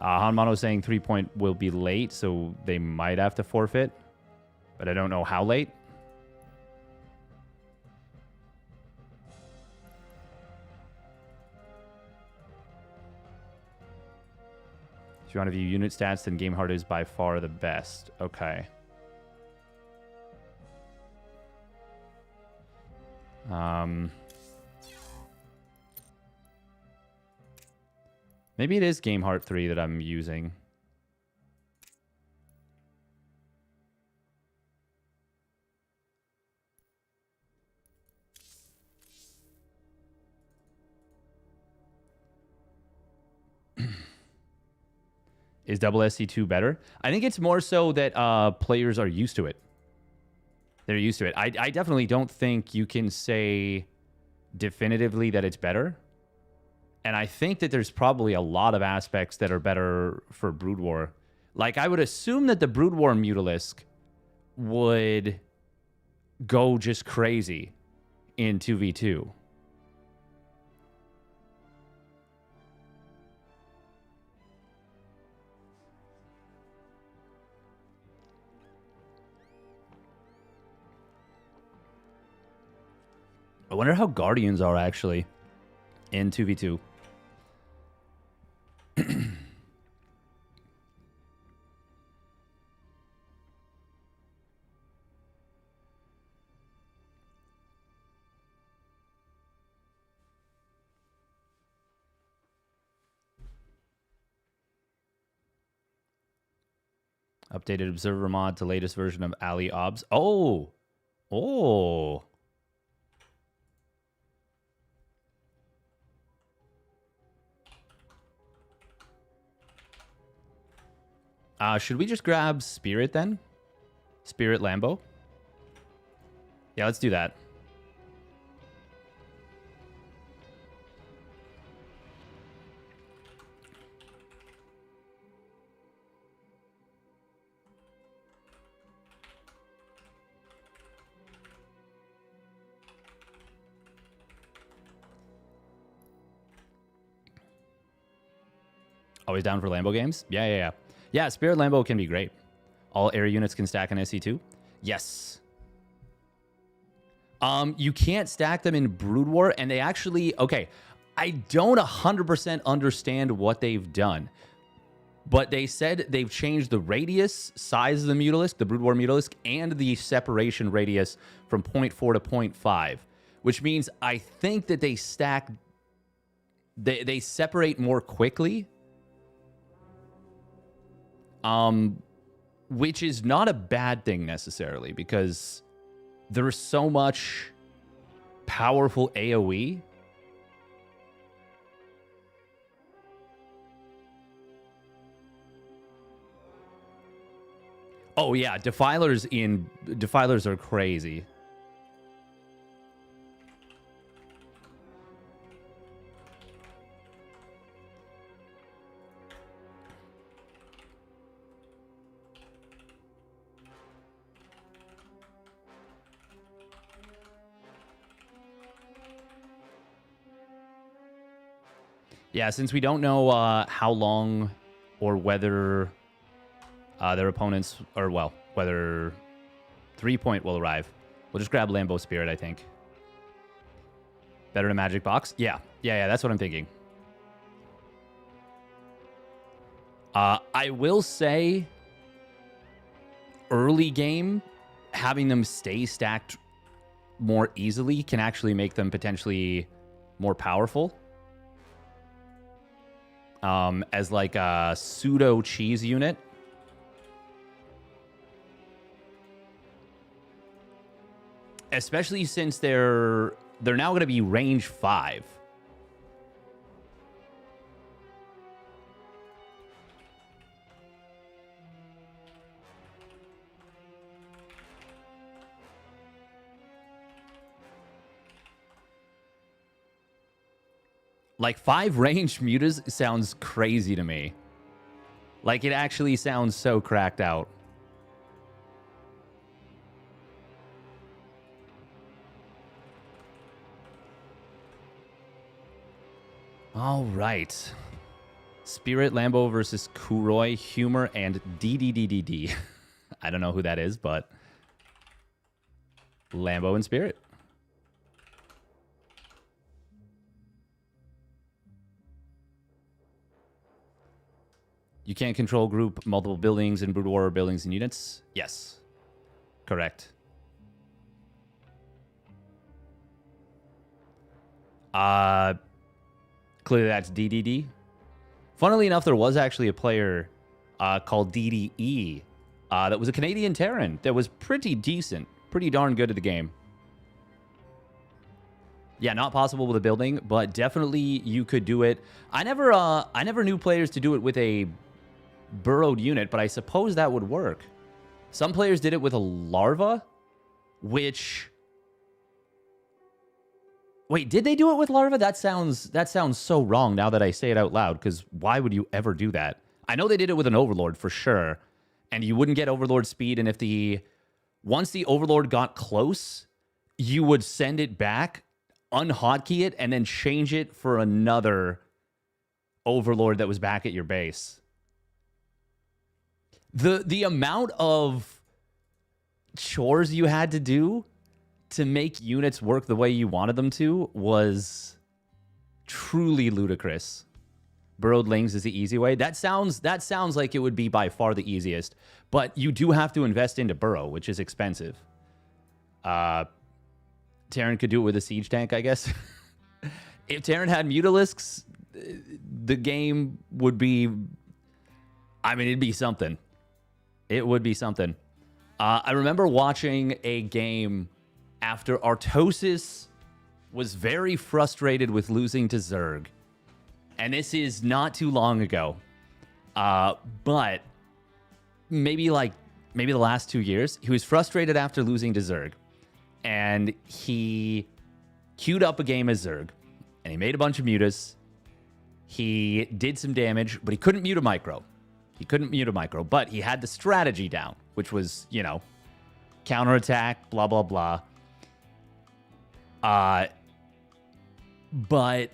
Hanmano saying 3-point will be late, so they might have to forfeit. But I don't know how late. If you want to view unit stats, then Game Heart is by far the best. Okay. Maybe it is Game Heart 3 that I'm using. Is double SC2 better? I think it's more so that players are used to it. They're used to it. I definitely don't think you can say definitively that it's better. And I think that there's probably a lot of aspects that are better for Brood War. Like, I would assume that the Brood War Mutalisk would go just crazy in 2v2. I wonder how Guardians are actually in 2v2. Updated observer mod to latest version of Ali Obs. Oh! Oh! Should we just grab Spirit then? Spirit Lambo? Yeah, let's do that. Always down for Lambo games? Yeah. Yeah, Spirit Lambo can be great. All air units can stack on SC2? Yes. You can't stack them in Brood War, and they actually... Okay, I don't 100% understand what they've done, but they said they've changed the radius, size of the Mutalisk, the Brood War Mutalisk, and the separation radius from 0.4 to 0.5, which means I think that they stack... They separate more quickly, which is not a bad thing necessarily, because there's so much powerful AoE. Oh yeah, Defilers are crazy. Yeah, since we don't know how long or whether their opponents, or well, whether 3-point will arrive, we'll just grab Lambo Spirit, I think. Better than Magic Box? Yeah, that's what I'm thinking. I will say, early game, having them stay stacked more easily can actually make them potentially more powerful. As like a pseudo cheese unit. Especially since they're now going to be range 5. Like 5 range mutas sounds crazy to me. Like it actually sounds so cracked out. All right. Spirit, Lambo versus Kuroi, Humor, and DDDDD. I don't know who that is, but Lambo and Spirit. You can't control group multiple buildings and Brood War buildings and units? Yes. Correct. Clearly that's DDD. Funnily enough, there was actually a player called DDE that was a Canadian Terran that was pretty decent, pretty darn good at the game. Yeah, not possible with a building, but definitely you could do it. I never knew players to do it with a burrowed unit, but I suppose that would work. Some players did it with a larva, which... Wait, did they do it with larva? That sounds so wrong now that I say it out loud, because why would you ever do that? I know they did it with an overlord for sure, and you wouldn't get overlord speed, and once the overlord got close, you would send it back, unhotkey it, and then change it for another overlord that was back at your base. The amount of chores you had to do to make units work the way you wanted them to was truly ludicrous. Burrowed Lings is the easy way. That sounds like it would be by far the easiest, but you do have to invest into burrow, which is expensive. Terran could do it with a siege tank, I guess. If Terran had Mutalisks, the game would be... I mean, it'd be something. It would be something. I remember watching a game after Artosis was very frustrated with losing to Zerg. And this is not too long ago. But maybe the last 2 years, he was frustrated after losing to Zerg. And he queued up a game as Zerg. And he made a bunch of mutas. He did some damage, but he couldn't mute a micro. But he had the strategy down, which was, counterattack, blah, blah, blah. But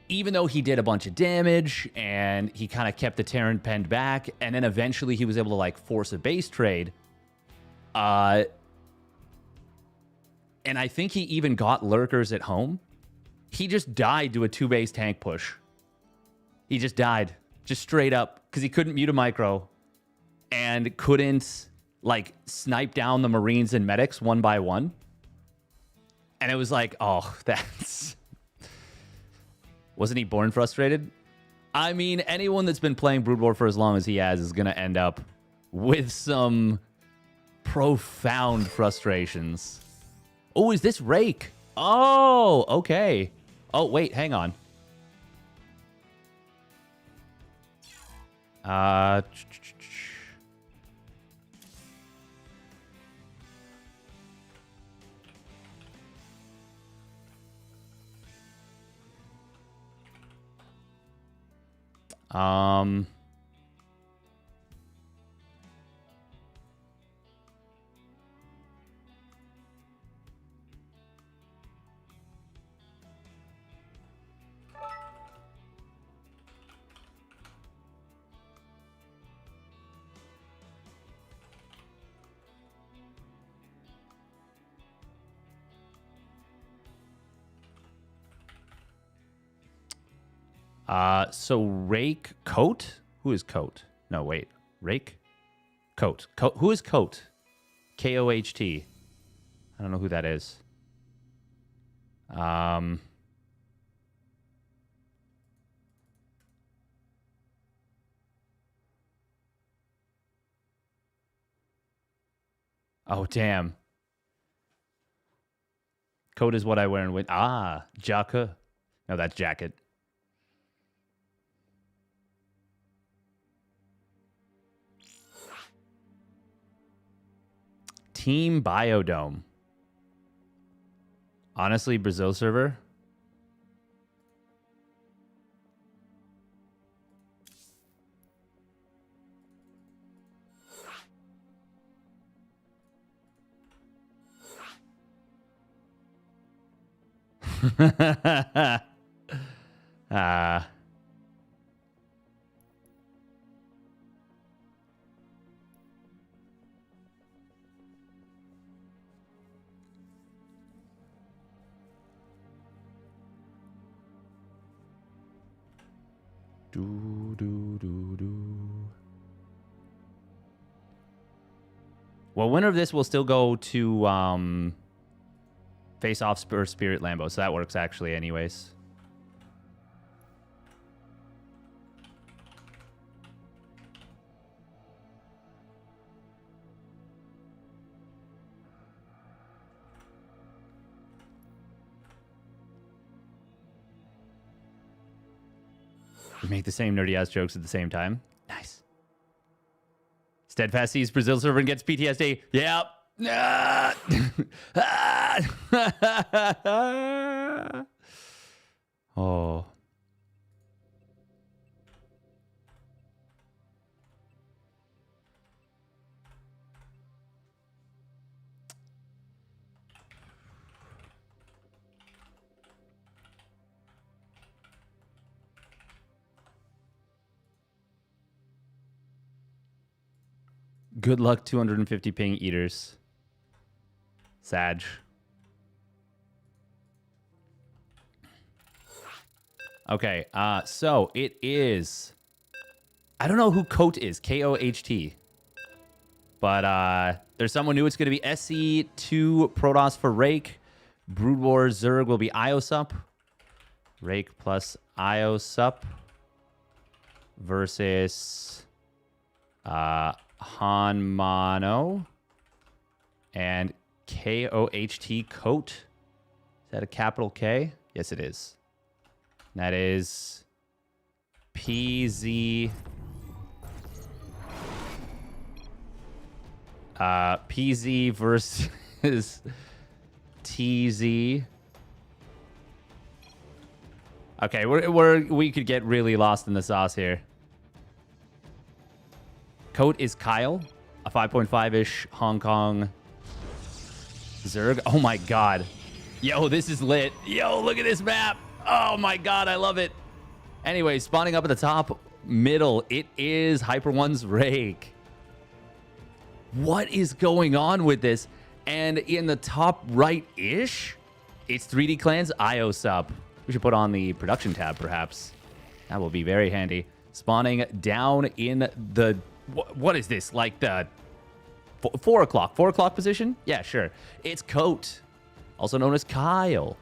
even though he did a bunch of damage and he kind of kept the Terran penned back, and then eventually he was able to force a base trade, and I think he even got lurkers at home, he just died to a 2-base tank push. He just died. Just straight up, because he couldn't mute a micro and couldn't, snipe down the Marines and medics one by one. And it was like, oh, that's... Wasn't he born frustrated? I mean, anyone that's been playing Brood War for as long as he has is going to end up with some profound frustrations. Oh, is this Rake? Oh, okay. Oh, wait, hang on. So Rake Coat? Who is Coat? No, wait. Rake? Coat. Who is Coat? K-O-H-T. I don't know who that is. Oh, damn. Coat is what I wear in winter. Ah, Jaka. No, that's jacket. Team Biodome. Honestly, Brazil server. Well, winner of this will still go to face off Spirit Lambo, so that works actually anyways. We make the same nerdy ass jokes at the same time. Nice. Steadfast sees Brazil server and gets PTSD. Yep. Oh. Good luck, 250 ping eaters. Sag. Okay, so it is... I don't know who Koht is. K-O-H-T. But there's someone new. It's going to be SC2 Protoss for Rake. Brood War Zerg will be IOSUP. Rake plus IOSUP. Versus... Hanmano and K-O-H-T Koht. Is that a capital K? Yes, it is. That is PZ. PZ versus TZ. Okay, we could get really lost in the sauce here. Koht is Kyle, a 5.5-ish Hong Kong Zerg. Oh my god. Yo, this is lit. Yo, look at this map. Oh my god, I love it. Anyway, spawning up at the top middle, it is Hyper One's Rake. What is going on with this? And in the top right-ish, it's 3D Clans IOSUP. We should put on the production tab, perhaps. That will be very handy. Spawning down in the... What is this? Like the 4 o'clock? 4 o'clock position? Yeah, sure. It's Koht, also known as Kyle.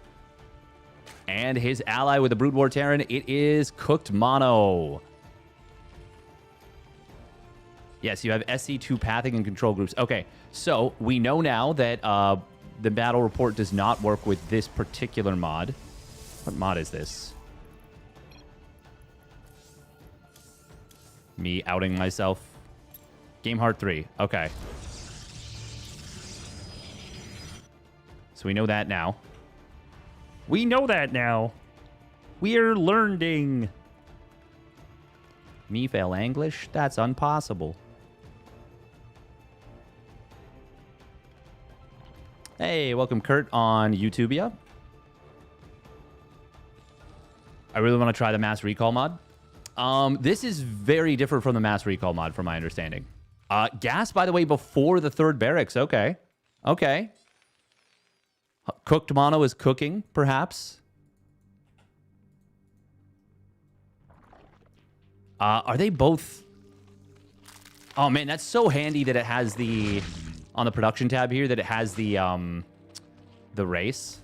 And his ally with the Brood War Terran, it is Cooked Mono. Yes, you have SC2 pathing and control groups. Okay, so we know now that the battle report does not work with this particular mod. What mod is this? Me outing myself. Game Heart 3. Okay. So we know that now. We know that now. We're learning. Me fail English? That's impossible. Hey, welcome Kurt on YouTubia. I really want to try the mass recall mod. This is very different from the mass recall mod, from my understanding. Gas, by the way, before the third barracks. Okay. Okay. Cooked Mono is cooking, perhaps. Are they both... Oh, man, that's so handy that it has the... On the production tab here, that it has the race.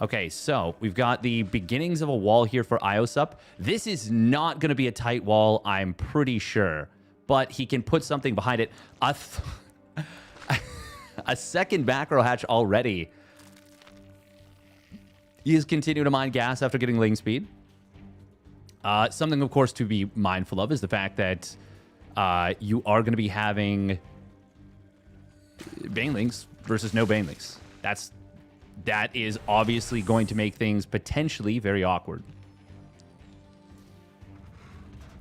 Okay, so we've got the beginnings of a wall here for IOSUP. This is not going to be a tight wall, I'm pretty sure. But he can put something behind it. A second macro hatch already. He is continuing to mine gas after getting ling speed. Something, of course, to be mindful of is the fact that you are going to be having banelings versus no banelings. That is obviously going to make things potentially very awkward.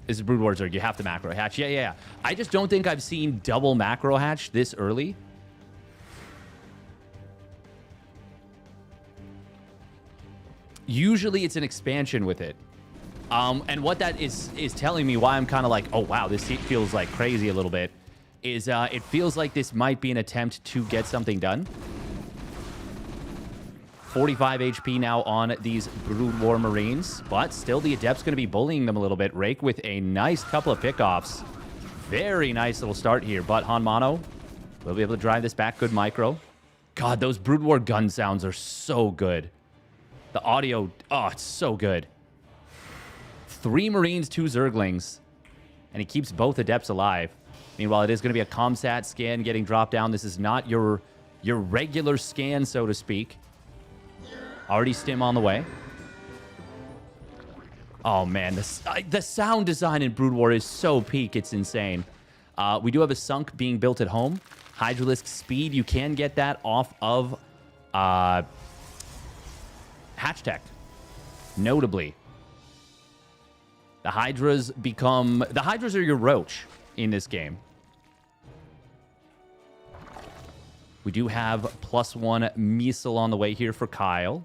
This is Brood War Zerg. You have to macro hatch. Yeah. I just don't think I've seen double macro hatch this early. Usually it's an expansion with it. And what that is telling me, why I'm kind of like, oh, wow, this feels like crazy a little bit, is it feels like this might be an attempt to get something done. 45 HP now on these Brood War Marines, but still the Adept's going to be bullying them a little bit. Rake with a nice couple of pickoffs. Very nice little start here, but Hanmano will be able to drive this back. Good micro. God, those Brood War gun sounds are so good. The audio, oh, it's so good. 3 Marines, 2 Zerglings, and he keeps both Adepts alive. Meanwhile, it is going to be a Comsat scan getting dropped down. This is not your regular scan, so to speak. Already stim on the way. Oh, man. The sound design in Brood War is so peak. It's insane. We do have a Sunk being built at home. Hydralisk speed. You can get that off of Hatch Tech. Notably. The Hydras are your Roach in this game. We do have +1 missile on the way here for Kyle.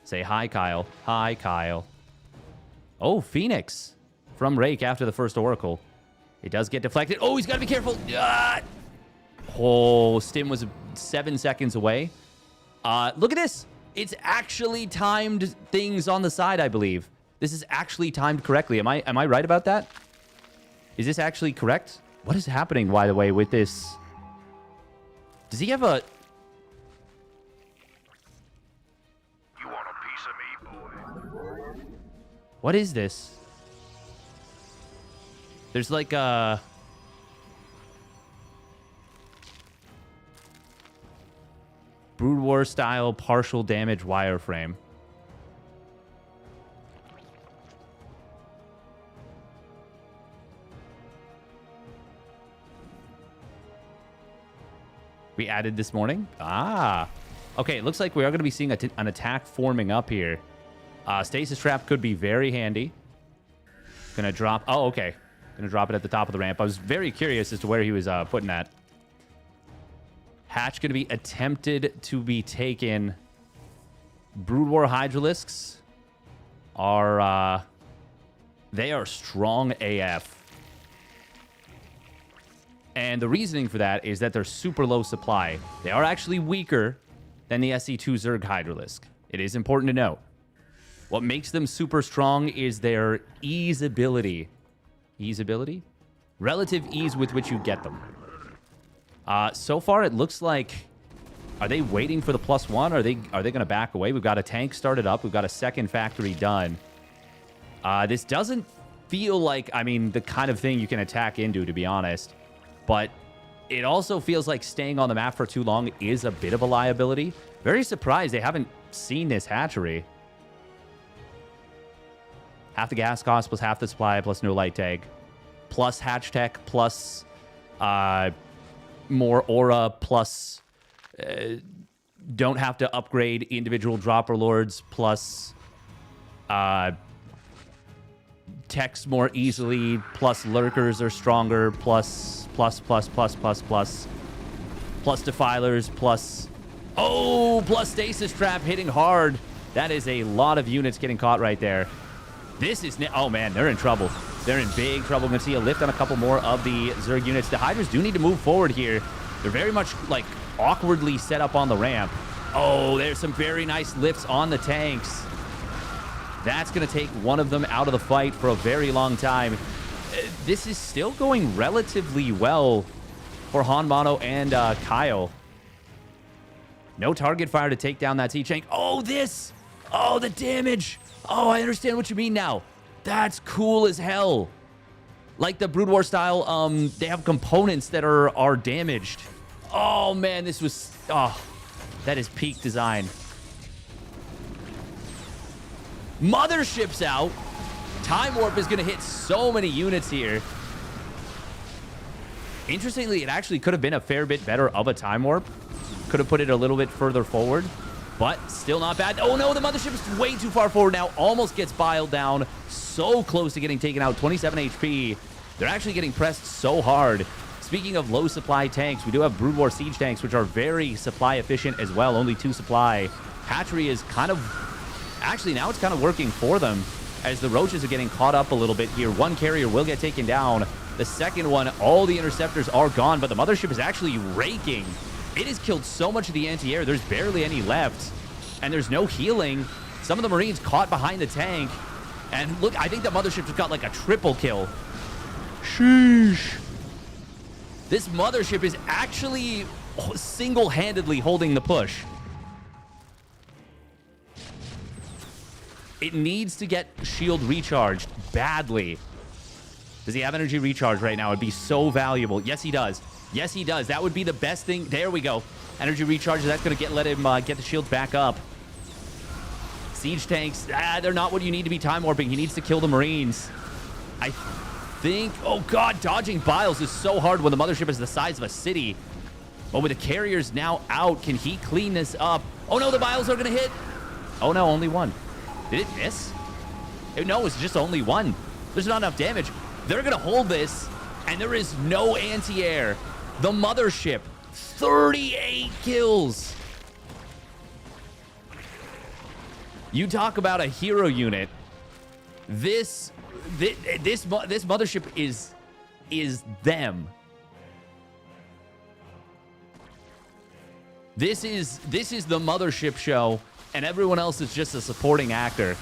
Say hi, Kyle. Hi, Kyle. Oh, Phoenix from Rake after the first Oracle. It does get deflected. Oh, he's got to be careful. Oh, Stim was 7 seconds away. Look at this. It's actually timed things on the side, I believe. This is actually timed correctly. Am I right about that? Is this actually correct? What is happening, by the way, with this? Does he have a... You want a piece of me, boy? What is this? There's like a... Brood War style partial damage wireframe. We added this morning. Ah. Okay, it looks like we are going to be seeing an attack forming up here. Stasis Trap could be very handy. Gonna drop... Oh, okay. Gonna drop it at the top of the ramp. I was very curious as to where he was putting that. Hatch gonna be attempted to be taken. Brood War Hydralisks are... they are strong AF. And the reasoning for that is that they're super low supply. They are actually weaker than the SC2 Zerg Hydralisk. It is important to note. What makes them super strong is their easeability. Easeability? Relative ease with which you get them. So far, it looks like... Are they waiting for the +1? Are they going to back away? We've got a tank started up. We've got a second factory done. This doesn't feel like, I mean, the kind of thing you can attack into, to be honest. But it also feels like staying on the map for too long is a bit of a liability. Very surprised they haven't seen this hatchery. Half the gas cost plus half the supply plus no light tag. Plus hatch tech plus more aura plus don't have to upgrade individual dropper lords plus techs more easily plus lurkers are stronger plus defilers plus plus stasis trap hitting hard. That is a lot of units getting caught right there. This is... Oh, man, they're in trouble. They're in big trouble. Going to see a lift on a couple more of the Zerg units. The Hydras do need to move forward here. They're very much, like, awkwardly set up on the ramp. Oh, there's some very nice lifts on the tanks. That's going to take one of them out of the fight for a very long time. This is still going relatively well for Hanmano and Kyle. No target fire to take down that T-Chank. Oh, this! Oh, the damage! Oh, I understand what you mean now. That's cool as hell. Like the Brood War style, they have components that are damaged. Oh, man, this was... Oh, that is peak design. Mothership's out. Time Warp is going to hit so many units here. Interestingly, it actually could have been a fair bit better of a Time Warp. Could have put it a little bit further forward. But still not bad. Oh, no, the Mothership is way too far forward now. Almost gets biled down. So close to getting taken out. 27 HP. They're actually getting pressed so hard. Speaking of low supply tanks, we do have Brood War Siege tanks, which are very supply efficient as well. Only 2 supply. Hatchery is kind of... Actually, now it's kind of working for them as the Roaches are getting caught up a little bit here. One carrier will get taken down. The second one, all the interceptors are gone, but the Mothership is actually raking. It has killed so much of the anti-air, there's barely any left. and there's no healing. Some of the Marines caught behind the tank. And look, I think the mothership just got like a triple kill. Sheesh. This mothership is actually single-handedly holding the push. It needs to get shield recharged badly. Does he have energy recharge right now? It'd be so valuable. Yes, he does. Yes, he does. That would be the best thing. There we go. Energy recharge. That's going to let him get the shields back up. Siege tanks, they're not what you need to be time warping. He needs to kill the Marines. I think... Oh, God. Dodging Biles is so hard when the mothership is the size of a city. But with the carriers now out, can he clean this up? Oh, no. The Biles are going to hit. Oh, no. Only one. Did it miss? No, it's just only one. There's not enough damage. They're going to hold this, and there is no anti-air. The mothership, 38 kills. You talk about a hero unit. This mothership is them. This is the mothership show, and everyone else is just a supporting actor.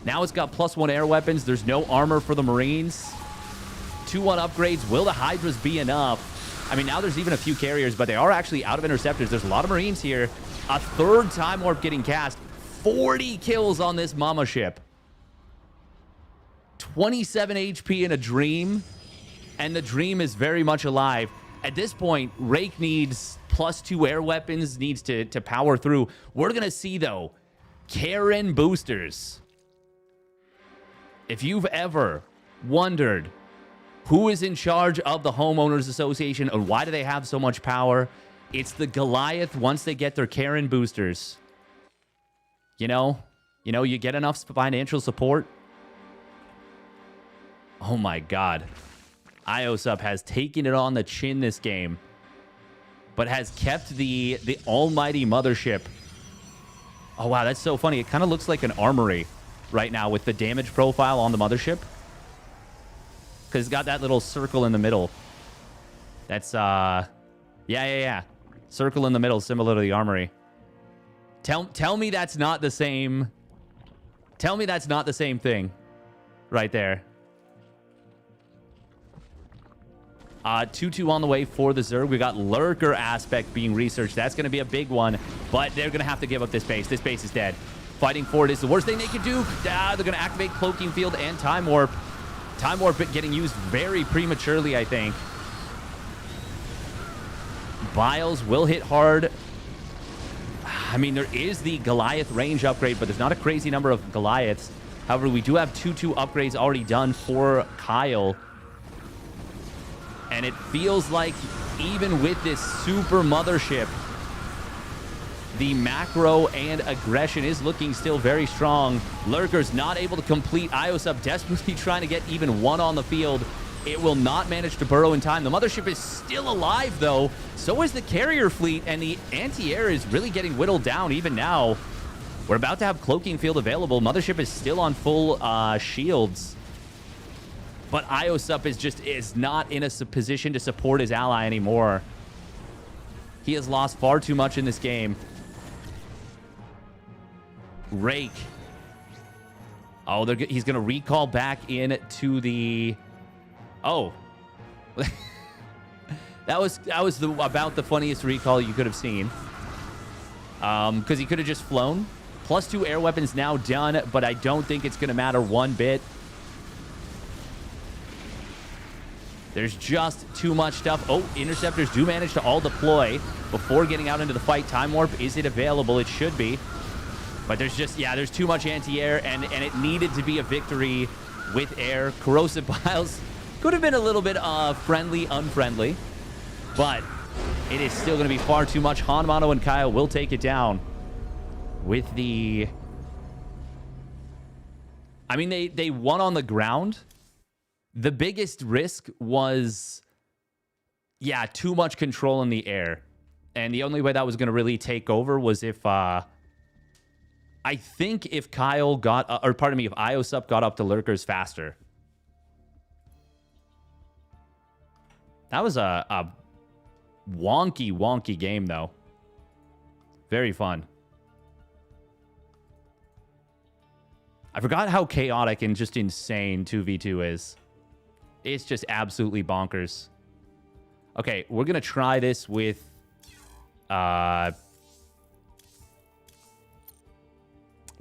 Now it's got +1 air weapons. There's no armor for the Marines. 2-1 upgrades. Will the Hydras be enough? I mean, now there's even a few carriers, but they are actually out of interceptors. There's a lot of Marines here. A third time warp getting cast. 40 kills on this mama ship. 27 HP in a dream. And the dream is very much alive. At this point, Rake needs +2 air weapons, needs to power through. We're going to see, though, Karen boosters. If you've ever wondered who is in charge of the Homeowners Association and why do they have so much power, it's the Goliath once they get their Karen boosters. You get enough financial support. Oh my God. IOSUP has taken it on the chin this game, but has kept the almighty mothership. Oh wow, that's so funny. It kind of looks like an armory right now with the damage profile on the mothership, because it's got that little circle in the middle. That's yeah, circle in the middle, similar to the armory. Tell me that's not the same. Tell me that's not the same thing right there. 2-2 on the way for the Zerg. We got Lurker aspect being researched. That's going to be a big one, but they're going to have to give up this base. This base is dead. Fighting for it is the worst thing they could do. They're going to activate Cloaking Field and Time Warp. Time Warp getting used very prematurely, I think. Biles will hit hard. I mean, there is the Goliath range upgrade, but there's not a crazy number of Goliaths. However, we do have 2-2 upgrades already done for Kyle. And it feels like even with this super mothership, the macro and aggression is looking still very strong. Lurker's not able to complete. IOSUP desperately trying to get even one on the field. It will not manage to burrow in time. The mothership is still alive, though. So is the carrier fleet, and the anti-air is really getting whittled down even now. We're about to have Cloaking Field available. Mothership is still on full shields. But IOSUP is not in a position to support his ally anymore. He has lost far too much in this game. Rake. Oh, he's going to recall back in to the... Oh. that was about the funniest recall you could have seen. Because he could have just flown. +2 air weapons now done, but I don't think it's going to matter one bit. There's just too much stuff. Oh, interceptors do manage to all deploy before getting out into the fight. Time Warp, is it available? It should be. But there's just, yeah, there's too much anti-air, and it needed to be a victory with air. Corrosive Biles could have been a little bit friendly, unfriendly. But it is still going to be far too much. Hanmano and Kyle will take it down with the... I mean, they won on the ground. The biggest risk was, yeah, too much control in the air. And the only way that was going to really take over was if, I think if Kyle got, or pardon me, if IOSUP got up to Lurkers faster. That was a Wonky game, though. Very fun. I forgot how chaotic and just insane 2v2 is. It's just absolutely bonkers. Okay, we're going to try this with... we'll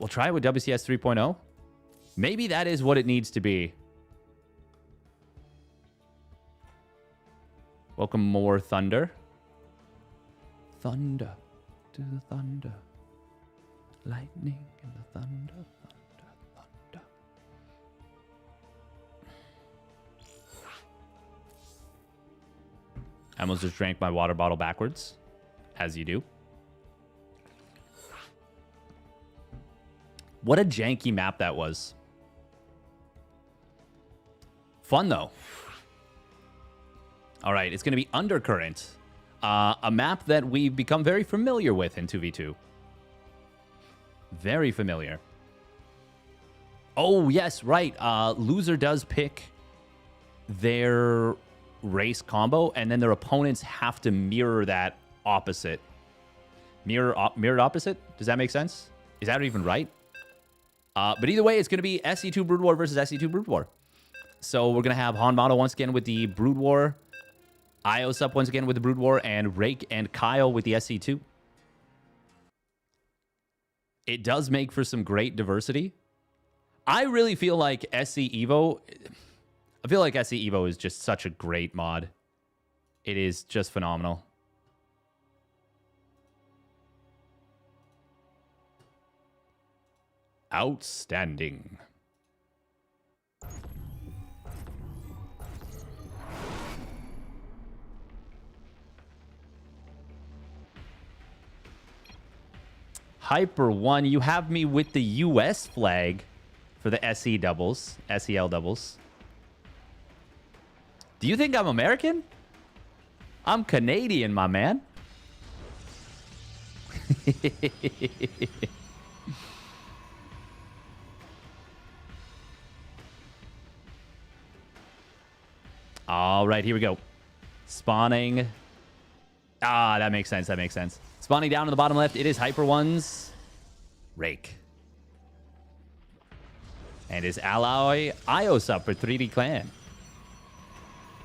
try it with WCS 3.0. Maybe that is what it needs to be. Welcome more thunder. Thunder to the thunder. Lightning and the thunder. I almost just drank my water bottle backwards, as you do. What a janky map that was. Fun, though. All right, it's going to be Undercurrent. A map that we've become very familiar with in 2v2. Very familiar. Oh, yes, right. Loser does pick their race combo, and then their opponents have to mirror that opposite. Mirrored opposite? Does that make sense? Is that even right? But either way, it's going to be SC2 Brood War versus SC2 Brood War. So we're going to have Hanmato once again with the Brood War, Ios up once again with the Brood War, and Rake and Kyle with the SC2. It does make for some great diversity. I really feel like SCEVO... I feel like SCEVO is just such a great mod. It is just phenomenal. Outstanding. Hyper 1, you have me with the US flag for the SE doubles, SEL doubles. Do you think I'm American? I'm Canadian, my man. All right, here we go. Spawning. Ah, that makes sense. That makes sense. Spawning down to the bottom left, it is Hyper One's Rake. And his ally, Ios up for 3D Clan.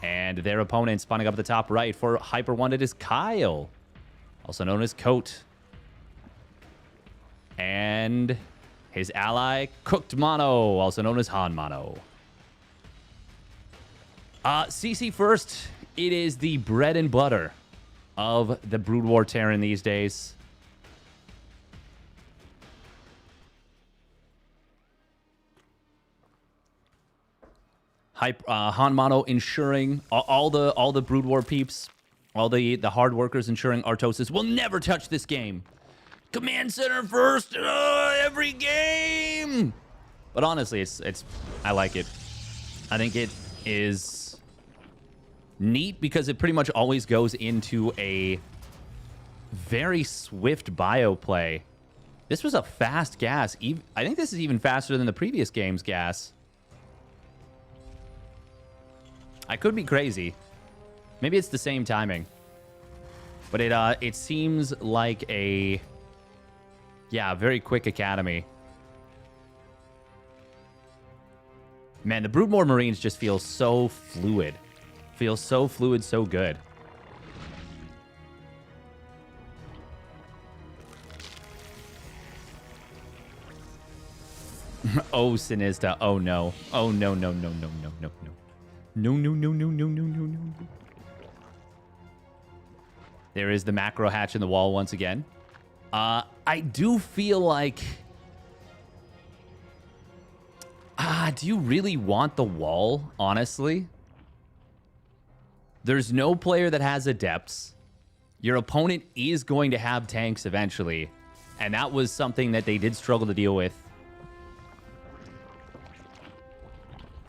And their opponent spawning up at the top right for Hyper One, it is Kyle, also known as Coat. And his ally, Cooked Mono, also known as Han Mono. CC first, it is the bread and butter of the Brood War Terran these days. Han Mono ensuring all the Brood War peeps, all the hard workers ensuring Artosis will never touch this game. Command center first every game. But honestly, it's I like it. I think it is neat because it pretty much always goes into a very swift bio play. This was a fast gas. I think this is even faster than the previous game's gas. I could be crazy. Maybe it's the same timing. But it seems like a very quick academy. Man, the Broodmore Marines just feel so fluid. Feels so fluid, so good. Oh, Sinista. Oh, no. Oh, no, no, no, no, no, no, no. No, no, no, no, no, no, no, no. There is the macro hatch in the wall once again. I do feel like... do you really want the wall, honestly? There's no player that has adepts. Your opponent is going to have tanks eventually. And that was something that they did struggle to deal with.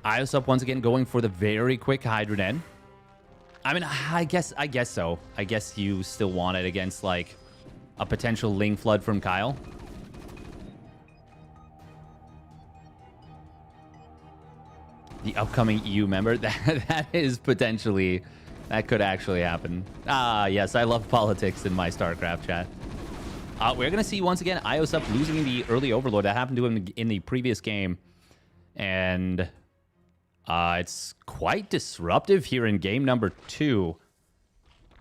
Ios up once again, going for the very quick Hydroden. I mean, I guess so. I guess you still want it against, like, a potential Ling Flood from Kyle. The upcoming EU member, that is potentially That could actually happen. Ah, yes, I love politics in my StarCraft chat. We're going to see, once again, IOSUP losing the early Overlord. That happened to him in the previous game. And it's quite disruptive here in game number 2.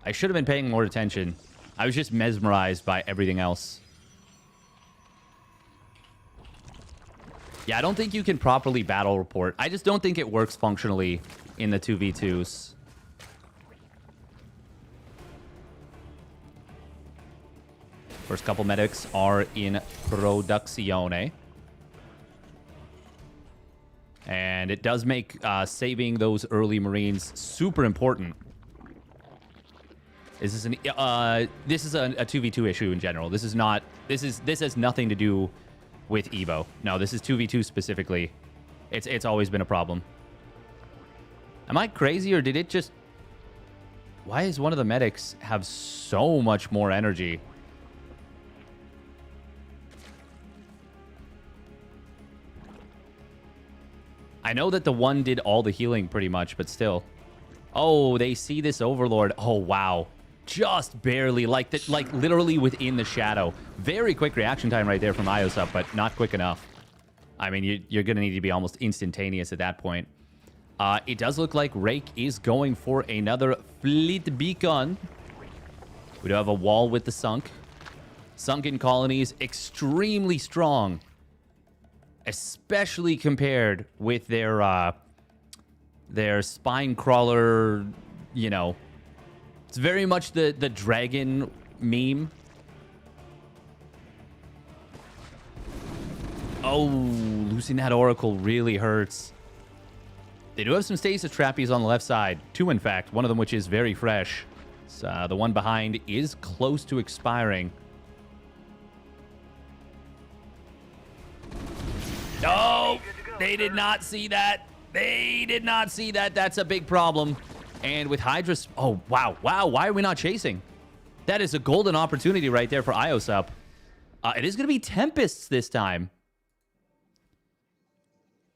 I should have been paying more attention. I was just mesmerized by everything else. Yeah, I don't think you can properly battle report. I just don't think it works functionally in the 2v2s. First couple medics are in Produzione. And it does make saving those early Marines super important. This is a 2v2 issue in general. This has nothing to do with EVO. No, this is 2v2 specifically. It's always been a problem. Am I crazy, or did it just... Why does one of the medics have so much more energy? I know that the one did all the healing pretty much, but still. Oh, they see this Overlord. Oh, wow. Just barely, like literally within the shadow. Very quick reaction time right there from IOSUP, but not quick enough. I mean, you're going to need to be almost instantaneous at that point. It does look like Rake is going for another fleet beacon. We do have a wall with the sunk. Sunken colonies, extremely strong. Especially compared with their spine crawler, you know. It's very much the dragon meme. Oh, losing that Oracle really hurts. They do have some stasis trappies on the left side. 2, in fact. One of them which is very fresh. So, the one behind is close to expiring. Oh, they did not see that. They did not see that. That's a big problem. And with Hydra's... Oh, wow. Wow, why are we not chasing? That is a golden opportunity right there for IOSUP. It is going to be Tempests this time.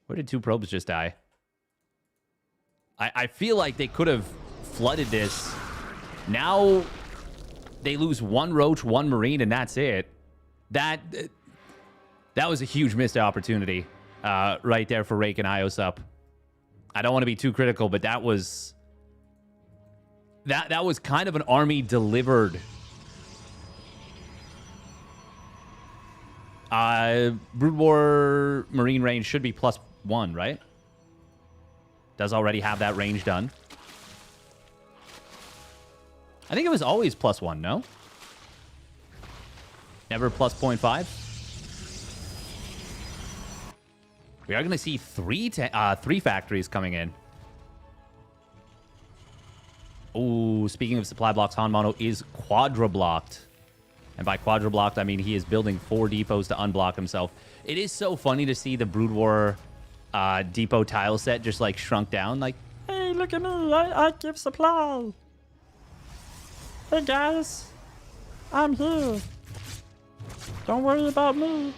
Where did 2 probes just die? I feel like they could have flooded this. Now they lose 1 Roach, 1 Marine, and that's it. That was a huge missed opportunity right there for Rake and IOSUP. I don't want to be too critical, but that was kind of an army delivered. Brood War Marine range should be +1, right? Does already have that range done. I think it was always +1, no? Never plus 0.5? We are going to see three factories coming in. Oh, speaking of supply blocks, Han Mono is quadra-blocked. And by quadra-blocked, I mean he is building 4 depots to unblock himself. It is so funny to see the Brood War depot tile set just like shrunk down. Like, hey, look at me. I give supply. Hey, guys. I'm here. Don't worry about me.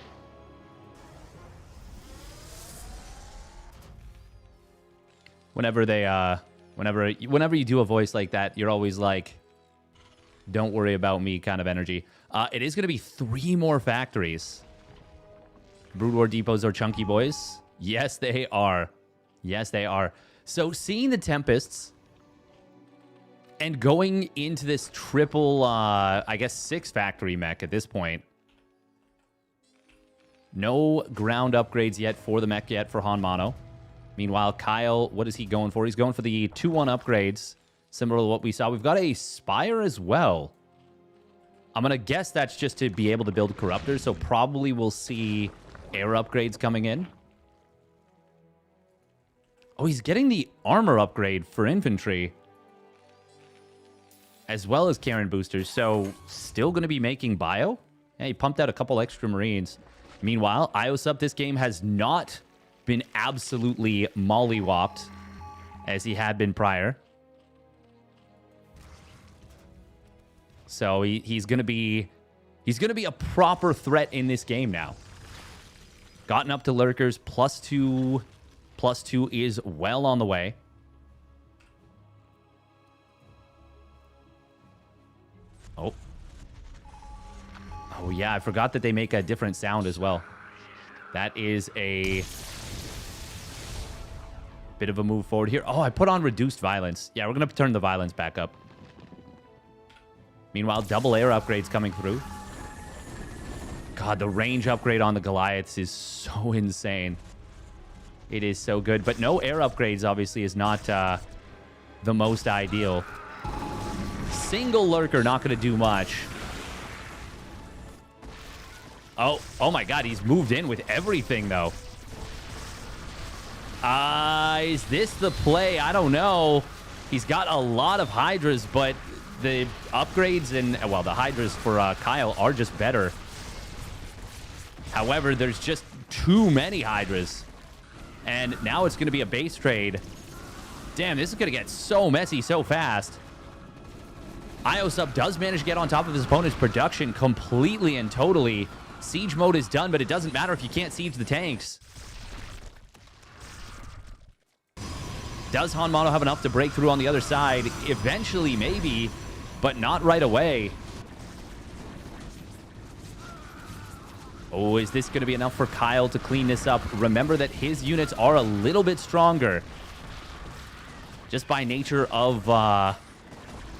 Whenever they, whenever you do a voice like that, you're always like, don't worry about me kind of energy. It is going to be 3 more factories. Brood War depots are chunky boys. Yes, they are. Yes, they are. So seeing the Tempests and going into this triple, I guess, 6 factory mech at this point. No ground upgrades yet for the mech yet for Han Mono. Meanwhile, Kyle, what is he going for? He's going for the 2-1 upgrades, similar to what we saw. We've got a Spire as well. I'm going to guess that's just to be able to build Corruptors, so probably we'll see air upgrades coming in. Oh, he's getting the armor upgrade for infantry, as well as Karen boosters, so still going to be making bio. Yeah, he pumped out a couple extra Marines. Meanwhile, IOSUP this game has not been absolutely mollywopped as he had been prior. So he's going to be a proper threat in this game now. Gotten up to lurkers, +2 is well on the way. Oh. Oh, yeah. I forgot that they make a different sound as well. That is a bit of a move forward here. Oh, I put on reduced violence. Yeah, we're going to turn the violence back up. Meanwhile, double air upgrades coming through. God, the range upgrade on the Goliaths is so insane. It is so good. But no air upgrades, obviously, is not the most ideal. Single lurker, not going to do much. Oh my God, he's moved in with everything, though. Is this the play? I don't know. He's got a lot of Hydras, but the upgrades and, well, the Hydras for Kyle are just better. However, there's just too many Hydras. And now it's going to be a base trade. Damn, this is going to get so messy so fast. IOSUP does manage to get on top of his opponent's production completely and totally. Siege mode is done, but it doesn't matter if you can't siege the tanks. Does Hanmano have enough to break through on the other side? Eventually, maybe, but not right away. Oh, is this going to be enough for Kyle to clean this up? Remember that his units are a little bit stronger. Just by nature of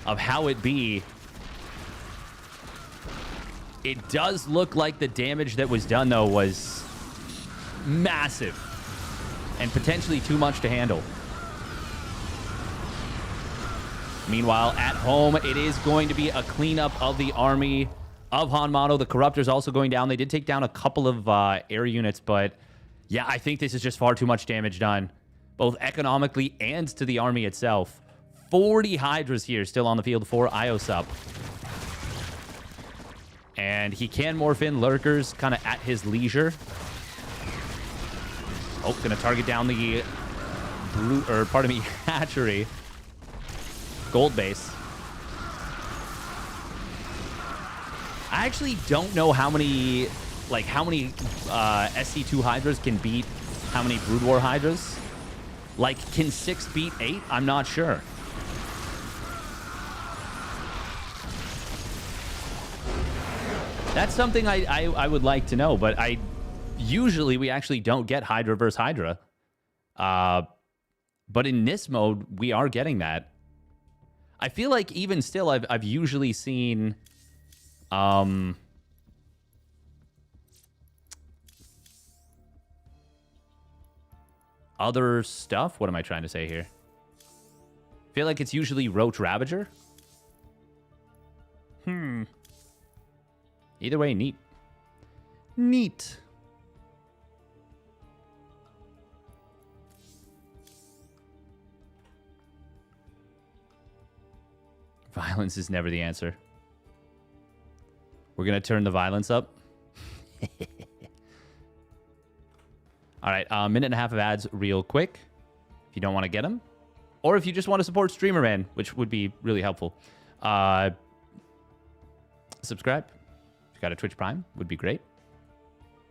how it be. It does look like the damage that was done, though, was massive. And potentially too much to handle. Meanwhile, at home, it is going to be a cleanup of the army of Hanmano. The Corruptor's also going down. They did take down a couple of air units, but yeah, I think this is just far too much damage done, both economically and to the army itself. 40 Hydras here still on the field for IOSUP. And he can morph in lurkers kind of at his leisure. Oh, gonna target down the hatchery. Gold base. I actually don't know how many SC2 Hydras can beat how many Brood War Hydras. Like, can 6 beat 8? I'm not sure. That's something I would like to know, but usually we actually don't get Hydra versus Hydra. But in this mode, we are getting that. I feel like even still, I've usually seen other stuff. What am I trying to say here? I feel like it's usually Roach Ravager. Either way, neat. Neat. Violence is never the answer. We're going to turn the violence up. All right, a minute and a half of ads real quick. If you don't want to get them. Or if you just want to support Streamer Man, which would be really helpful. Subscribe. If you got a Twitch Prime, would be great.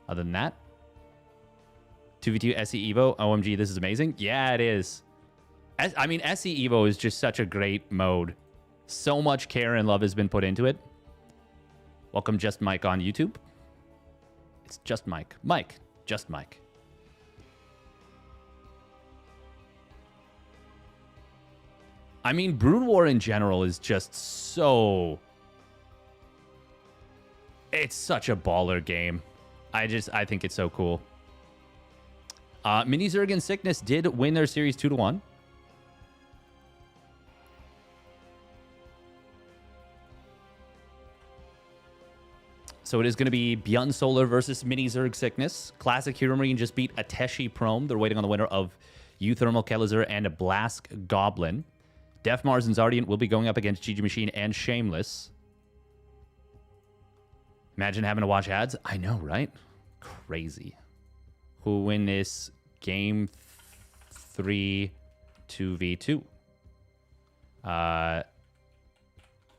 Other than that, 2v2 SCEVO. OMG, this is amazing. Yeah, it is. I mean, SCEVO is just such a great mode. So much care and love has been put into it. Welcome, Just Mike on YouTube. It's Just Mike. Mike, Just Mike. I mean, Brood War in general is just so... It's such a baller game. I think it's so cool. Mini Zerg and Sickness did win their series 2-1. So it is going to be Beyond Solar versus Mini Zerg Sickness. Classic Hero Marine just beat Ateshi Prom. They're waiting on the winner of uThermal Kellizer and a Blask Goblin. Def Mars and Zardian will be going up against GG Machine and Shameless. Imagine having to watch ads. I know, right? Crazy. Who will win this game 3 2v2?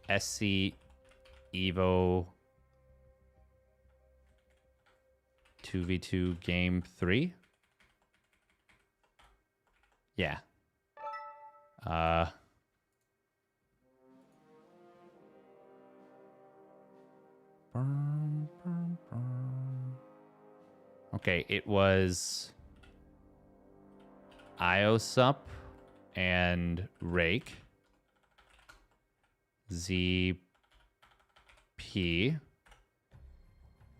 SCEVO 2v2 game 3? Yeah. Okay, it was IOSUP and Rake. ZP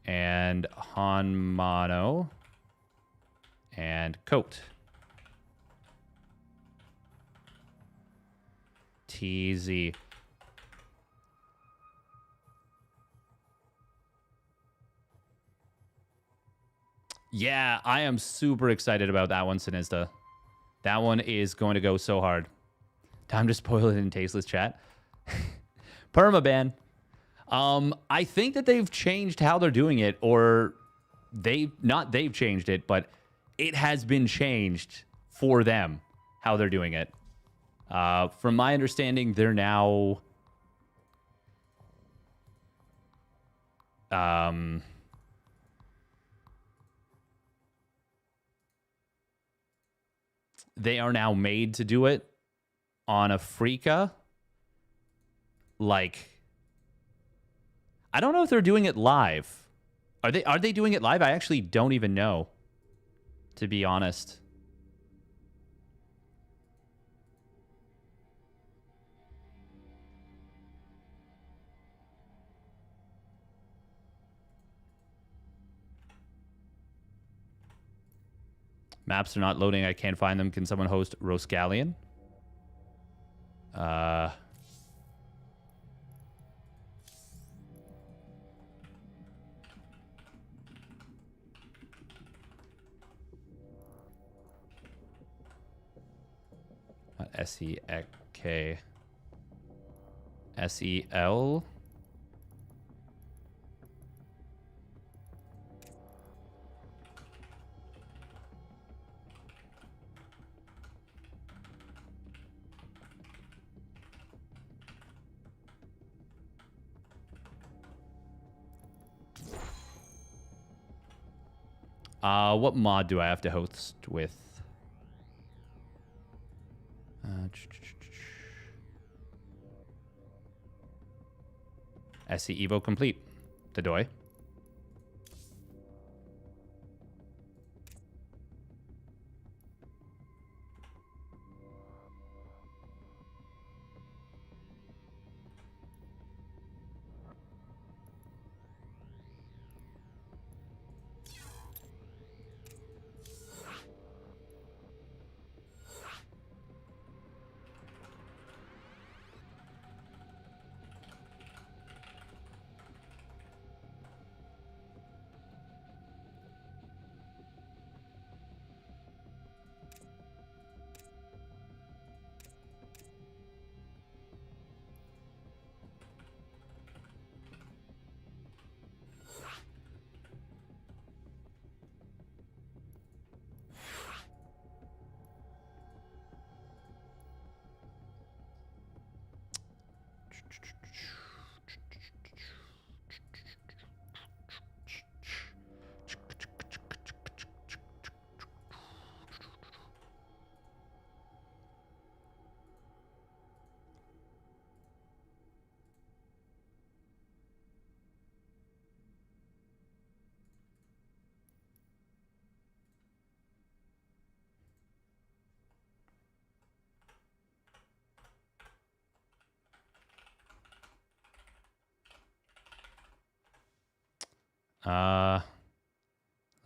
and Hanmano and Coat. TZ. Yeah, I am super excited about that one, Sinista. That one is going to go so hard. Time to spoil it in tasteless chat. Permaban. I think that they've changed how they're doing it, or they've changed it, but it has been changed for them how they're doing it. From my understanding, they're now they are now made to do it on Afrika. Like, I don't know if they're doing it live. Are they doing it live? I actually don't even know, to be honest. Maps are not loading. I can't find them. Can someone host Roscallion? SEK. SEL. What mod do I have to host with? SCEVO complete. Tadoy.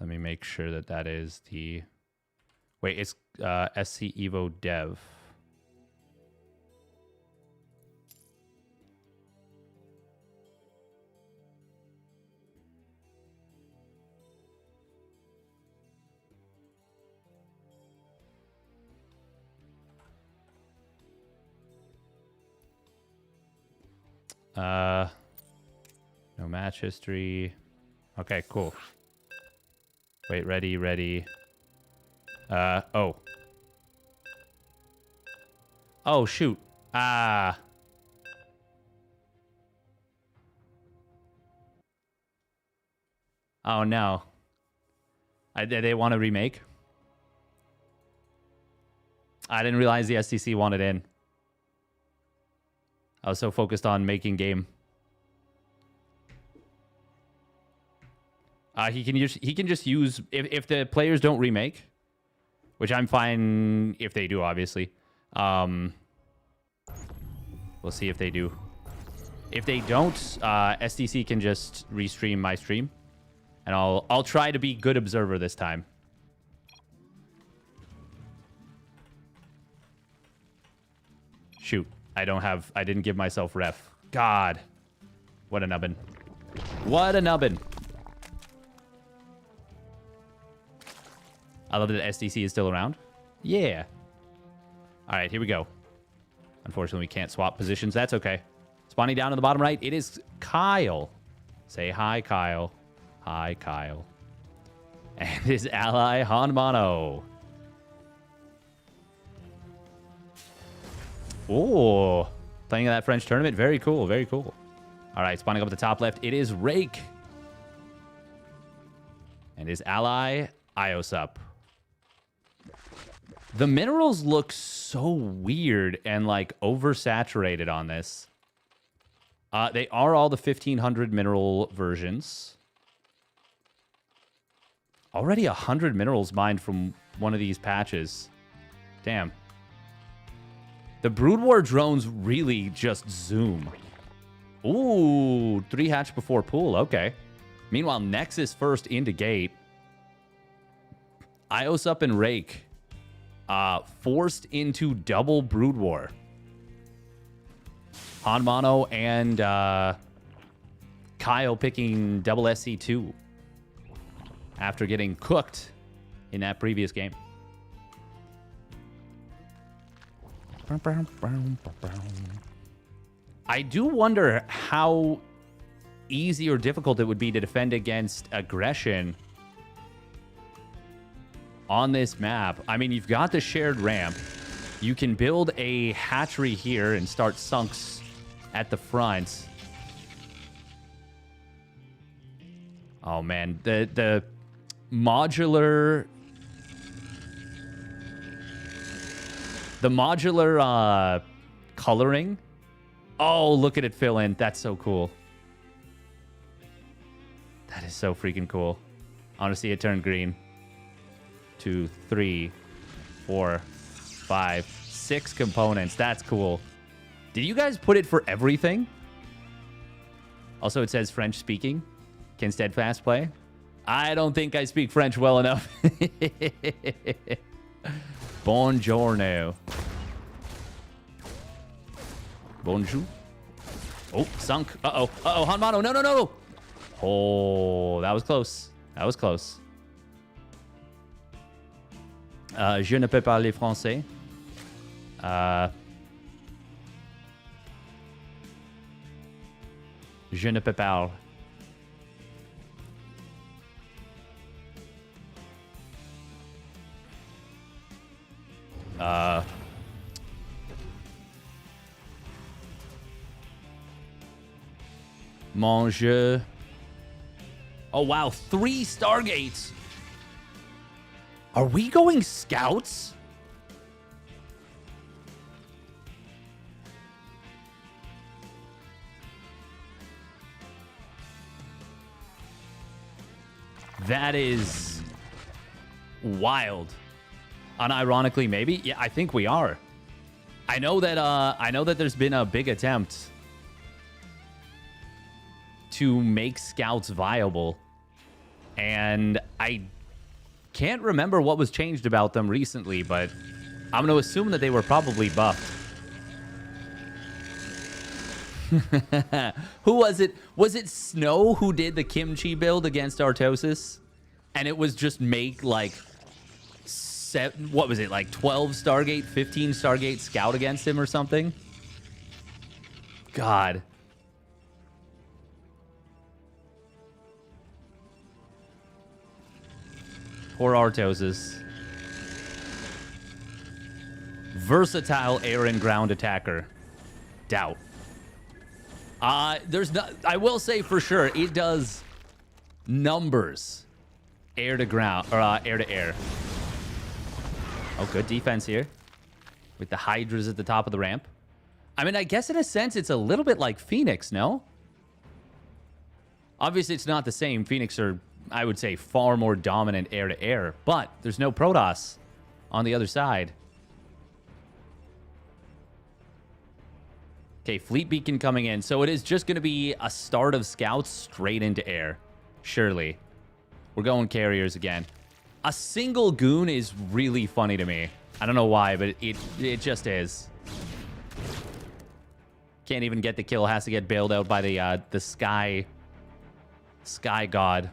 Let me make sure that that is the... Wait, it's SCEVO dev. No match history. Okay, cool. Wait, ready. Oh. Oh, shoot. Ah. Oh, no. They want to remake? I didn't realize the STC wanted in. I was so focused on making game. He can just use if the players don't remake, which I'm fine if they do, obviously. We'll see if they do. If they don't, SDC can just restream my stream, and I'll try to be good observer this time. Shoot, I didn't give myself ref. God, what a nubbin. What a nubbin. I love that SDC is still around. Yeah. All right, here we go. Unfortunately, we can't swap positions. That's okay. Spawning down in the bottom right, it is Kyle. Say hi, Kyle. Hi, Kyle. And his ally, Hanmano. Oh, playing in that French tournament. Very cool, very cool. All right, spawning up at the top left, it is Rake. And his ally, Iosup. The minerals look so weird and like oversaturated on this. They are all the 1500 mineral versions. Already 100 minerals mined from one of these patches. Damn. The Brood War drones really just zoom. Ooh, 3 hatch before pool. Okay. Meanwhile, Nexus first into gate. Iosup and Rake. Forced into double Brood War. Hanmano and Kyle picking double SC2 after getting cooked in that previous game. I do wonder how easy or difficult it would be to defend against aggression on this map. I mean, you've got the shared ramp. You can build a hatchery here and start sunks at the front. Oh, man. The modular... The modular coloring. Oh, look at it fill in. That's so cool. That is so freaking cool. I want to see it turn green. 2, 3, 4, 5, 6 components. That's cool. Did you guys put it for everything? Also, it says French speaking. Can Steadfast play? I don't think I speak French well enough. Buongiorno. Bonjour. Oh, sunk. Uh-oh. Uh-oh, Hanmano. No, no, no. Oh, that was close. That was close. Je ne peux parler français. Je ne peux pas. Mange. Oh, wow. 3 Stargates. Are we going scouts? That is wild. Unironically, maybe. Yeah, I think we are. I know that there's been a big attempt to make scouts viable, and I can't remember what was changed about them recently, but I'm going to assume that they were probably buffed. Who was it? Was it Snow who did the kimchi build against Artosis? And it was just make like what was it, like 12 Stargate, 15 Stargate scout against him or something? God. Poor Artosis. Versatile air and ground attacker. Doubt. There's not, I will say for sure, it does numbers. Air to ground, or air to air. Oh, good defense here. With the Hydras at the top of the ramp. I mean, I guess in a sense, it's a little bit like Phoenix, no? Obviously, it's not the same. Phoenix are I would say, far more dominant air-to-air. But there's no Protoss on the other side. Okay, Fleet Beacon coming in. So it is just going to be a start of scouts straight into air. Surely. We're going carriers again. A single goon is really funny to me. I don't know why, but it just is. Can't even get the kill. Has to get bailed out by the Sky God.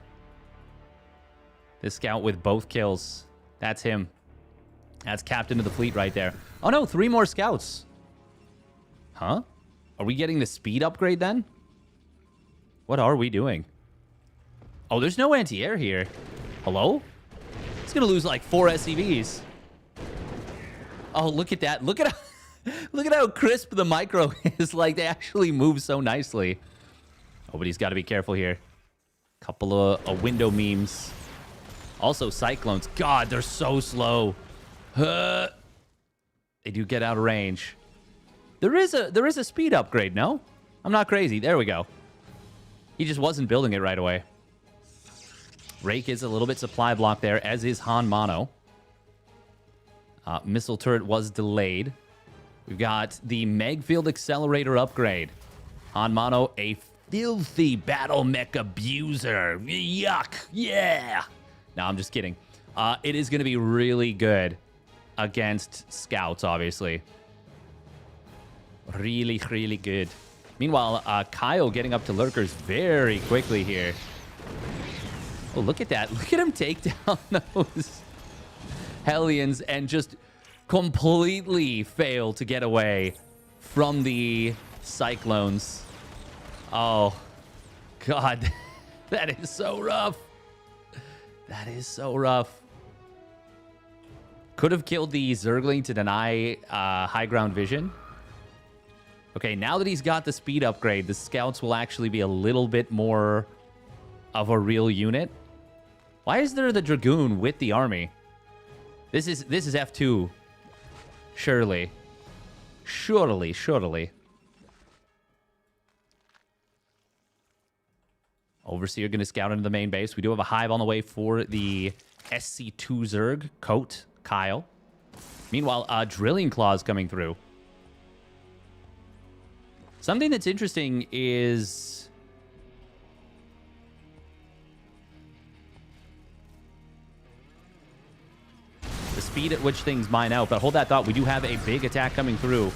The scout with both kills. That's him. That's captain of the fleet right there. Oh no, 3 more scouts. Huh? Are we getting the speed upgrade then? What are we doing? Oh, there's no anti-air here. Hello? It's going to lose like 4 SCVs. Oh, look at that. Look at how crisp the micro is. Like, they actually move so nicely. Oh, but he's got to be careful here. Couple of window memes. Also, cyclones. God, they're so slow. They do get out of range. There is a speed upgrade, no? I'm not crazy. There we go. He just wasn't building it right away. Rake is a little bit supply block there, as is Han Mono. Missile turret was delayed. We've got the Megfield accelerator upgrade. Han Mono, a filthy battle mech abuser. Yuck. Yeah. No, I'm just kidding. It is going to be really good against scouts, obviously. Really, really good. Meanwhile, Kyle getting up to lurkers very quickly here. Oh, look at that. Look at him take down those Hellions and just completely fail to get away from the Cyclones. Oh, God. That is so rough. That is so rough. Could have killed the Zergling to deny high ground vision. Okay, now that he's got the speed upgrade, the scouts will actually be a little bit more of a real unit. Why is there the Dragoon with the army? This is F2. Surely. Surely. Overseer going to scout into the main base. We do have a hive on the way for the SC2 Zerg. Coat, Kyle. Meanwhile, Drilling Claws coming through. Something that's interesting is the speed at which things mine out. But hold that thought. We do have a big attack coming through.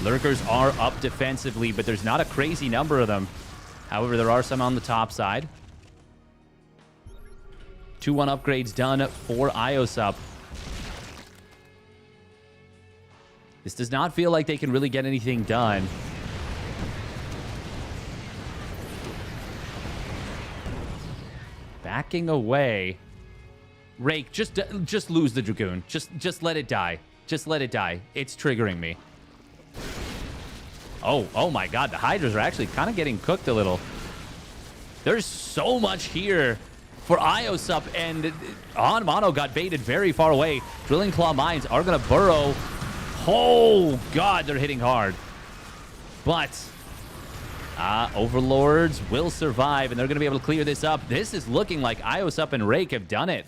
Lurkers are up defensively, but there's not a crazy number of them. However, there are some on the top side. 2-1 upgrades done for IOSUP. This does not feel like they can really get anything done. Backing away. Rake, just lose the Dragoon. Just let it die. Just let it die. It's triggering me. Oh my God. The Hydras are actually kind of getting cooked a little. There's so much here for IOSUP, and Han Mono got baited very far away. Drilling Claw mines are going to burrow. Oh, God, they're hitting hard. But Overlords will survive, and they're going to be able to clear this up. This is looking like IOSUP and Rake have done it.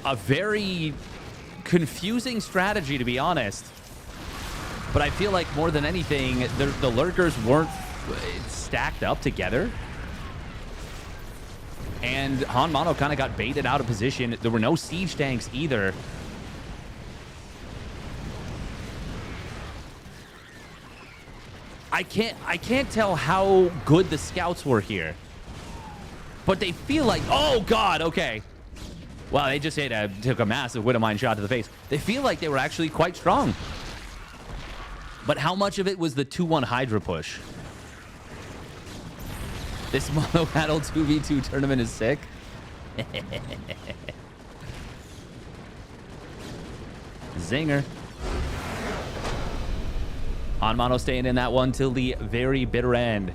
A very confusing strategy, to be honest. But I feel like more than anything, the Lurkers weren't stacked up together. And Han Mono kind of got baited out of position. There were no siege tanks either. I can't tell how good the scouts were here. But they feel like, oh God, okay. Wow, they just took a massive Widowmine shot to the face. They feel like they were actually quite strong. But how much of it was the 2-1 Hydra push? This Mono Battle 2v2 tournament is sick. Zinger. Han Mono staying in that one till the very bitter end.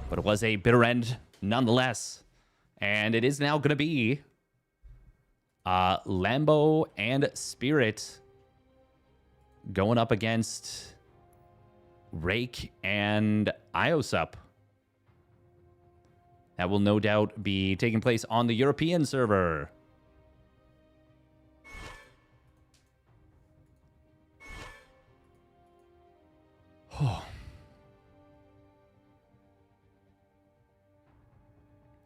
But it was a bitter end nonetheless. And it is now going to be Lambo and Spirit going up against Rake and IOSUP. That will no doubt be taking place on the European server. Oh.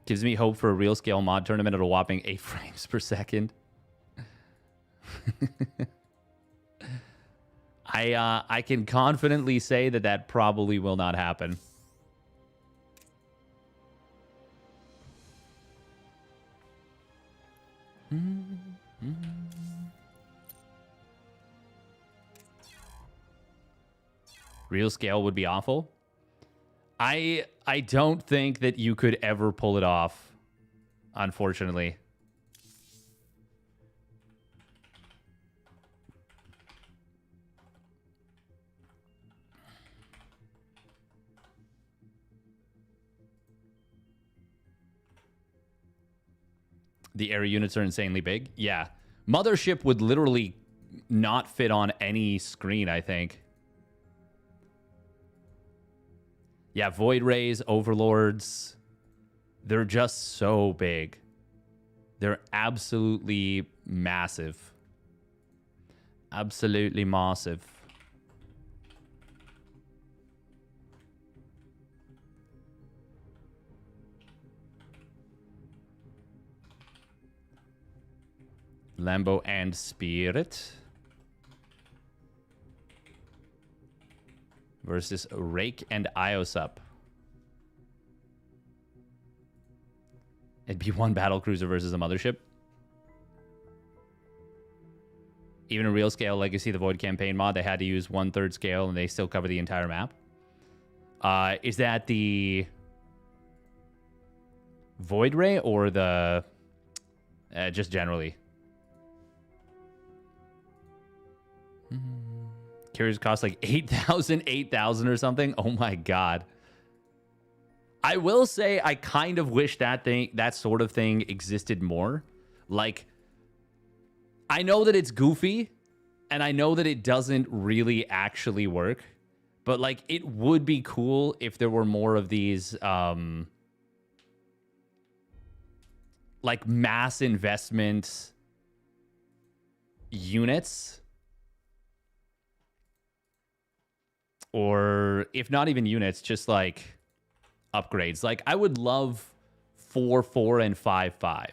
Gives me hope for a real scale mod tournament at a whopping 8 frames per second. I can confidently say that that probably will not happen. Real scale would be awful. I don't think that you could ever pull it off, unfortunately. The area units are insanely big. Yeah. Mothership would literally not fit on any screen, I think. Yeah, Void Rays, Overlords, they're just so big. They're absolutely massive. Absolutely massive. Lambo and Spirit versus Rake and Iosup. It'd be one battlecruiser versus a mothership. Even a real scale Legacy the Void campaign mod, they had to use 1/3 scale and they still cover the entire map. Is that the Void Ray or the just generally? Carriers cost like 8,000 or something. Oh my god. I will say I kind of wish that sort of thing existed more. Like, I know that it's goofy and I know that it doesn't really actually work, but like it would be cool if there were more of these like mass investment units. Or if not even units, just like upgrades. Like I would love 4-4 and 5-5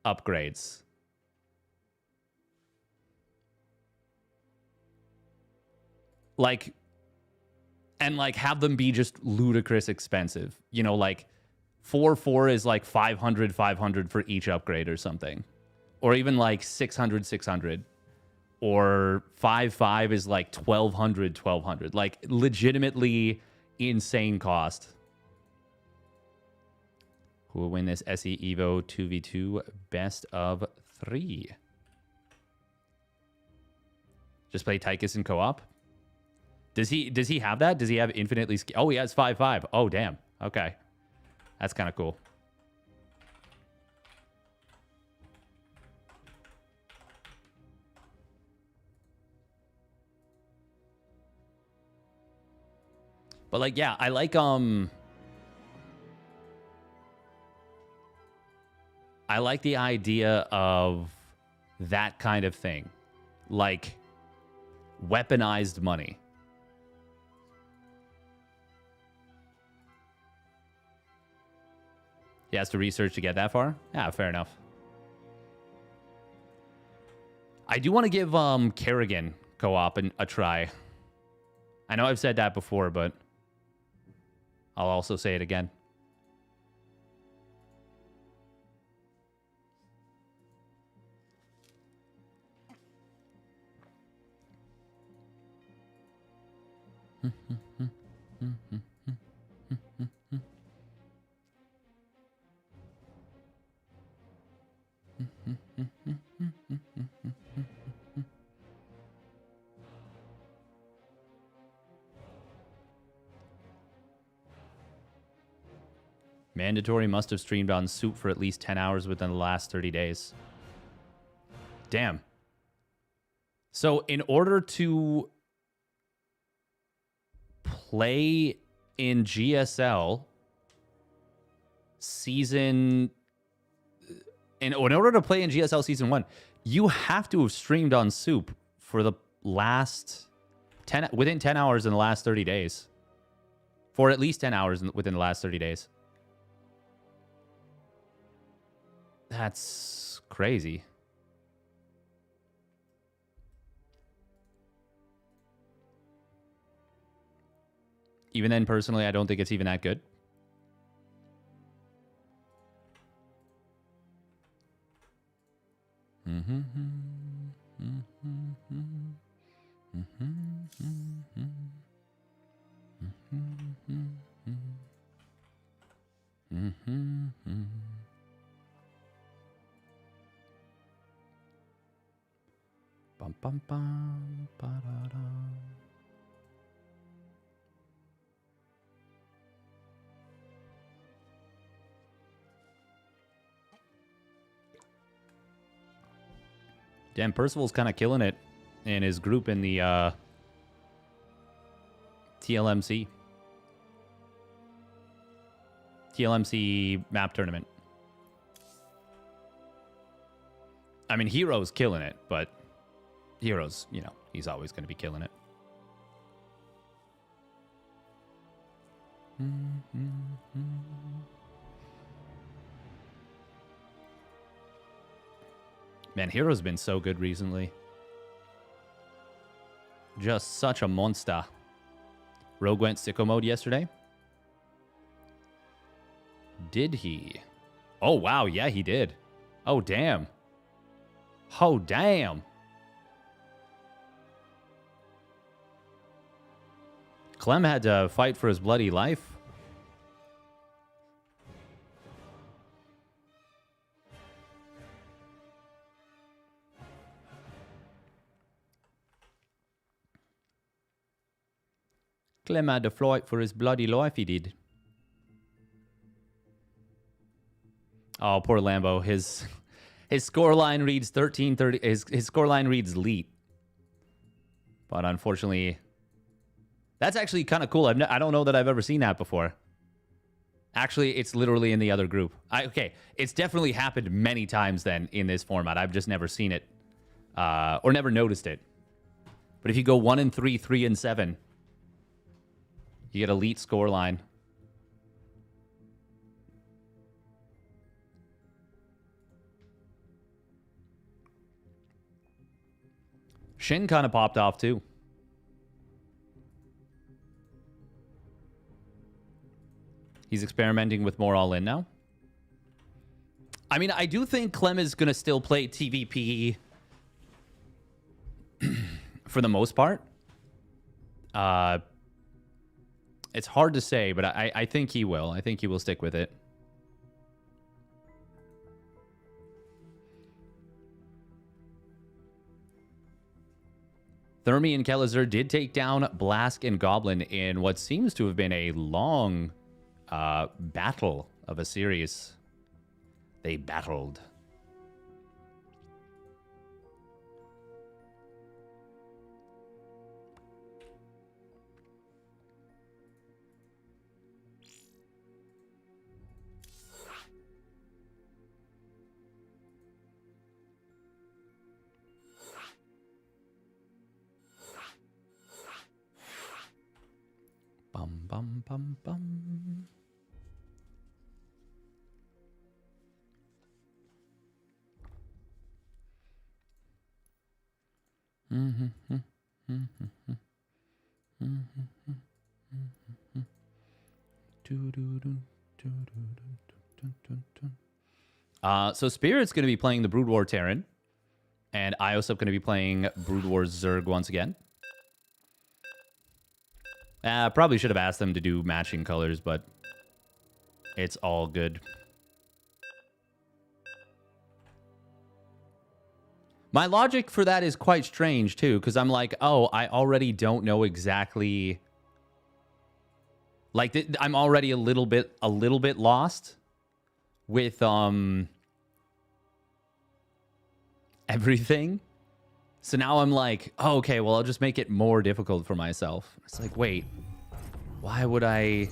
upgrades. Like, and like have them be just ludicrous expensive. You know, like 4-4 is like 500 for each upgrade or something. Or even like 600. Or 5-5 is like 1,200. Like legitimately insane cost. Who will win this SCEVO 2v2 best of 3? Just play Tychus in co-op? Does he have that? Does he have infinitely... Oh, he has 5-5. Oh, damn. Okay. That's kind of cool. But like, yeah, I like the idea of that kind of thing. Like weaponized money. He has to research to get that far? Yeah, fair enough. I do want to give Kerrigan co-op a try. I know I've said that before, but I'll also say it again. Mandatory must have streamed on Soup for at least 10 hours within the last 30 days. Damn. So in order to play in GSL, season... in order to play in GSL Season 1, you have to have streamed on Soup for the last... within 10 hours in the last 30 days. For at least 10 hours within the last 30 days. That's crazy. Even then, personally, I don't think it's even that good. Bum, bum, bum, ba-da-da. Damn, Percival's kind of killing it in his group in the TLMC map tournament. I mean, Hero's killing it, but Hero's, you know, he's always going to be killing it. Man, Hero's been so good recently. Just such a monster. Rogue went sicko mode yesterday. Did he? Oh, wow. Yeah, he did. Oh, damn. Oh, damn. Clem had to fight for his bloody life. Clem had to fight for his bloody life, he did. Oh, poor Lambo. His scoreline reads 1330. His scoreline reads elite. But unfortunately, that's actually kind of cool. I don't know that I've ever seen that before. Actually, it's literally in the other group. Okay, it's definitely happened many times then in this format. I've just never seen it or never noticed it. But if you go 1 and 3, 3 and 7, you get elite scoreline. Shin kind of popped off too. He's experimenting with more all-in now. I mean, I do think Clem is going to still play TVP for the most part. It's hard to say, but I think he will. I think he will stick with it. Thermi and Kellizer did take down Blask and Goblin in what seems to have been a long battle of a series. They battled. Bum, bum, bum, bum. So Spirit's going to be playing the Brood War Terran, and Iosub going to be playing Brood War Zerg once again. Probably should have asked them to do matching colors, but it's all good. My logic for that is quite strange, too, because I'm like, oh, I already don't know exactly... Like, I'm already a little bit lost with everything. So now I'm like, oh, okay, well, I'll just make it more difficult for myself. It's like, wait, why would I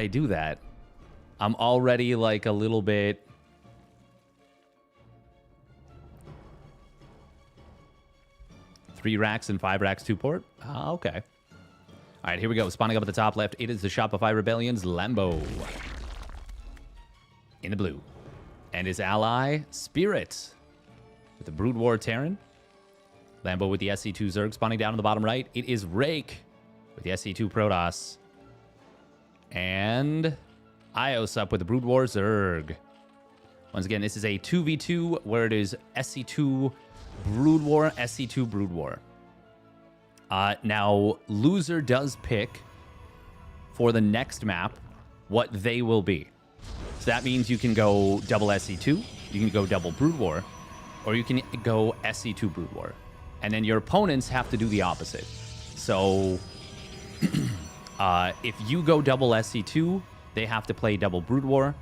do that? I'm already like a little bit... Three racks and 5 racks 2 port? Ah, okay. All right, here we go. Spawning up at the top left, it is the Shopify Rebellion's Lambo. In the blue. And his ally, Spirit. With the Brood War Terran. Lambo with the SC2 Zerg spawning down on the bottom right. It is Rake with the SC2 Protoss. And Ios up with the Brood War Zerg. Once again, this is a 2v2 where it is SC2 Brood War, SC2 Brood War. Now, loser does pick for the next map what they will be. So that means you can go double SC2, you can go double Brood War, or you can go SC2 Brood War. And then your opponents have to do the opposite. So if you go double SC2, they have to play double Brood War.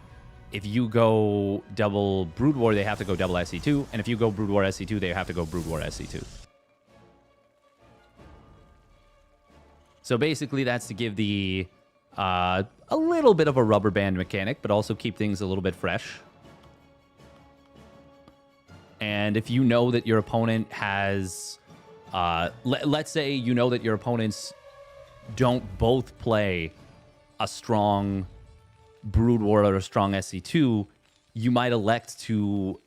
If you go double Brood War, they have to go double SC2. And if you go Brood War SC2, they have to go Brood War SC2. So basically, that's to give the a little bit of a rubber band mechanic, but also keep things a little bit fresh. And if you know that your opponent has... let's say you know that your opponents don't both play a strong Brood War or a strong SC2, you might elect to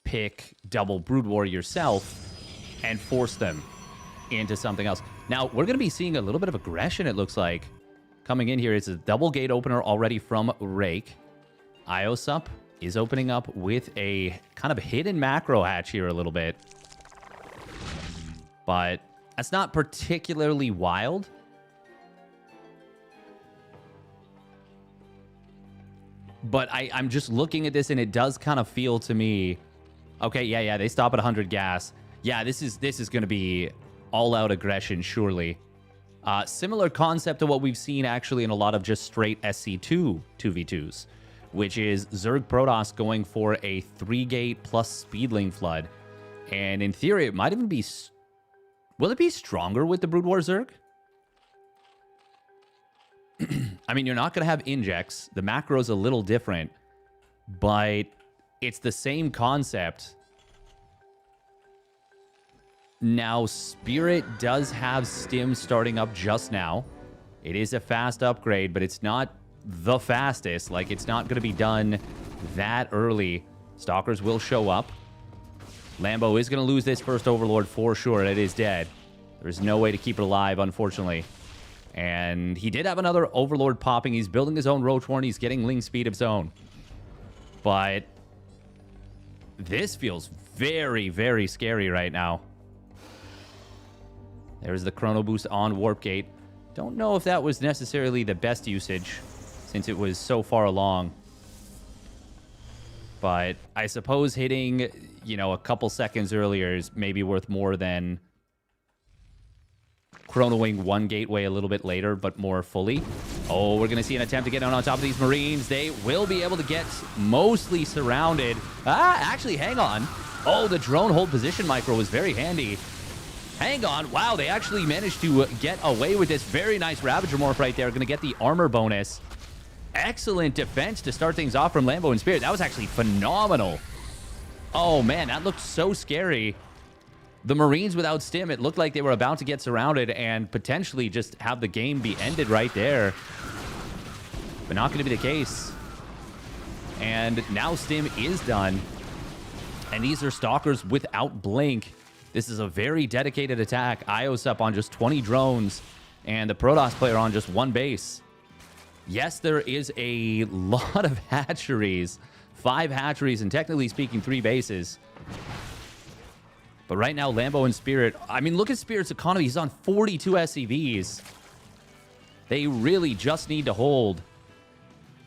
pick double Brood War yourself and force them into something else. Now, we're going to be seeing a little bit of aggression, it looks like. Coming in here, it's a double gate opener already from Rake. Iosup is opening up with a kind of hidden macro hatch here a little bit. But that's not particularly wild. But I'm just looking at this, and it does kind of feel to me... Okay, yeah, they stop at 100 gas. Yeah, this is going to be all-out aggression, surely. Similar concept to what we've seen, actually, in a lot of just straight SC2 2v2s, which is Zerg Protoss going for a 3-gate plus Speedling Flood. And in theory, it might even be... Will it be stronger with the Brood War Zerg? I mean, you're not going to have injects. The macro's a little different, but it's the same concept. Now, Spirit does have Stim starting up just now. It is a fast upgrade, but it's not the fastest. Like, it's not going to be done that early. Stalkers will show up. Lambo is going to lose this first Overlord for sure. It is dead. There's no way to keep it alive, unfortunately. And he did have another Overlord popping. He's building his own Roach Warren. He's getting Ling speed of his own. But this feels very, very scary right now. There's the Chrono Boost on Warp Gate. Don't know if that was necessarily the best usage since it was so far along. But I suppose hitting, you know, a couple seconds earlier is maybe worth more than chronoing one gateway a little bit later, but more fully. Oh, we're going to see an attempt to get on top of these Marines. They will be able to get mostly surrounded. Actually, hang on. Oh, the drone hold position micro was very handy. Hang on. Wow, they actually managed to get away with this. Very nice Ravager Morph right there. Going to get the armor bonus. Excellent defense to start things off from Lambo and Spirit. That was actually phenomenal. Oh, man, that looked so scary. The Marines without Stim, it looked like they were about to get surrounded and potentially just have the game be ended right there. But not going to be the case. And now Stim is done. And these are Stalkers without Blink. This is a very dedicated attack. Ios up on just 20 drones. And the Protoss player on just one base. Yes, there is a lot of hatcheries. 5 hatcheries and technically speaking 3 bases. But right now, Lambo and Spirit... I mean, look at Spirit's economy. He's on 42 SCVs. They really just need to hold.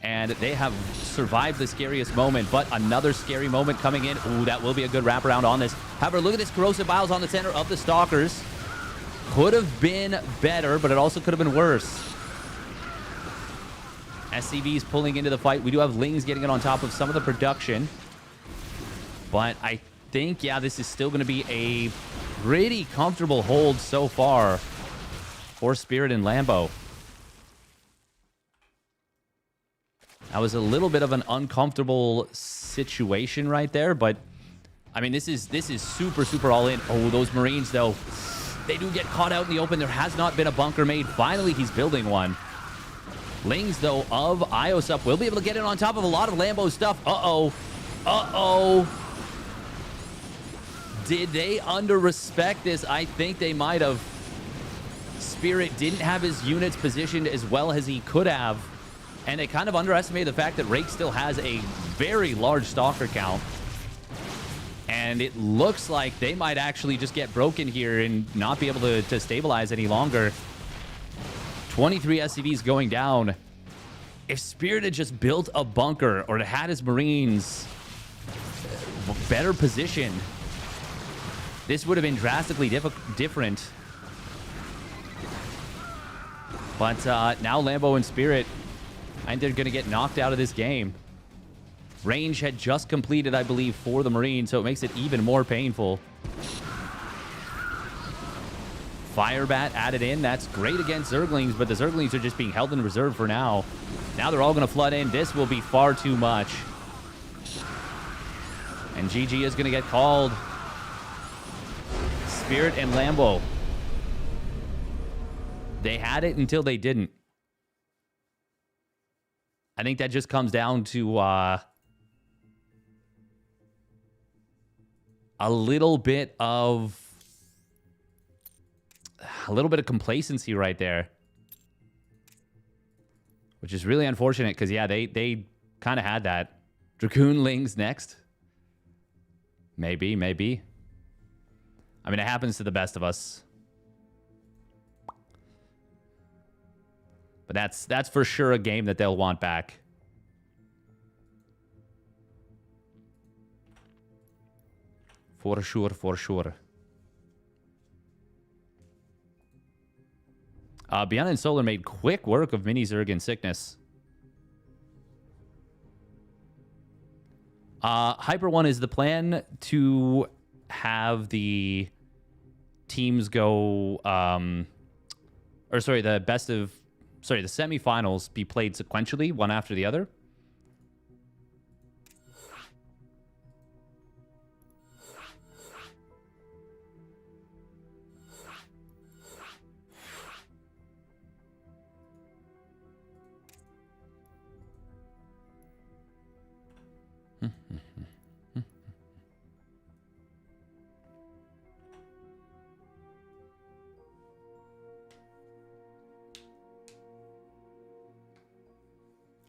And they have survived the scariest moment. But another scary moment coming in. Ooh, that will be a good wraparound on this. However, look at this Corrosive Biles on the center of the Stalkers. Could have been better, but it also could have been worse. SCVs pulling into the fight. We do have Lings getting it on top of some of the production. But I think, yeah, this is still going to be a pretty comfortable hold so far for Spirit and Lambo. That was a little bit of an uncomfortable situation right there, but I mean, this is super all in. Oh, those Marines though, they do get caught out in the open. There has not been a bunker made. Finally, he's building one. Lings though of IOSUP will be able to get in on top of a lot of Lambo stuff. Uh-oh. Did they under-respect this? I think they might have. Spirit didn't have his units positioned as well as he could have. And they kind of underestimated the fact that Rake still has a very large stalker count. And it looks like they might actually just get broken here and not be able to stabilize any longer. 23 SCVs going down. If Spirit had just built a bunker or had his Marines better positioned, this would have been drastically different. But now Lambo and Spirit, I think they're going to get knocked out of this game. Range had just completed, I believe, for the Marine, so it makes it even more painful. Firebat added in. That's great against Zerglings, but the Zerglings are just being held in reserve for now. Now they're all going to flood in. This will be far too much. And GG is going to get called. Spirit and Lambo. They had it until they didn't. I think that just comes down to a little bit of complacency right there, which is really unfortunate because yeah, they kind of had that. Dragoon Lings next. Maybe. I mean, it happens to the best of us. But that's for sure a game that they'll want back. For sure. Beyond and Solar made quick work of Mini Zerg and Sickness. Hyper 1, is the plan to have the teams go... the semifinals be played sequentially, one after the other?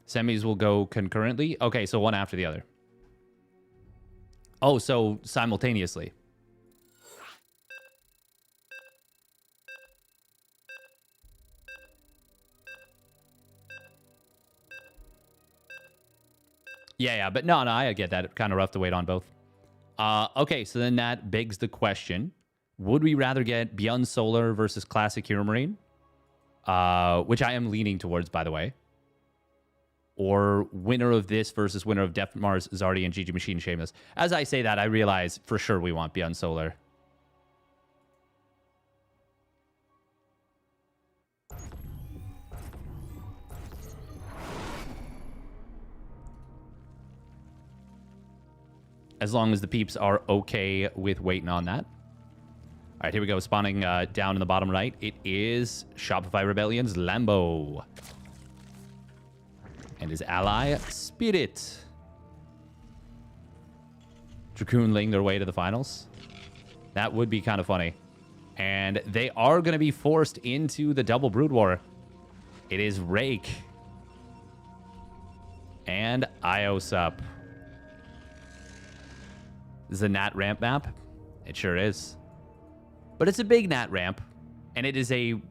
Semis will go concurrently? Okay, so one after the other. Oh, so simultaneously. Yeah, but no, I get that. It's kind of rough to wait on both. Okay, so then that begs the question. Would we rather get Beyond Solar versus Classic Hero Marine? Which I am leaning towards, by the way. Or winner of this versus winner of Def Mars, Zardy, and GG Machine Shameless. As I say that, I realize for sure we want Beyond Solar. As long as the peeps are okay with waiting on that. All right, here we go. Spawning down in the bottom right. It is Shopify Rebellion's Lambo. And his ally, Spirit. Dragoon Ling their way to the finals. That would be kind of funny. And they are going to be forced into the double Brood War. It is Rake. And IOSUP. This is a Nat ramp map. It sure is. But it's a big Nat ramp. And it is a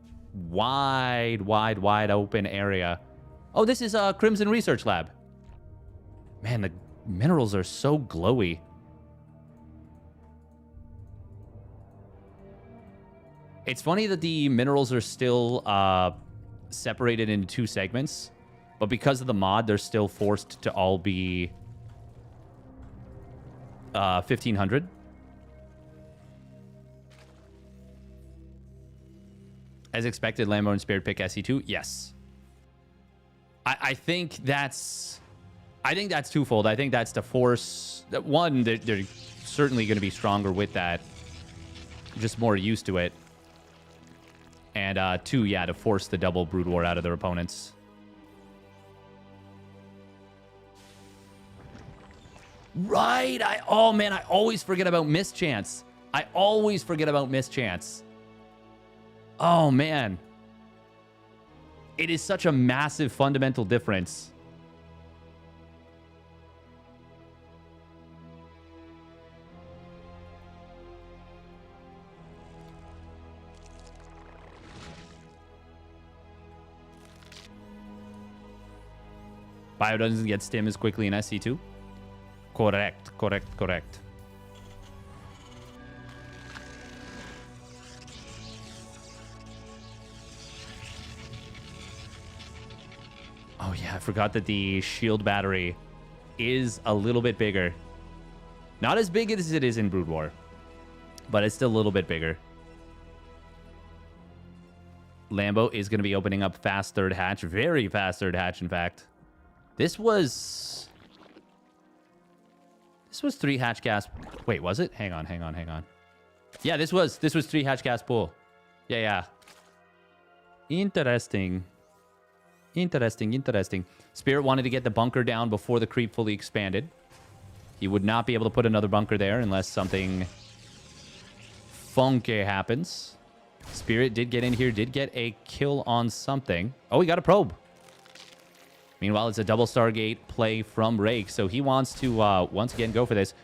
wide open area. Oh, this is a Crimson Research Lab. Man, the minerals are so glowy. It's funny that the minerals are still separated into two segments. But because of the mod, they're still forced to all be 1,500. As expected, Lambo and Spirit pick SC2. Yes. I think that's I think that's twofold. I think that's to force... One, they're certainly going to be stronger with that. Just more used to it. And two, yeah, to force the double Brood War out of their opponents. Right! Oh, man, I always forget about Mischance. I always forget about Mischance. Oh, man. It is such a massive fundamental difference. Bio doesn't get stim as quickly in SC2. Correct. Oh yeah, I forgot that the shield battery is a little bit bigger. Not as big as it is in Brood War, but it's still a little bit bigger. Lambo is going to be opening up fast third hatch. Very fast third hatch, in fact. This was 3 hatch gas. Wait, was it? Hang on. Yeah, this was 3 hatch gas pool. Yeah. Interesting. Spirit wanted to get the bunker down before the creep fully expanded. He would not be able to put another bunker there unless something funky happens. Spirit did get in here, did get a kill on something. Oh, he got a probe. Meanwhile, it's a double Stargate play from Rake, so he wants to once again go for this.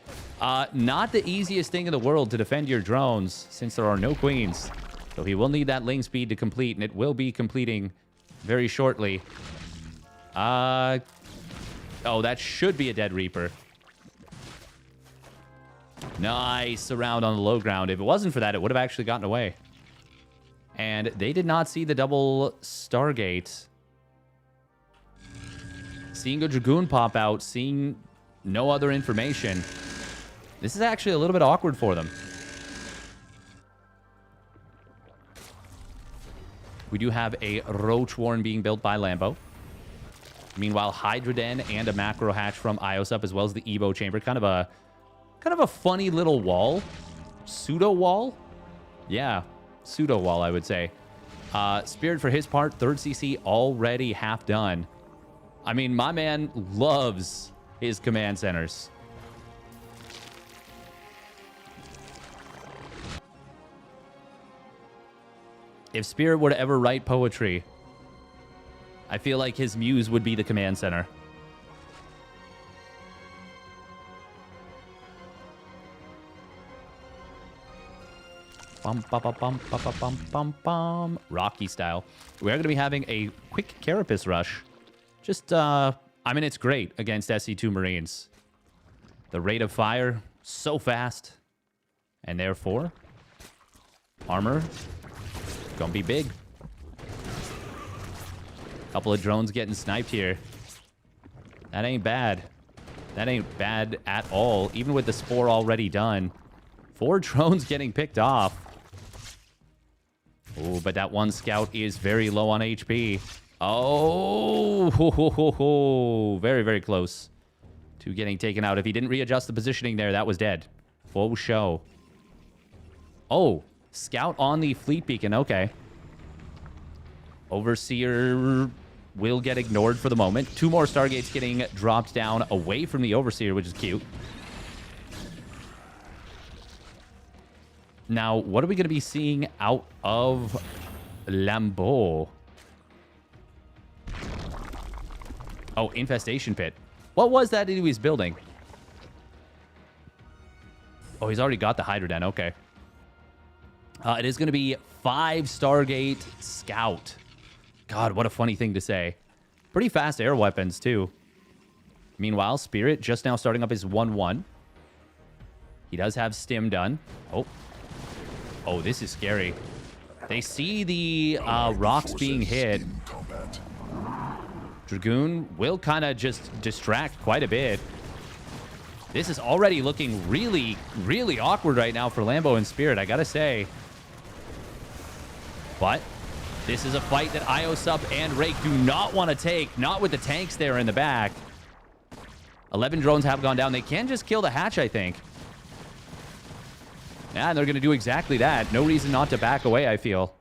Not the easiest thing in the world to defend your drones since there are no queens. So he will need that link speed to complete, and it will be completing very shortly. Oh, that should be a dead Reaper. Nice around on the low ground. If it wasn't for that, it would have actually gotten away. And they did not see the double Stargate. Seeing a Dragoon pop out, seeing no other information. This is actually a little bit awkward for them. We do have a Roach Warren being built by Lambo. Meanwhile, Hydra Den and a macro hatch from IOSUP, as well as the EVO chamber. Kind of a funny little wall. Pseudo wall? Yeah, pseudo wall, I would say. Spirit, for his part, 3rd CC already half done. I mean, my man loves his command centers. If Spirit were to ever write poetry, I feel like his muse would be the command center. Bum, ba, ba, bum, ba, ba, bum, bum, bum. Rocky style. We are going to be having a quick Carapace rush. Just, I mean, it's great against SC2 Marines. The rate of fire, so fast. And therefore, armor, gonna be big. Couple of drones getting sniped here. That ain't bad. That ain't bad at all. Even with the Spore already done. 4 drones getting picked off. Oh, but that one scout is very low on HP. Oh, very, very close to getting taken out. If he didn't readjust the positioning there, that was dead. Full show. Oh, scout on the fleet beacon. Okay. Overseer will get ignored for the moment. 2 more Stargates getting dropped down away from the Overseer, which is cute. Now, what are we going to be seeing out of Lambeau? Oh, Infestation Pit. What was that he was building? Oh, he's already got the Hydra Den. Okay. It is going to be 5 Stargate Scout. God, what a funny thing to say. Pretty fast air weapons, too. Meanwhile, Spirit just now starting up his 1-1. He does have Stim done. Oh, this is scary. They see the rocks being hit. Dragoon will kind of just distract quite a bit. This is already looking really, really awkward right now for Lambeau and Spirit, I gotta say. But this is a fight that IOSUP and Rake do not want to take. Not with the tanks there in the back. 11 drones have gone down. They can just kill the hatch, I think. Yeah, and they're going to do exactly that. No reason not to back away, I feel.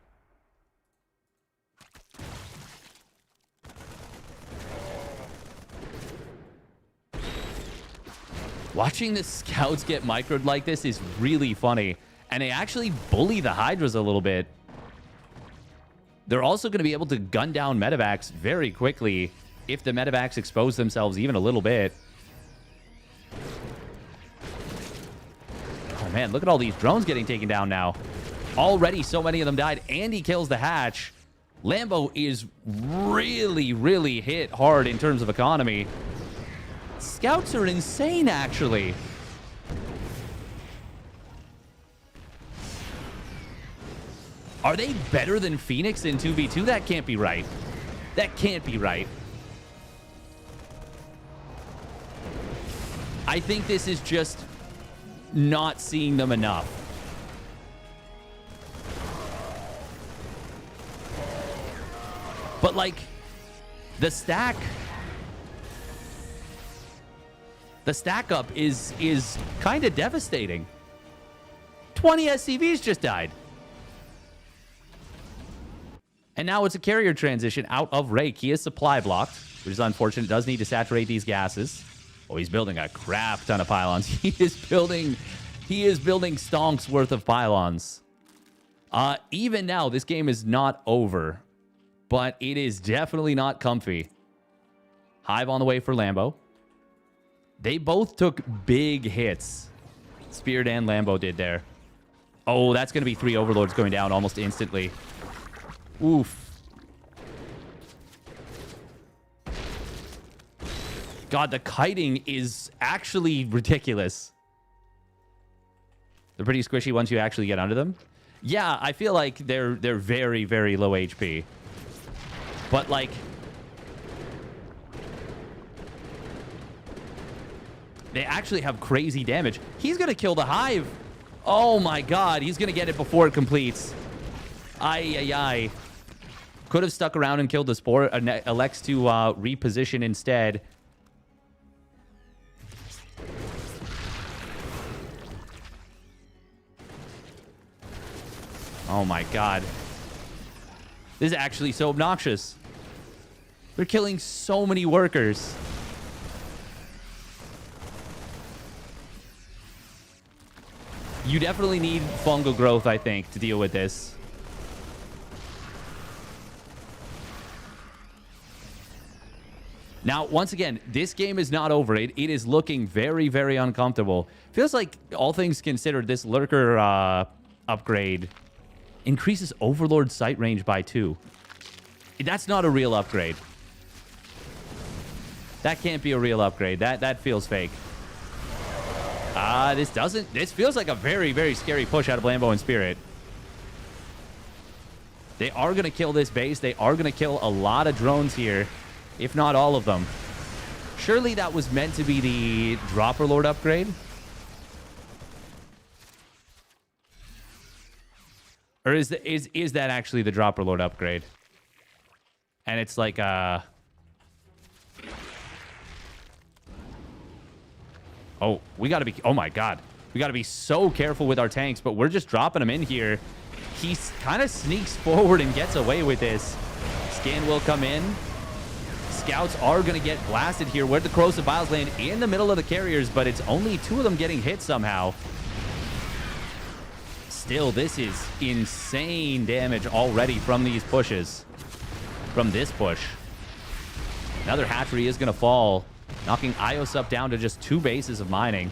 Watching the scouts get microed like this is really funny. And they actually bully the Hydras a little bit. They're also going to be able to gun down medevacs very quickly if the medevacs expose themselves even a little bit. Oh, man, look at all these drones getting taken down now. Already so many of them died, and he kills the hatch. Lambo is really, really hit hard in terms of economy. Scouts are insane, actually. Are they better than Phoenix in 2v2? That can't be right. That can't be right. I think this is just not seeing them enough. But, like, the stack up is kind of devastating. 20 SCVs just died. And now it's a carrier transition out of Rake. He is supply blocked, which is unfortunate. Does need to saturate these gases. Oh, he's building a crap ton of pylons. He is building stonks worth of pylons. Even now, this game is not over, but it is definitely not comfy. Hive on the way for Lambo. They both took big hits. Spirit and Lambo did there. Oh, that's going to be 3 Overlords going down almost instantly. Oof. God, the kiting is actually ridiculous. They're pretty squishy once you actually get under them. Yeah, I feel like they're very, very low HP. But, like, they actually have crazy damage. He's going to kill the Hive. Oh, my God. He's going to get it before it completes. Ay, ay, ay. Could have stuck around and killed the Spore. Elects to reposition instead. Oh, my God. This is actually so obnoxious. They're killing so many workers. You definitely need fungal growth, I think, to deal with this. Now, once again, this game is not over. It is looking very, very uncomfortable. Feels like, all things considered, this Lurker upgrade increases Overlord sight range by 2. That's not a real upgrade. That can't be a real upgrade. That feels fake. This feels like a very, very scary push out of Lambo and Spirit. They are going to kill this base. They are going to kill a lot of drones here, if not all of them. Surely that was meant to be the Dropper Lord upgrade? Or is that actually the Dropper Lord upgrade? And it's like oh, we got to be... Oh, my God. We got to be so careful with our tanks, but we're just dropping him in here. He kind of sneaks forward and gets away with this. Scan will come in. Scouts are going to get blasted here. Where'd the Corrosive Biles land? In the middle of the carriers, but it's only 2 of them getting hit somehow. Still, this is insane damage already from these pushes. From this push. Another hatchery is going to fall, knocking Ios up down to just 2 bases of mining.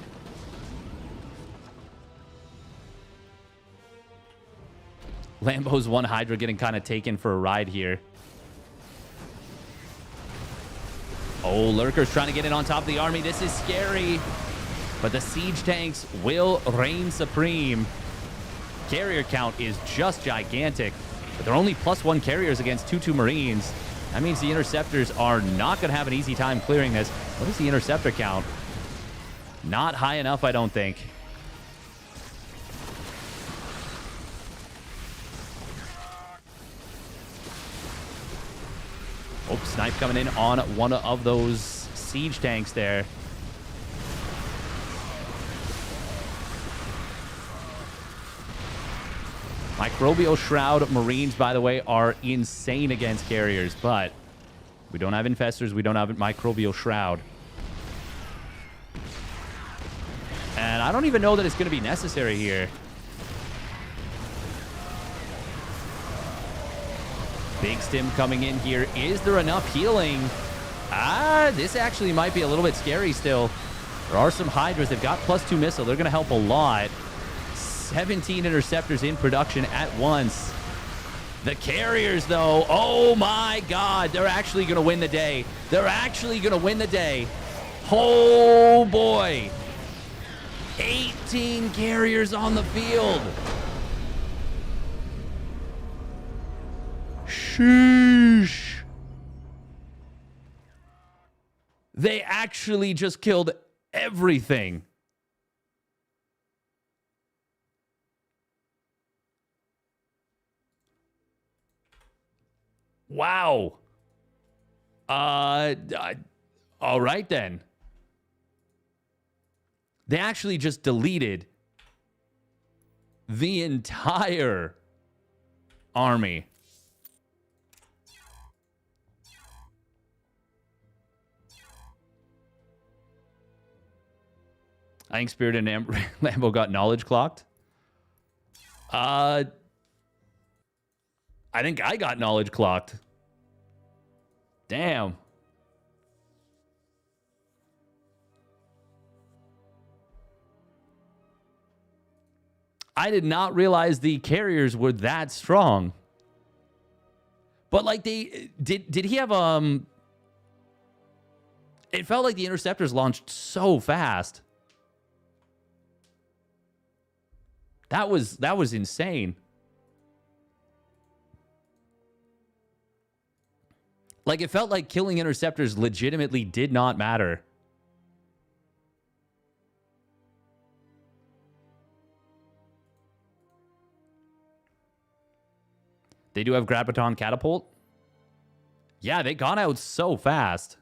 Lambo's 1 Hydra getting kind of taken for a ride here. Oh, Lurker's trying to get in on top of the army. This is scary. But the siege tanks will reign supreme. Carrier count is just gigantic. But they're only +1 carriers against 2-2 Marines. That means the interceptors are not going to have an easy time clearing this. What is the interceptor count? Not high enough, I don't think. Oh, snipe coming in on one of those siege tanks there. Microbial Shroud Marines, by the way, are insane against carriers, but we don't have Infestors. We don't have Microbial Shroud. And I don't even know that it's going to be necessary here. Big Stim coming in here. Is there enough healing? This actually might be a little bit scary still. There are some Hydras. They've got +2 missile. They're going to help a lot. 17 interceptors in production at once. The carriers, though, oh my God, they're actually going to win the day. They're actually going to win the day. Oh boy. 18 carriers on the field. Sheesh. They actually just killed everything. Wow. All right then. They actually just deleted the entire army. I think Spirit and Lambo got knowledge clocked. I think I got knowledge clocked. Damn. I did not realize the carriers were that strong. But like they did he have it felt like the interceptors launched so fast. That was insane. Like, it felt like killing interceptors legitimately did not matter. They do have Graviton Catapult. Yeah, they got out so fast.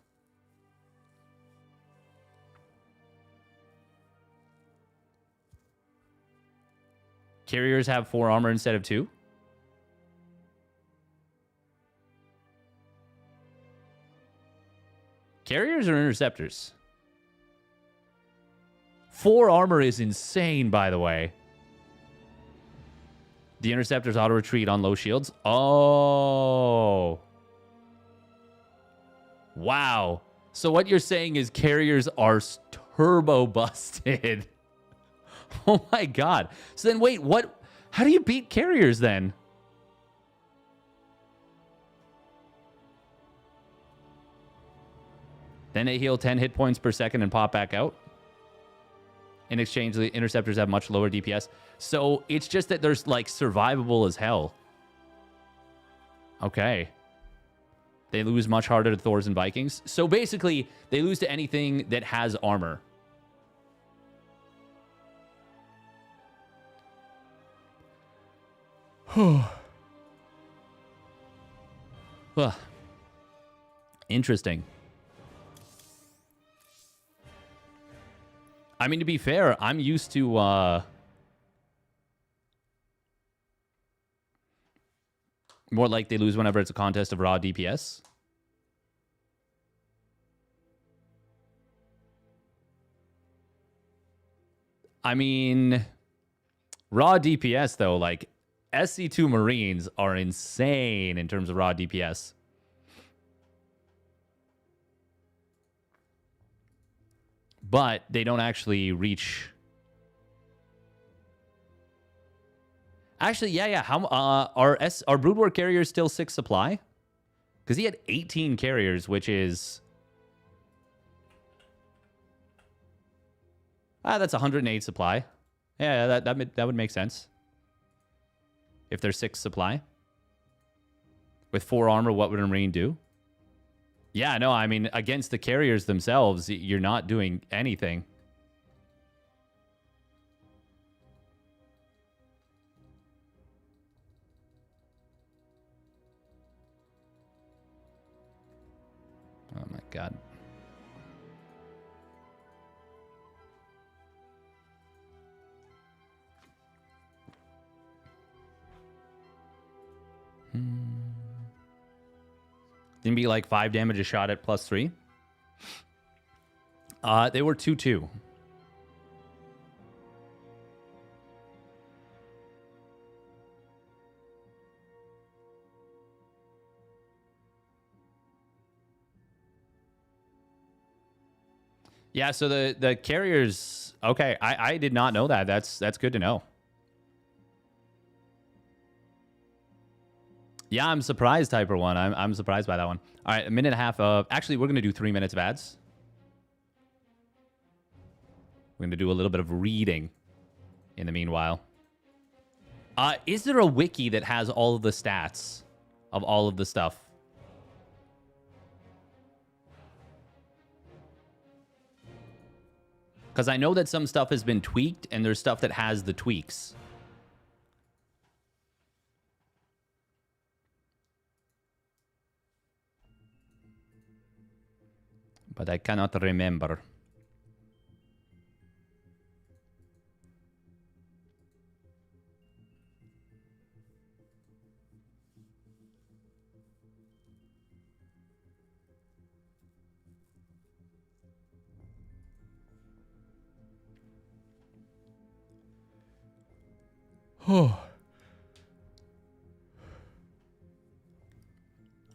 Carriers have 4 armor instead of 2. Carriers or interceptors? 4 armor is insane, by the way. The interceptors auto retreat on low shields. Oh. Wow. So what you're saying is carriers are turbo busted. Oh my God. So then wait, what? How do you beat carriers then? Then they heal 10 hit points per second and pop back out. In exchange, the interceptors have much lower DPS. So it's just that there's like survivable as hell. Okay. They lose much harder to Thors and Vikings. So basically, they lose to anything that has armor. Interesting. I mean, to be fair, I'm used to more like they lose whenever it's a contest of raw DPS. I mean, raw DPS though, like SC2 Marines are insane in terms of raw DPS. But they don't actually reach. Actually, yeah. How are Brood War carriers still 6 supply? Because he had 18 carriers, which is that's 108 supply. Yeah, that would make sense. If there's 6 supply with 4 armor, what would a Marine do? Yeah, no, I mean, against the carriers themselves, you're not doing anything. Oh my God. Didn't be like 5 damage a shot at +3. They were 2-2. Yeah, so the carriers. Okay, I did not know that. That's good to know. Yeah, I'm surprised, Hyper One. I'm surprised by that one. All right, a minute and a half of. Actually, we're gonna do 3 minutes of ads. We're gonna do a little bit of reading in the meanwhile. Is there a wiki that has all of the stats of all of the stuff? Because I know that some stuff has been tweaked, and there's stuff that has the tweaks. But I cannot remember.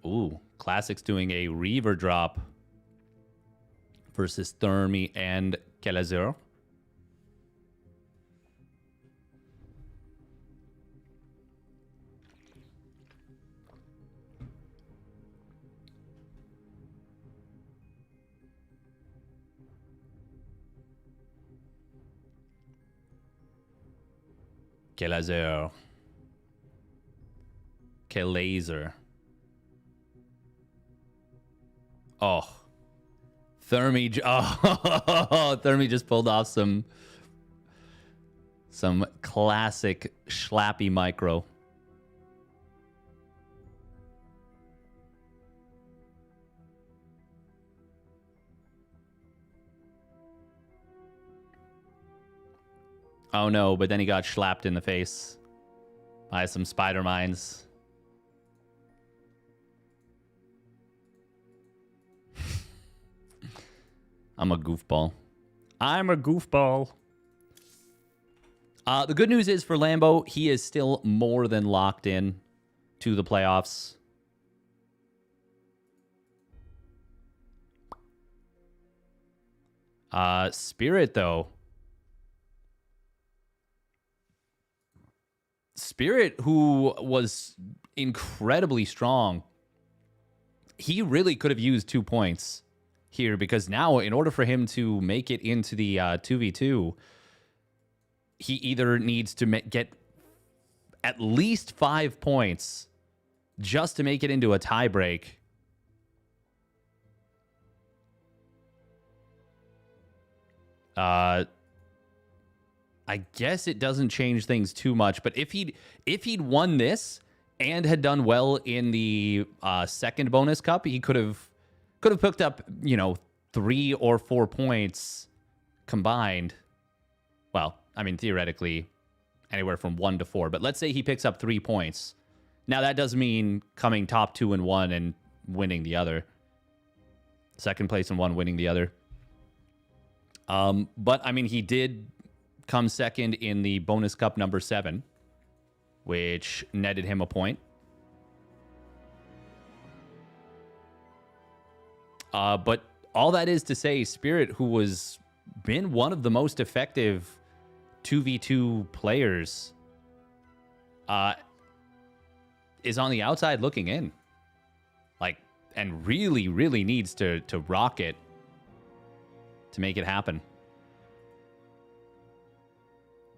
Ooh, Classic's doing a Reaver drop versus Thermi and Kelazur. Kelazur. Kelaser. Oh. Thermi. Oh, Thermi just pulled off some classic schlappy micro. Oh no, but then he got slapped in the face by some spider mines. I'm a goofball. I'm a goofball. The good news is for Lambo, he is still more than locked in to the playoffs. Spirit, though. Spirit, who was incredibly strong, he really could have used 2 points here, because now in order for him to make it into the 2v2, he either needs to get at least 5 points just to make it into a tiebreak. I guess it doesn't change things too much, but if he'd won this and had done well in the second bonus cup, he could have picked up, 3 or 4 points combined. Well, I mean, theoretically, anywhere from 1 to 4. But let's say he picks up 3 points. Now, that does mean coming top 2 and 1 and winning the other. Second place and 1, winning the other. But, I mean, he did come second in the bonus cup number 7, which netted him a point. But all that is to say, Spirit, who was been one of the most effective 2v2 players, is on the outside looking in. And really, really needs to rock it to make it happen.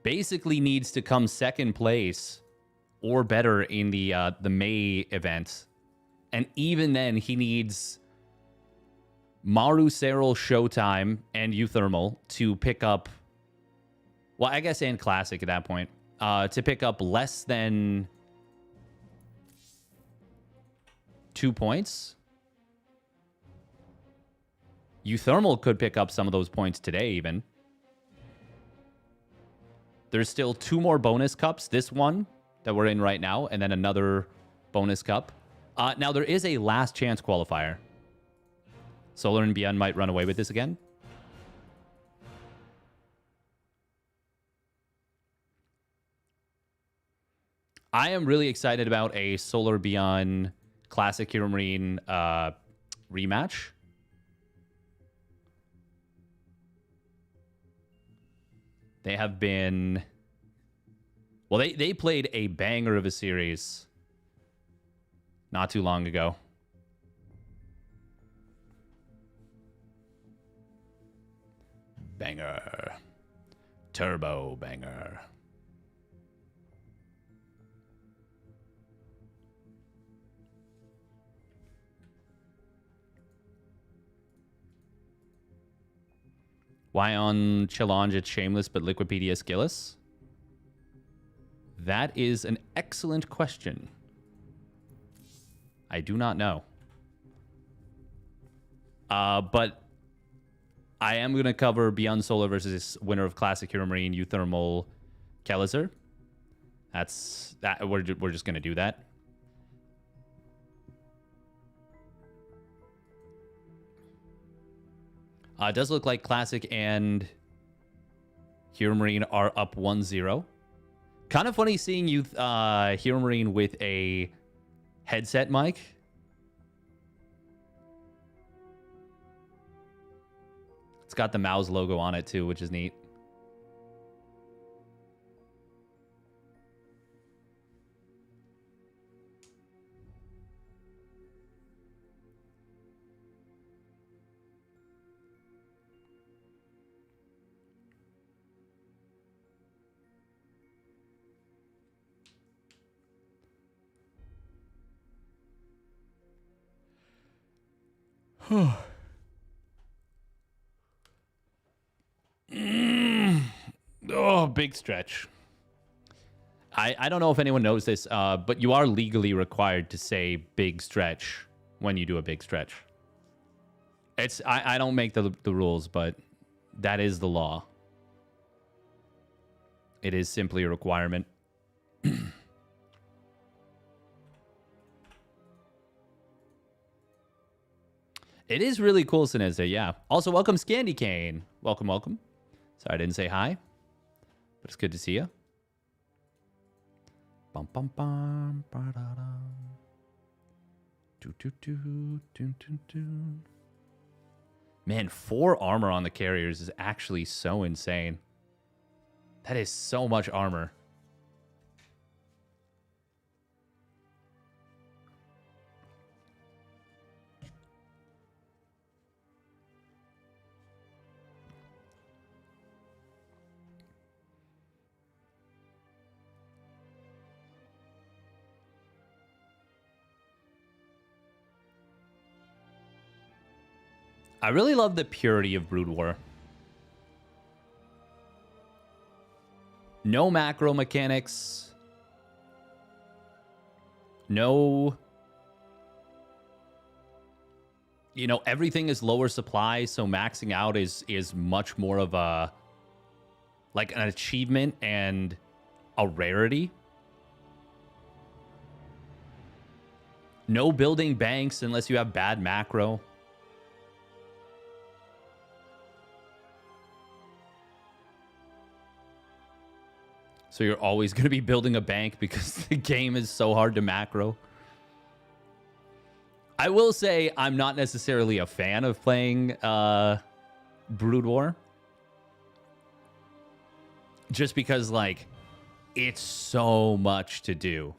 Basically needs to come second place or better in the May event. And even then, he needs Maru, Serral, Showtime, and uThermal to pick up, well, I guess, and Classic at that point, to pick up less than 2 points. uThermal could pick up some of those points today, even. There's still 2 more bonus cups. This one that we're in right now, and then another bonus cup. Now, there is a last chance qualifier. Solar and Beyond might run away with this again. I am really excited about a Solar Beyond Classic Hero Marine rematch. They have been... Well, they played a banger of a series not too long ago. Banger. Turbo banger. Why on Challenge it's Shameless but Liquipedia skillless? That is an excellent question. I do not know. But I am going to cover Beyond Solar versus winner of Classic Hero Marine, uThermal Kelliser. That's that. We're just going to do that. It does look like Classic and Hero Marine are up 1-0. Kind of funny seeing you, Hero Marine with a headset mic. It's got the mouse logo on it too, which is neat. Oh, big stretch. I don't know if anyone knows this, but you are legally required to say big stretch when you do a big stretch. It's I don't make the rules, but that is the law. It is simply a requirement. It is really cool, Sinizda, yeah. Also, welcome, Scandy Cane. Welcome, welcome. Sorry I didn't say hi, but it's good to see you. Bum, bum, bum, ba-da-dum. Man, 4 armor on the carriers is actually so insane. That is so much armor. I really love the purity of Brood War. No macro mechanics. No... You know, everything is lower supply, so maxing out is much more of a... like an achievement and a rarity. No building banks unless you have bad macro. So you're always going to be building a bank because the game is so hard to macro. I will say I'm not necessarily a fan of playing Brood War. Just because, like, it's so much to do.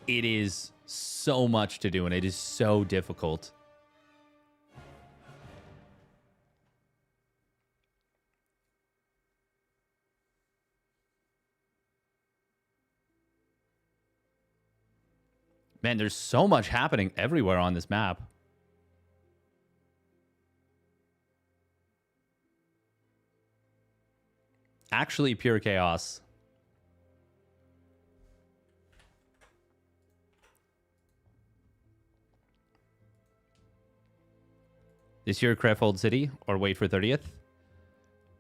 It is so much to do, and it is so difficult. Man, there's so much happening everywhere on this map. Actually, pure chaos. This year, Krefold City, or wait for 30th?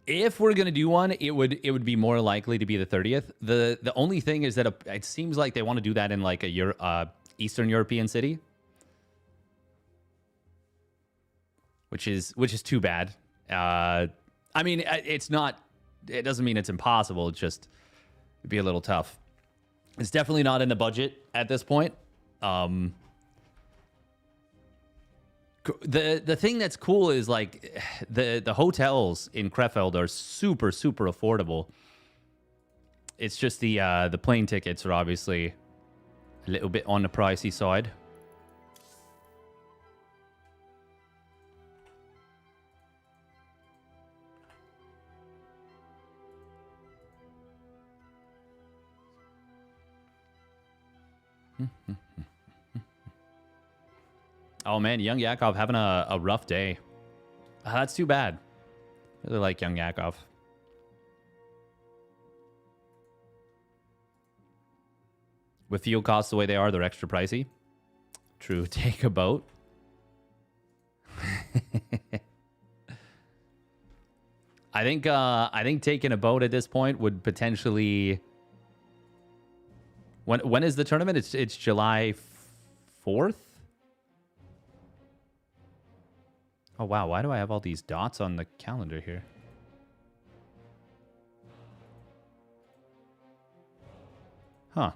If we're gonna do one, it would be more likely to be the 30th. The only thing is that it seems like they want to do that in like a year, Eastern European city, which is too bad. I mean, it's not. It doesn't mean it's impossible. It's just it'd be a little tough. It's definitely not in the budget at this point. The thing that's cool is like the hotels in Krefeld are super affordable. It's just the plane tickets are obviously a little bit on the pricey side. Oh man, Young Yakov having a rough day. That's too bad. Really like Young Yakov. With fuel costs the way they are, they're extra pricey. True. Take a boat. I think taking a boat at this point would potentially. When is the tournament? It's July 4th. Oh wow, why do I have all these dots on the calendar here? Huh.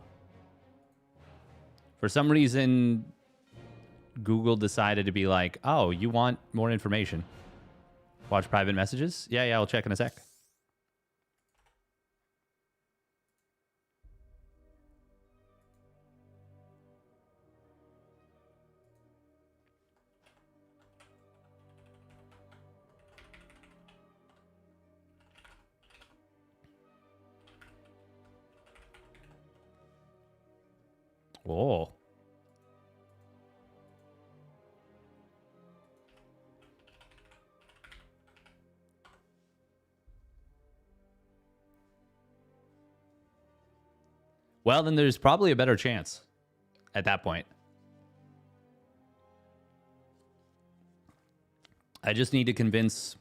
For some reason, Google decided to be like, oh, you want more information? Watch private messages? Yeah, I'll check in a sec. Oh. Well, then there's probably a better chance at that point. I just need to convince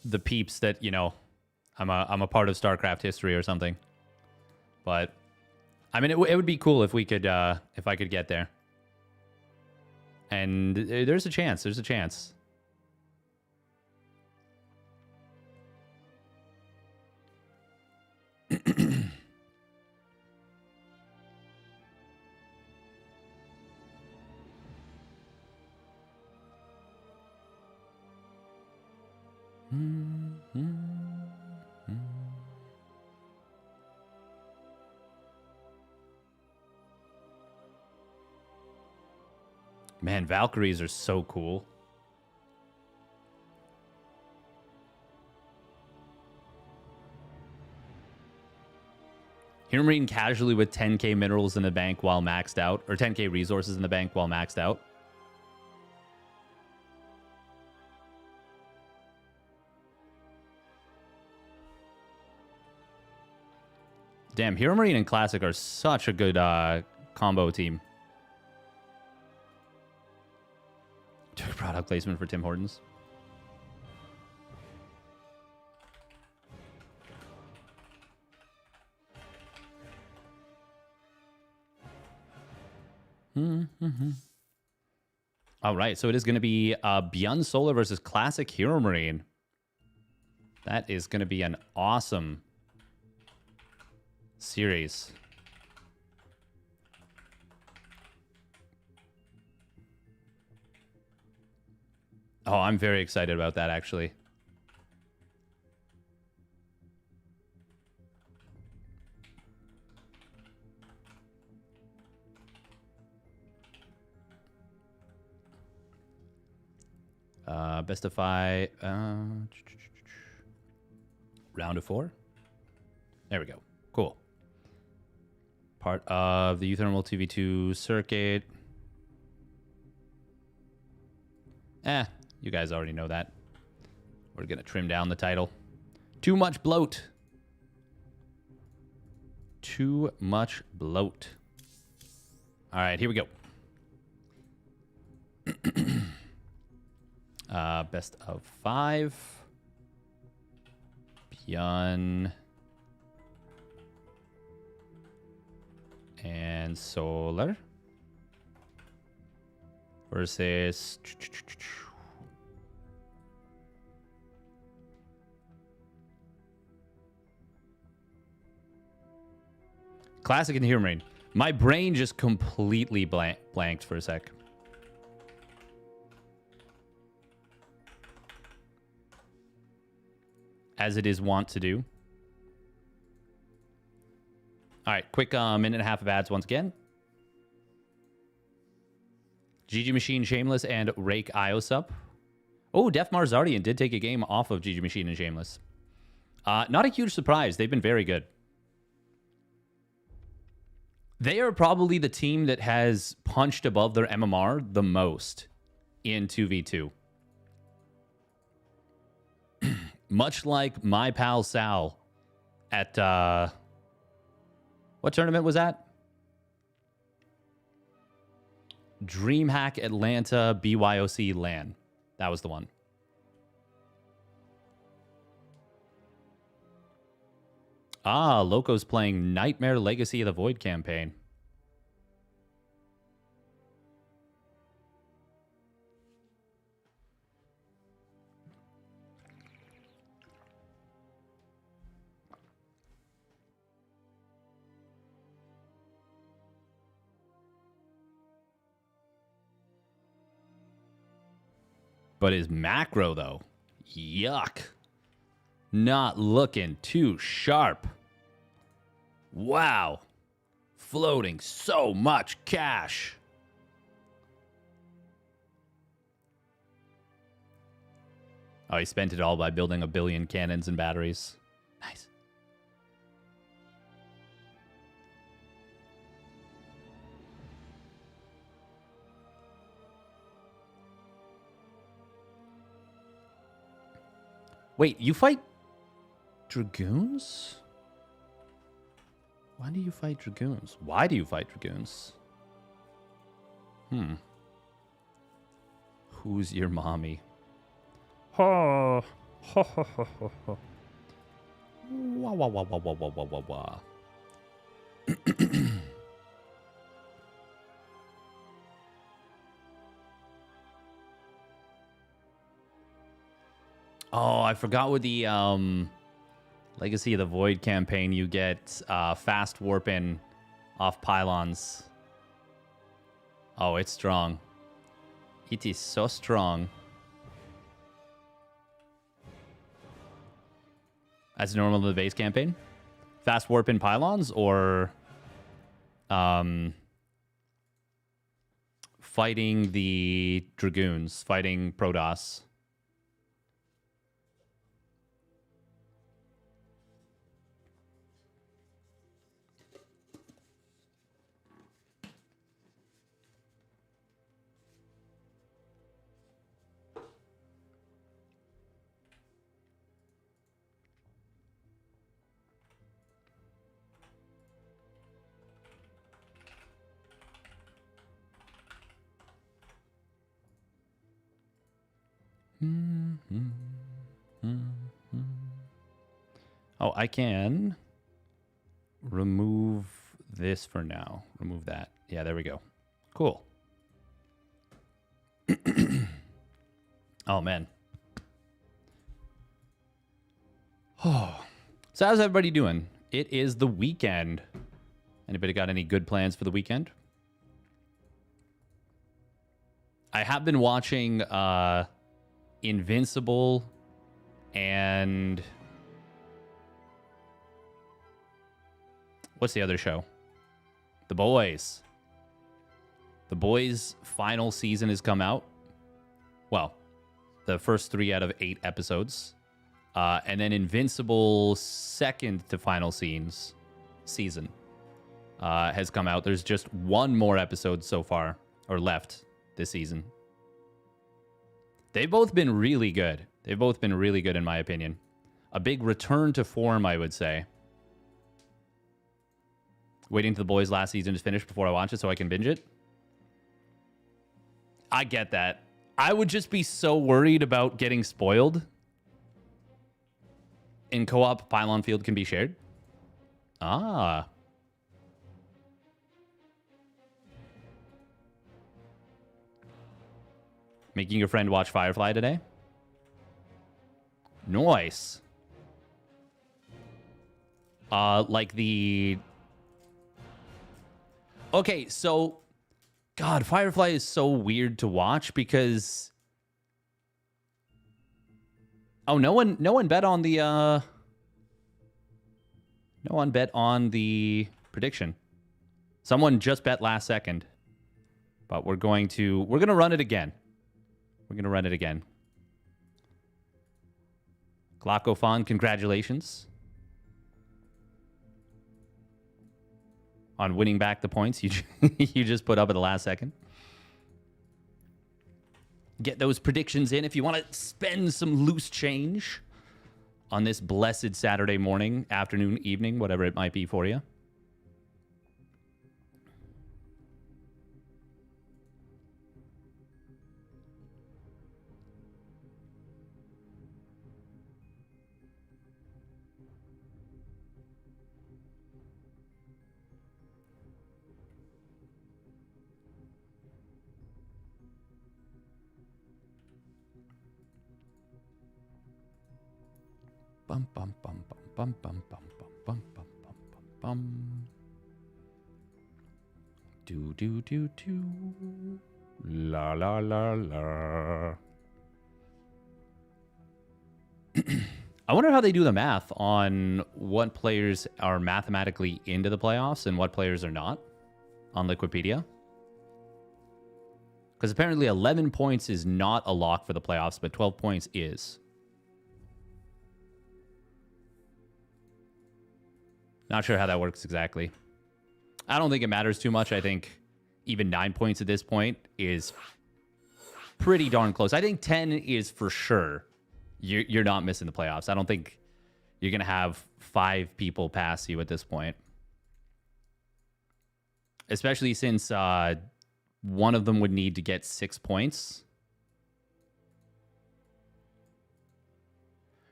the peeps that, you know, I'm a part of StarCraft history or something. But I mean, it would be cool if we could if I could get there. And there's a chance. There's a chance. Man, Valkyries are so cool. Hero Marine casually with 10k minerals in the bank while maxed out, or 10k resources in the bank while maxed out. Damn, Hero Marine and Classic are such a good combo team. Product placement for Tim Hortons. All right, so it is going to be Beyond Solar versus Classic Hero Marine. That is going to be an awesome series. Oh, I'm very excited about that, actually. Best of 5. Round of 4. There we go. Cool. Part of the uThermal 2v2 circuit. You guys already know that. We're going to trim down the title. Too much bloat. Too much bloat. All right, here we go. Best of 5. Yun. And Solar. Versus... Classic and Human Rain. My brain just completely blanked for a sec. As it is wont to do. All right, quick minute and a half of ads once again. GG Machine, Shameless, and Rake Iosup. Oh, Def Marzardian did take a game off of GG Machine and Shameless. Not a huge surprise. They've been very good. They are probably the team that has punched above their MMR the most in 2v2. Much like my pal Sal at... what tournament was that? DreamHack Atlanta BYOC LAN. That was the one. Ah, Loco's playing Nightmare Legacy of the Void campaign. But his macro, though, yuck. Not looking too sharp. Wow. Floating so much cash. Oh, he spent it all by building 1 billion cannons and batteries. Nice. Wait, you fight Dragoons? Why do you fight Dragoons? Why do you fight Dragoons? Who's your mommy? Ha! Ha ha ha ha ha. Wah wah wah wah wah wah wah wah wah. Oh, I forgot with the Legacy of the Void campaign, you get fast warping off pylons. Oh, it's strong. It is so strong. As normal in the base campaign? Fast warping pylons or fighting the Dragoons, fighting Protoss? Oh, I can remove this for now. Remove that. Yeah, there we go. Cool. Oh, man. Oh. So how's everybody doing? It is the weekend. Anybody got any good plans for the weekend? I have been watching Invincible and what's the other show? The Boys. The Boys' final season has come out. Well, the first 3 out of 8 episodes. And then Invincible second to final season has come out. There's just 1 more episode so far, or left this season. They've both been really good. They've both been really good in my opinion. A big return to form, I would say. Waiting till The Boys' last season is finished before I watch it so I can binge it. I get that. I would just be so worried about getting spoiled. In co-op, pylon field can be shared. Ah. Making your friend watch Firefly today? Nice. Like the... Okay, so... God, Firefly is so weird to watch because... Oh, no one bet on the, No one bet on the prediction. Someone just bet last second. But we're going to run it again. We're going to run it again. Glockofon, congratulations on winning back the points you you just put up at the last second. Get those predictions in if you want to spend some loose change on this blessed Saturday morning, afternoon, evening, whatever it might be for you. Bum bum bum bum bum bum bum bum bum bum bum bum. Do do do do. La la la la. I wonder how they do the math on what players are mathematically into the playoffs and what players are not on Liquipedia. Because apparently 11 points is not a lock for the playoffs, but 12 points is. Not sure how that works exactly. I don't think it matters too much. I think even 9 points at this point is pretty darn close. I think 10 is for sure. You're not missing the playoffs. I don't think you're going to have 5 people pass you at this point. Especially since one of them would need to get 6 points.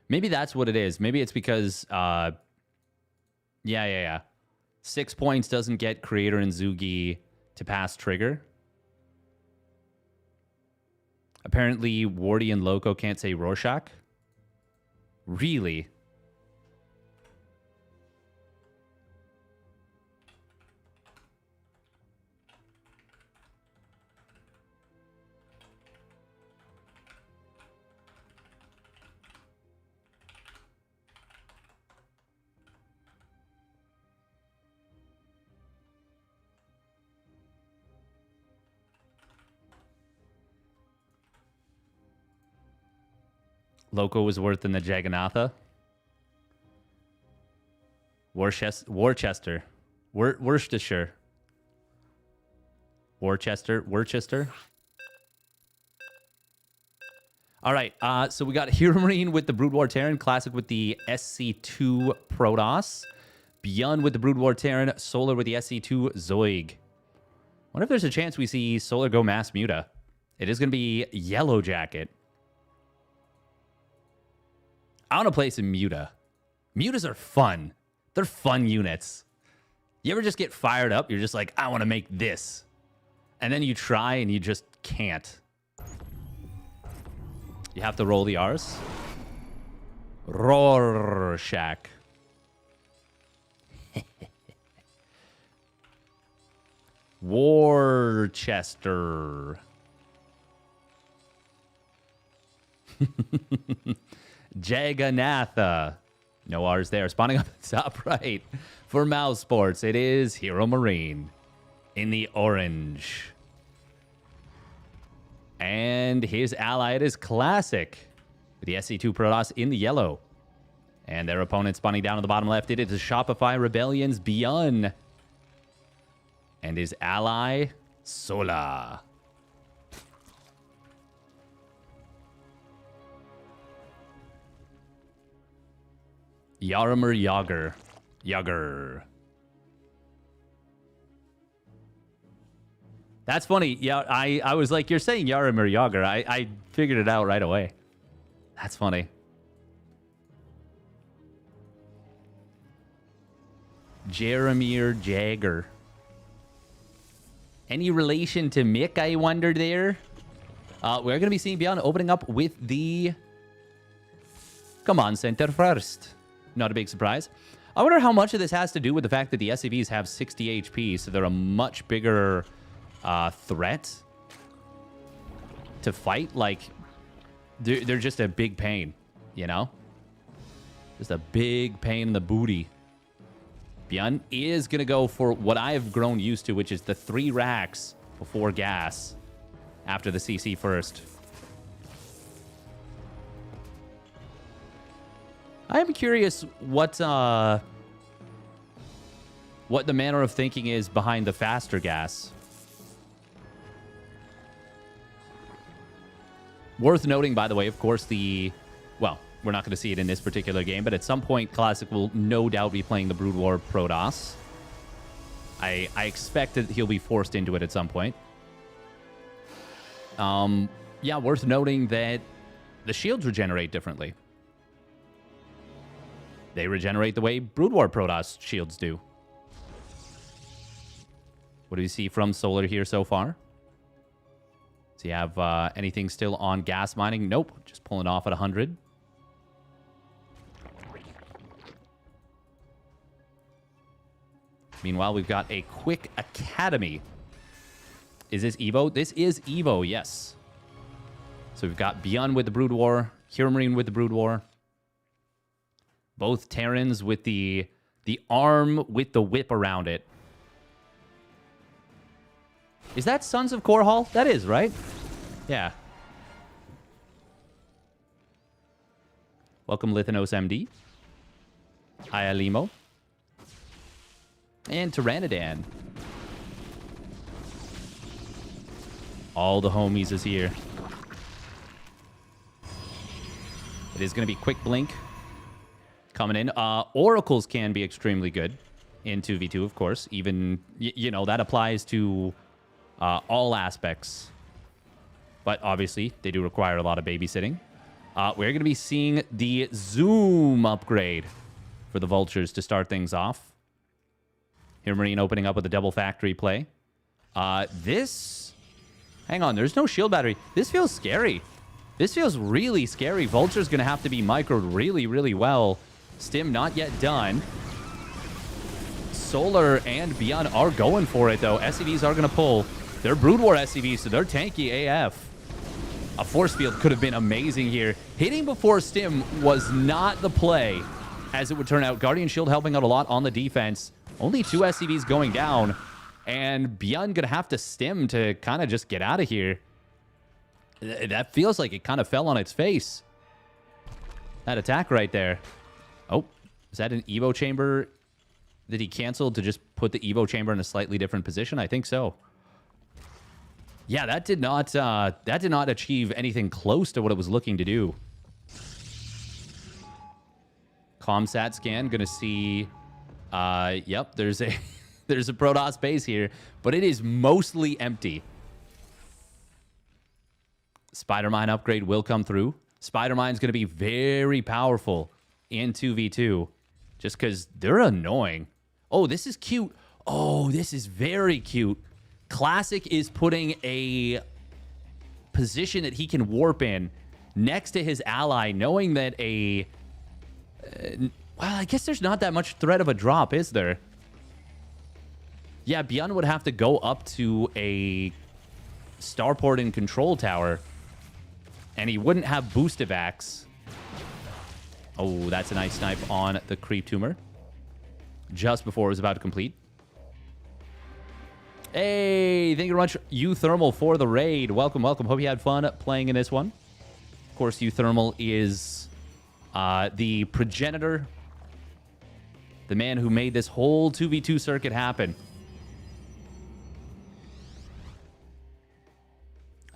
Maybe that's what it is. Maybe it's because... Yeah. 6 points doesn't get Creator and Zugi to pass Trigger. Apparently, Wardy and Loco can't say Rorschach. Really? Loco was worse than the Jagannatha. Worcester. Worcestershire. Worcester. All right, so we got Hero Marine with the Brood War Terran, Classic with the SC2 Protoss, Beyond with the Brood War Terran, Solar with the SC2 Zoig. Wonder if there's a chance we see Solar go Mass Muta. It is going to be Yellow Jacket. I want to play some Muta. Mutas are fun. They're fun units. You ever just get fired up? You're just like, I want to make this. And then you try and you just can't. You have to roll the R's. Rorschach. Worcester. Jagannatha. No R's there. Spawning up at the top right. For Mouse Sports, it is Hero Marine in the orange. And his ally, it is Classic with the SC2 Protoss in the yellow. And their opponent spawning down on the bottom left, it is Shopify Rebellion's Beyond. And his ally, Sola. Yaramir Yager. That's funny. Yeah, I was like, you're saying Yaramir Yager. I figured it out right away. That's funny. Jeremiah Jagger. Any relation to Mick, I wonder there? We're going to be seeing Beyond opening up with the command center first. Not a big surprise. I wonder how much of this has to do with the fact that the SCVs have 60 HP, so they're a much bigger threat to fight. Like, they're just a big pain, you know? Just a big pain in the booty. Beyond is going to go for what I have grown used to, which is the 3 racks before gas after the CC first. I am curious what the manner of thinking is behind the faster gas. Worth noting, by the way, of course, well, we're not going to see it in this particular game, but at some point, Classic will no doubt be playing the Brood War Protoss. I expect that he'll be forced into it at some point. Yeah, worth noting that the shields regenerate differently. They regenerate the way Brood War Protoss shields do. What do we see from Solar here so far? Does he have anything still on gas mining? Nope, just pulling off at 100. Meanwhile, we've got a quick academy. Is this EVO? This is EVO, yes. So we've got Beyond with the Brood War, Hero Marine with the Brood War. Both Terrans with the arm with the whip around it. Is that Sons of Korhal? That is, right? Yeah. Welcome, Lithanos MD. Hi, Alimo. And Tyranidan. All the homies is here. It is going to be quick blink coming in. Oracles can be extremely good in 2v2, of course. Even, you know, that applies to all aspects. But obviously, they do require a lot of babysitting. We're going to be seeing the Zoom upgrade for the Vultures to start things off. Here, Marine opening up with a double factory play. Hang on, there's no shield battery. This feels scary. This feels really scary. Vulture's going to have to be microed really, really well. Stim not yet done. Solar and Beyond are going for it, though. SCVs are going to pull. They're Brood War SCVs, so they're tanky AF. A force field could have been amazing here. Hitting before Stim was not the play, as it would turn out. Guardian Shield helping out a lot on the defense. Only 2 SCVs going down. And Beyond going to have to Stim to kind of just get out of here. That feels like it kind of fell on its face. That attack right there. Oh, is that an EVO chamber that he canceled to just put the EVO chamber in a slightly different position? I think so. Yeah, that did not achieve anything close to what it was looking to do. Comsat scan, gonna see. Yep, there's a there's a Protoss base here, but it is mostly empty. Spider Mine upgrade will come through. Spider Mine's going to be very powerful in 2v2 just because they're annoying. Oh, this is cute. Oh, this is very cute. Classic is putting a position that he can warp in next to his ally, knowing that well, I guess there's not that much threat of a drop, is there? Yeah, Beyond would have to go up to a starport and control tower, and he wouldn't have boost evacs. Oh, that's a nice snipe on the creep tumor just before it was about to complete. Hey, thank you very much, uThermal, for the raid. Welcome, welcome. Hope you had fun playing in this one. Of course, uThermal is the progenitor, the man who made this whole 2v2 circuit happen.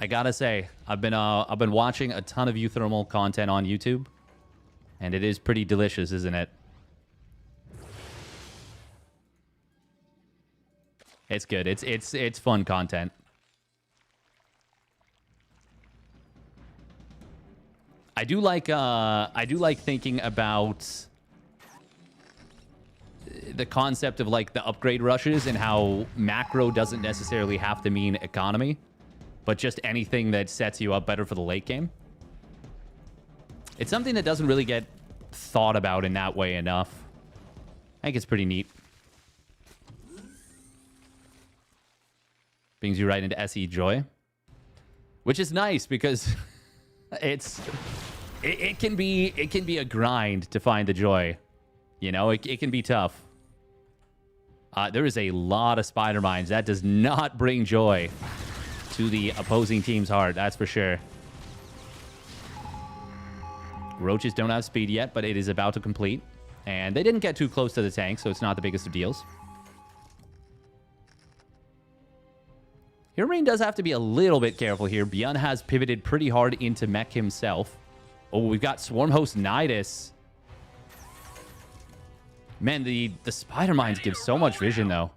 I gotta say, I've been watching a ton of uThermal content on YouTube, and it is pretty delicious, isn't it? It's good. It's fun content. I do like thinking about the concept of like the upgrade rushes and how macro doesn't necessarily have to mean economy, but just anything that sets you up better for the late game. It's something that doesn't really get thought about in that way enough. I think it's pretty neat. Brings you right into SE Joy, which is nice because it can be a grind to find the joy. You know, it can be tough. There is a lot of spider mines. That does not bring joy to the opposing team's heart, that's for sure. Roaches don't have speed yet, but it is about to complete. And they didn't get too close to the tank, so it's not the biggest of deals. Marine does have to be a little bit careful here. Bjorn has pivoted pretty hard into mech himself. Oh, we've got Swarm Host Nidus. Man, the spider mines give so much vision, though.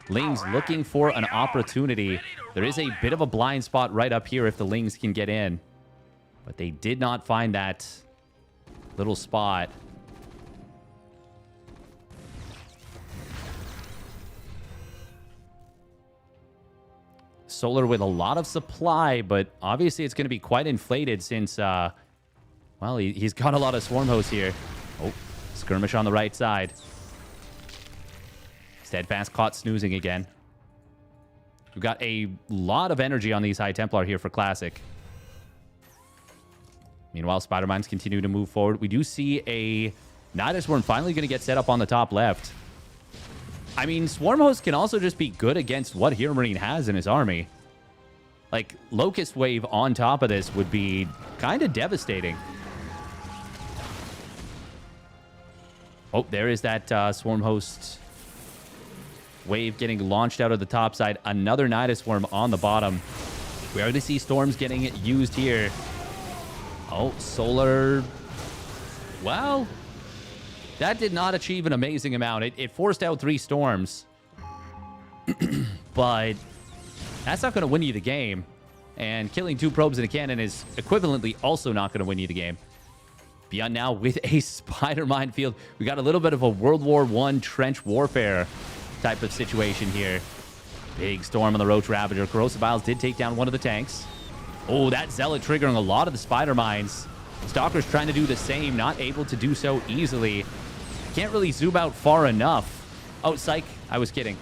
Lings looking for an opportunity. There is a bit of a blind spot right up here if the Lings can get in. But they did not find that little spot. Solar with a lot of supply, but obviously it's going to be quite inflated since, well, he's got a lot of Swarm Hosts here. Oh, skirmish on the right side. Steadfast caught snoozing again. We've got a lot of energy on these High Templar here for Classic. Meanwhile, Spider Mines continue to move forward. We do see a Nidus Worm finally going to get set up on the top left. I mean, Swarm Host can also just be good against what Hero Marine has in his army. Like, Locust Wave on top of this would be kind of devastating. Oh, there is that Swarm Host wave getting launched out of the top side. Another Nidus Worm on the bottom. We already see Storms getting used here. Oh, Solar. Well, that did not achieve an amazing amount. It forced out 3 Storms. But that's not going to win you the game. And killing 2 probes in a cannon is equivalently also not going to win you the game. Beyond now with a spider minefield. We got a little bit of a World War I trench warfare type of situation here. Big storm on the Roach Ravager. Corrosive Vials did take down one of the tanks. Oh, that Zealot triggering a lot of the spider mines. Stalker's trying to do the same, not able to do so easily. Can't really zoom out far enough. Oh, psych. I was kidding.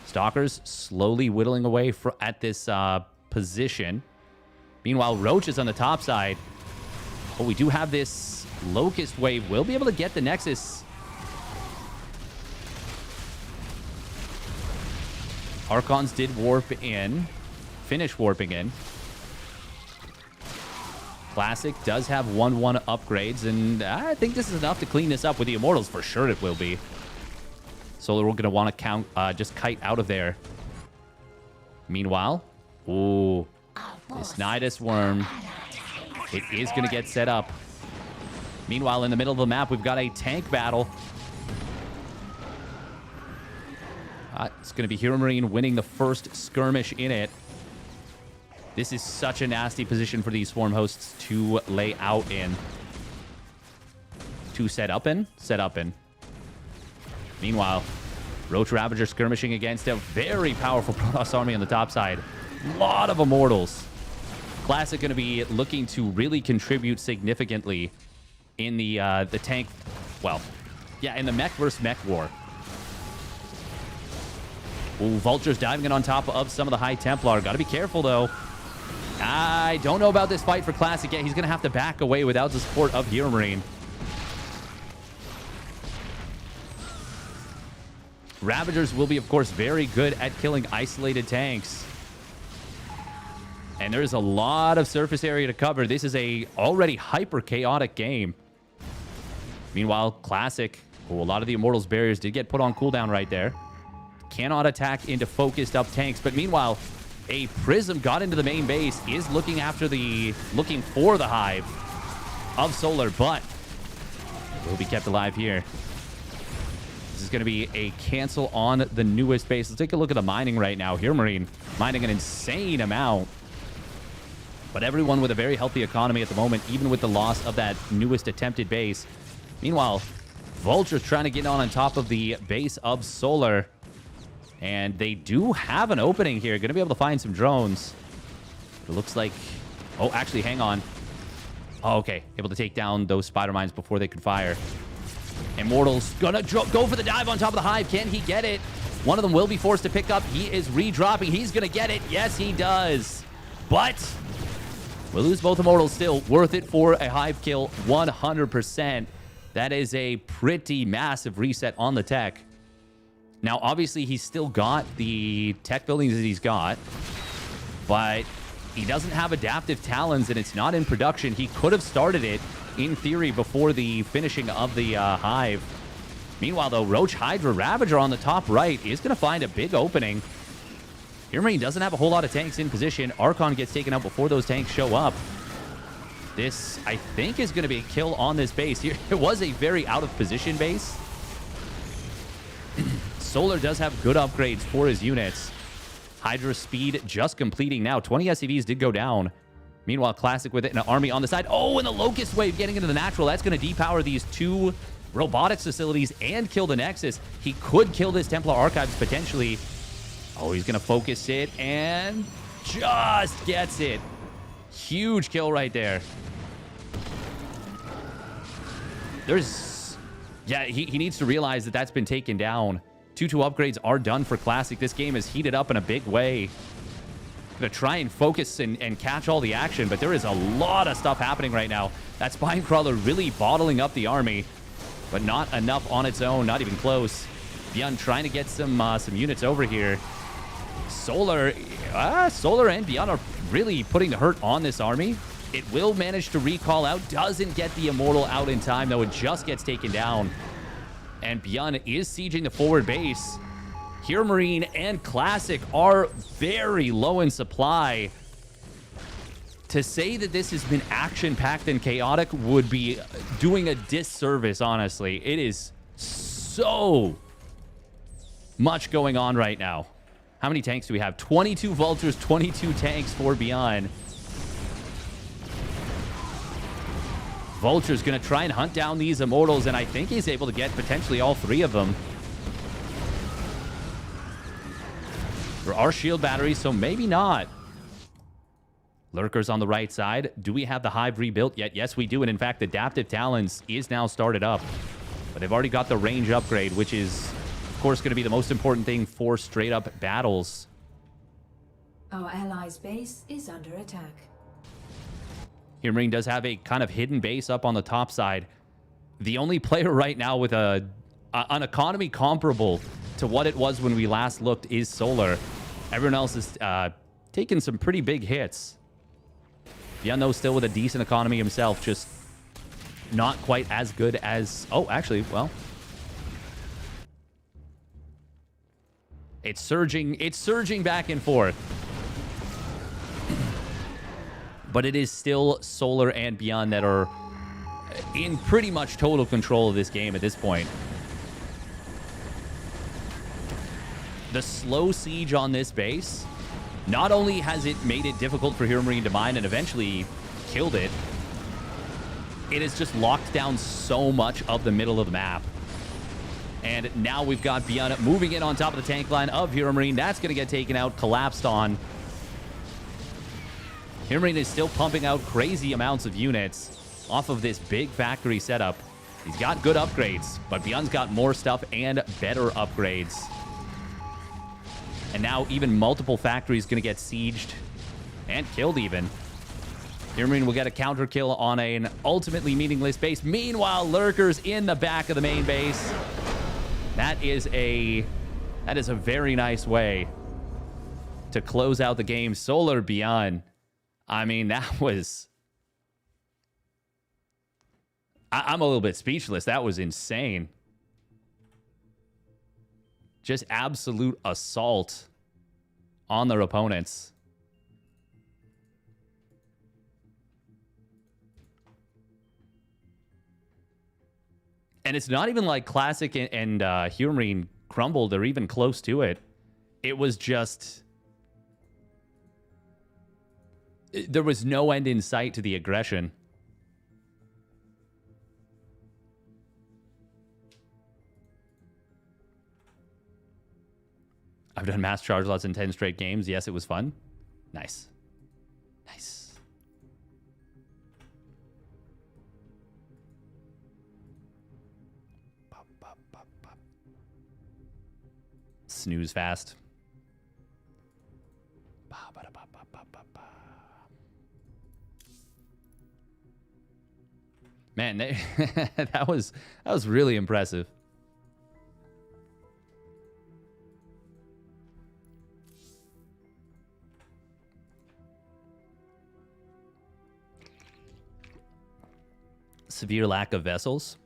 Stalker's slowly whittling away at this position. Meanwhile, Roach is on the top side. Oh, we do have this Locust Wave. We'll be able to get the Nexus. Archons did warp in. Finish warping in. Classic does have 1-1 upgrades, and I think this is enough to clean this up with the Immortals. For sure it will be. Solar, we're going to want to just kite out of there. Meanwhile, ooh, this Nidus Worm, it is going to get set up. Meanwhile, in the middle of the map, we've got a tank battle. It's going to be Hero Marine winning the first skirmish in it. This is such a nasty position for these Swarm Hosts to lay out in. To set up in? Set up in. Meanwhile, Roach Ravager skirmishing against a very powerful Protoss army on the top side. A lot of Immortals. Classic going to be looking to really contribute significantly in the tank... Well, yeah, in the mech versus mech war. Ooh, Vulture's diving in on top of some of the High Templar. Got to be careful, though. I don't know about this fight for Classic yet. He's going to have to back away without the support of Hero Marine. Ravagers will be, of course, very good at killing isolated tanks. And there's a lot of surface area to cover. This is a already hyper-chaotic game. Meanwhile, Classic, a lot of the Immortals barriers did get put on cooldown right there. Cannot attack into focused up tanks. But meanwhile, a Prism got into the main base, is looking for the Hive of Solar, but will be kept alive here. This is going to be a cancel on the newest base. Let's take a look at the mining right now. Hero Marine mining an insane amount. But everyone with a very healthy economy at the moment, even with the loss of that newest attempted base. Meanwhile, Vulture's trying to get on top of the base of Solar. And they do have an opening here. Going to be able to find some drones. It looks like... Oh, actually, hang on. Oh, okay. Able to take down those spider mines before they could fire. Immortal's gonna go for the dive on top of the hive. Can he get it? One of them will be forced to pick up. He is redropping. He's gonna get it. Yes, he does. But we'll lose both Immortals still. Worth it for a hive kill 100%. That is a pretty massive reset on the tech. Now, obviously, he's still got the tech buildings that he's got, but he doesn't have adaptive talons, and it's not in production. He could have started it, in theory, before the finishing of the hive. Meanwhile, though, Roach Hydra Ravager on the top right is going to find a big opening. Marine doesn't have a whole lot of tanks in position. Archon gets taken out before those tanks show up. This, I think, is going to be a kill on this base. It was a very out-of-position base. Solar does have good upgrades for his units. Hydra speed just completing now. 20 SCVs did go down. Meanwhile, Classic with it and an army on the side. Oh, and the Locust Wave getting into the natural. That's going to depower these two robotics facilities and kill the Nexus. He could kill this Templar Archives potentially. Oh, he's going to focus it and just gets it. Huge kill right there. Yeah, he needs to realize that that's been taken down. 2-2 upgrades are done for Classic. This game is heated up in a big way. Gonna try and focus and catch all the action, but there is a lot of stuff happening right now. That Spine Crawler really bottling up the army, but not enough on its own, not even close. Beyond trying to get some units over here. Solar and Beyond are really putting the hurt on this army. It will manage to recall out. Doesn't get the Immortal out in time, though. It just gets taken down. And Beyond is sieging the forward base. Hero Marine and Classic are very low in supply. To say that this has been action-packed and chaotic would be doing a disservice, honestly. It is so much going on right now. How many tanks do we have? 22 Vultures, 22 tanks for Beyond. Vulture's going to try and hunt down these Immortals, and I think he's able to get potentially all three of them. There are shield batteries, so maybe not. Lurkers on the right side. Do we have the hive rebuilt yet? Yes, we do, and in fact, Adaptive Talons is now started up. But they've already got the range upgrade, which is, of course, going to be the most important thing for straight-up battles. Our allies' base is under attack. Here, Marine does have a kind of hidden base up on the top side. The only player right now with an economy comparable to what it was when we last looked is Solar. Everyone else is taking some pretty big hits. Beyond though, still with a decent economy himself, just not quite as good as... Oh, actually, well... It's surging back and forth. But it is still Solar and Beyond that are in pretty much total control of this game at this point. The slow siege on this base, not only has it made it difficult for Hero Marine to mine and eventually killed it, it has just locked down so much of the middle of the map. And now we've got Beyond moving in on top of the tank line of Hero Marine. That's going to get taken out, collapsed on. Hero Marine is still pumping out crazy amounts of units off of this big factory setup. He's got good upgrades, but Beyond's got more stuff and better upgrades. And now even multiple factories going to get sieged and killed even. Hero Marine will get a counter kill on an ultimately meaningless base. Meanwhile, Lurkers in the back of the main base. That is a very nice way to close out the game. Solar Beyond. I mean, that was... I'm a little bit speechless. That was insane. Just absolute assault on their opponents. And it's not even like Classic and Hero Marine crumbled or even close to it. It was just... There was no end in sight to the aggression. I've done mass charge lots in 10 straight games. Yes, it was fun. Nice. Nice. Pop, pop, pop, pop. Snooze fast. Ba, ba, da, ba, ba, ba, ba, ba. Man, that was really impressive. Severe lack of vessels.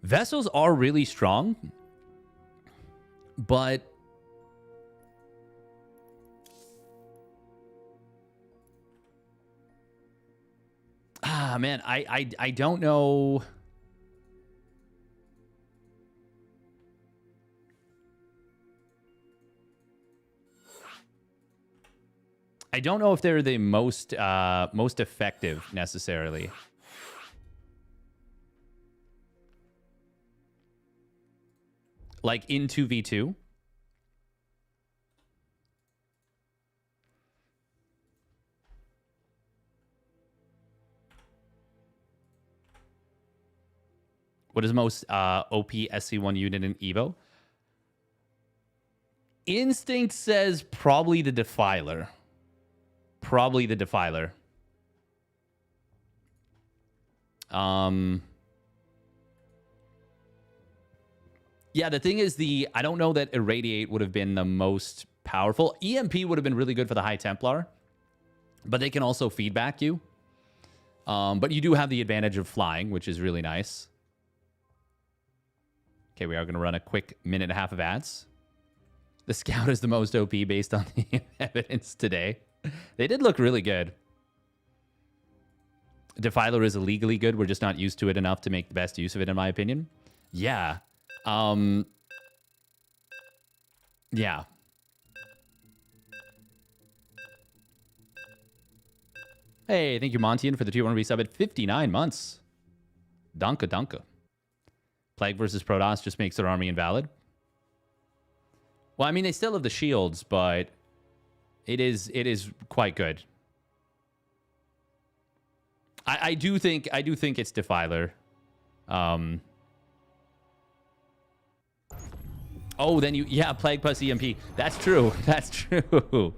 Vessels are really strong, but man, I don't know. I don't know if they're the most effective necessarily. Like in 2v2. What is the most OP SC1 unit in EVO? Instinct says probably the Defiler. Probably the Defiler. Yeah, the thing is, I don't know that Irradiate would have been the most powerful. EMP would have been really good for the High Templar, but they can also feedback you. But you do have the advantage of flying, which is really nice. Okay, we are going to run a quick minute and a half of ads. The Scout is the most OP based on the evidence today. They did look really good. Defiler is illegally good. We're just not used to it enough to make the best use of it, in my opinion. Yeah. Yeah. Hey, thank you, Montian, for the tier 1 resub at 59 months. Danke, danke. Plague versus Protoss just makes their army invalid. Well, I mean, they still have the shields, but it is quite good. I do think it's Defiler. Oh, then yeah, Plague plus EMP. That's true. That's true.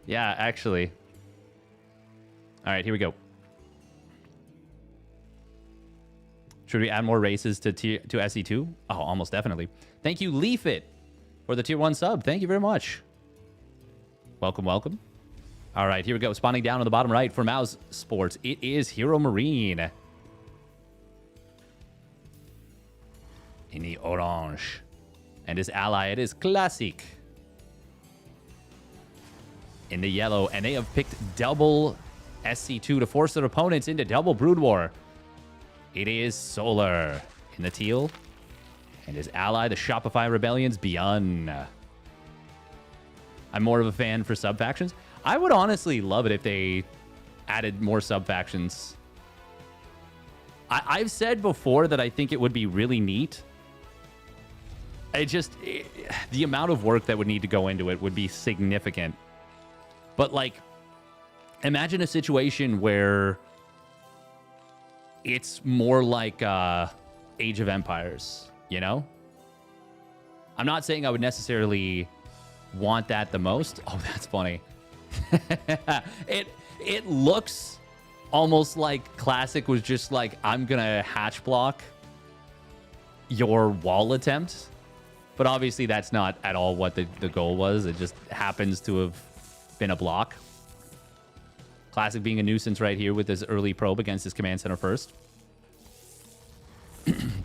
Yeah, actually. All right, here we go. Should we add more races to SC2? Oh, almost definitely. Thank you, Leafit, for the tier 1 sub. Thank you very much. Welcome, welcome. All right, here we go. Spawning down on the bottom right for Mouse Sports. It is Hero Marine. In the orange. And his ally, it is Classic. In the yellow. And they have picked double SC2 to force their opponents into double Brood War. It is Solar in the teal. And his ally, the Shopify Rebellion's Beyond. I'm more of a fan for sub-factions. I would honestly love it if they added more sub-factions. I've said before that I think it would be really neat. The amount of work that would need to go into it would be significant. But, like, imagine a situation where it's more like Age of Empires, you know? I'm not saying I would necessarily want that the most. Oh, that's funny. It looks almost like Classic was just like, I'm gonna hatch block your wall attempt. But obviously that's not at all what the goal was. It just happens to have been a block. Classic being a nuisance right here with his early probe against his command center first.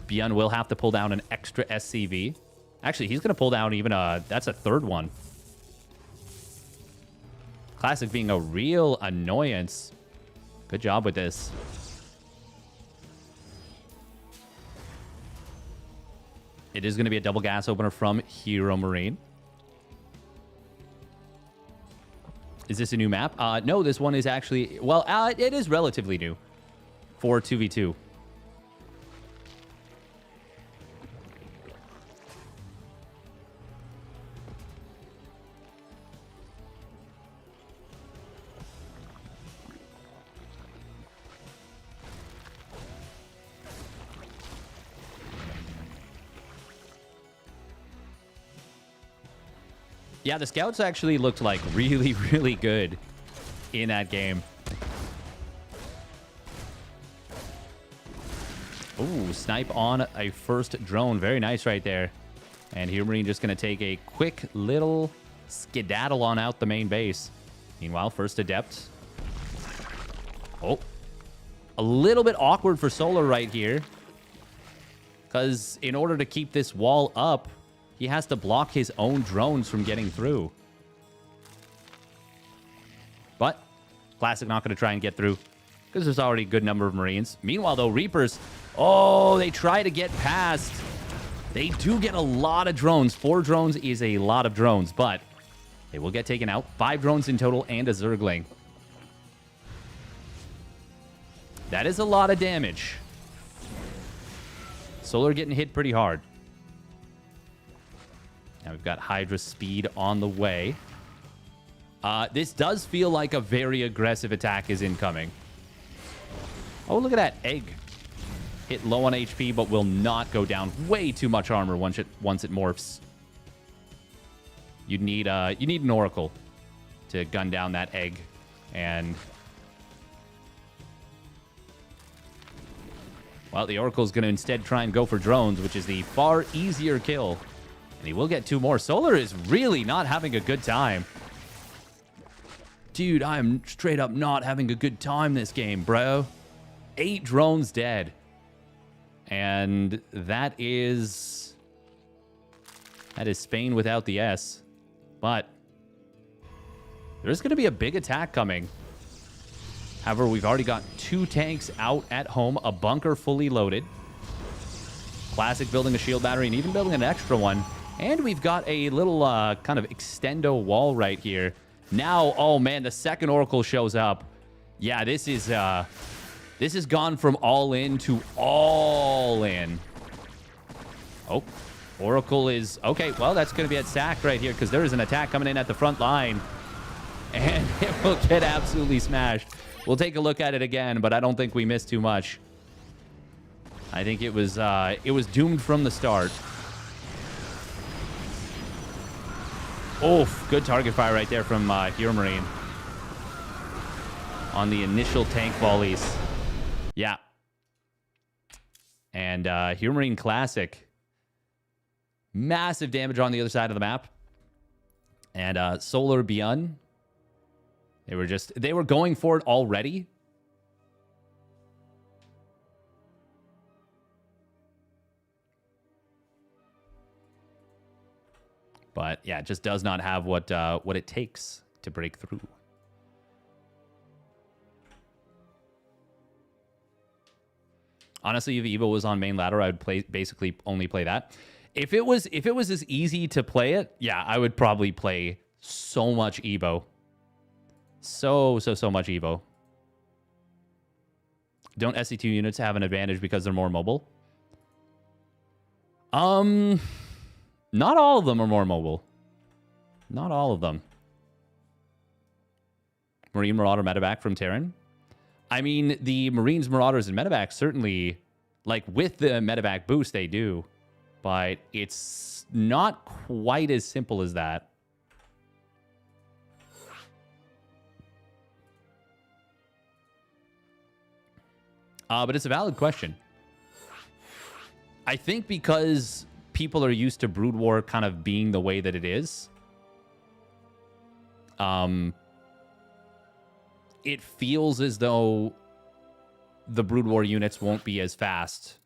Beyond will have to pull down an extra SCV. Actually, he's going to pull down even that's a third one. Classic being a real annoyance. Good job with this. It is going to be a double gas opener from Hero Marine. Is this a new map? No, this one is actually... Well, it is relatively new for 2v2. Yeah, the scouts actually looked like really, really good in that game. Ooh, snipe on a first drone. Very nice right there. And here Marine just going to take a quick little skedaddle on out the main base. Meanwhile, first adept. Oh, a little bit awkward for Solar right here. Because in order to keep this wall up, he has to block his own drones from getting through. But Classic not going to try and get through because there's already a good number of Marines. Meanwhile, though, Reapers, oh, they try to get past. They do get a lot of drones. 4 drones is a lot of drones, but they will get taken out. 5 drones in total and a Zergling. That is a lot of damage. Solar getting hit pretty hard. Now we've got Hydra speed on the way. This does feel like a very aggressive attack is incoming. Oh, look at that egg. Hit low on HP, but will not go down. Way too much armor once it morphs. You need an Oracle to gun down that egg. And well, the Oracle's going to instead try and go for drones, which is the far easier kill. And he will get 2 more. Solar is really not having a good time. Dude, I am straight up not having a good time this game, bro. 8 drones dead. And that is Spain without the S. But there's going to be a big attack coming. However, we've already got 2 tanks out at home, a bunker fully loaded. Classic building a shield battery and even building an extra one. And we've got a little kind of extendo wall right here. Now, oh man, the second Oracle shows up. Yeah, this has gone from all in to all in. Oh, Oracle is... Okay, well, that's going to be at sack right here because there is an attack coming in at the front line. And it will get absolutely smashed. We'll take a look at it again, but I don't think we missed too much. I think it was doomed from the start. Oof, good target fire right there from Hero Marine. On the initial tank volleys. Yeah. And Hero Marine Classic. Massive damage on the other side of the map. And Solar Beyond. They were going for it already. But yeah, it just does not have what it takes to break through. Honestly, if EVO was on main ladder, I would basically only play that. If it was as easy to play it, yeah, I would probably play so much EVO. So much EVO. Don't SC2 units have an advantage because they're more mobile? Not all of them are more mobile. Not all of them. Marine Marauder medevac from Terran. I mean, the Marines, Marauders, and medevacs certainly, like with the medevac boost, they do. But it's not quite as simple as that. But it's a valid question. I think because people are used to Brood War kind of being the way that it is, it feels as though the Brood War units won't be as fast.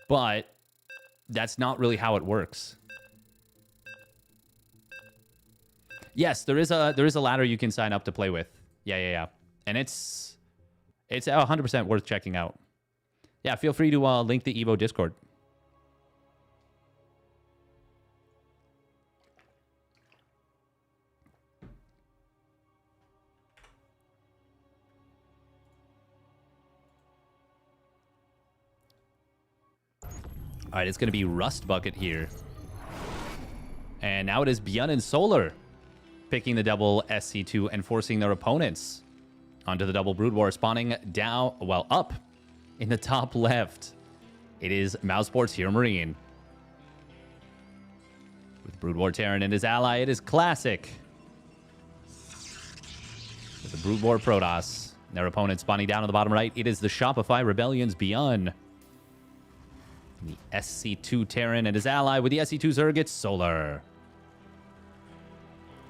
But that's not really how it works. Yes, there is a ladder you can sign up to play with. Yeah. And it's 100% worth checking out. Yeah, feel free to link the EVO Discord. All right, it's going to be Rust Bucket here. And now it is Beyond and Solar picking the double SC2 and forcing their opponents onto the double Brood War, spawning down, well, up in the top left. It is Mousesport's Hero Marine. With Brood War Terran and his ally, it is classic. With the Brood War Protoss. Their opponent spawning down on the bottom right. It is the Shopify Rebellions Beyond. The SC2 Terran and his ally with the SC2 Zerg, it's Solar.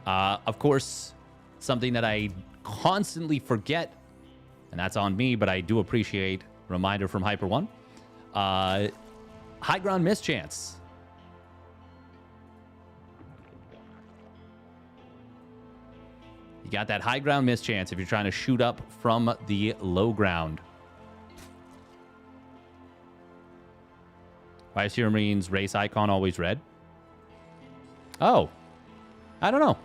Of course, something that I constantly forget, and that's on me, but I do appreciate a reminder from Hyper One. High ground mischance. You got that high ground mischance if you're trying to shoot up from the low ground. Why is Hero Marine's race icon always red? Oh, I don't know.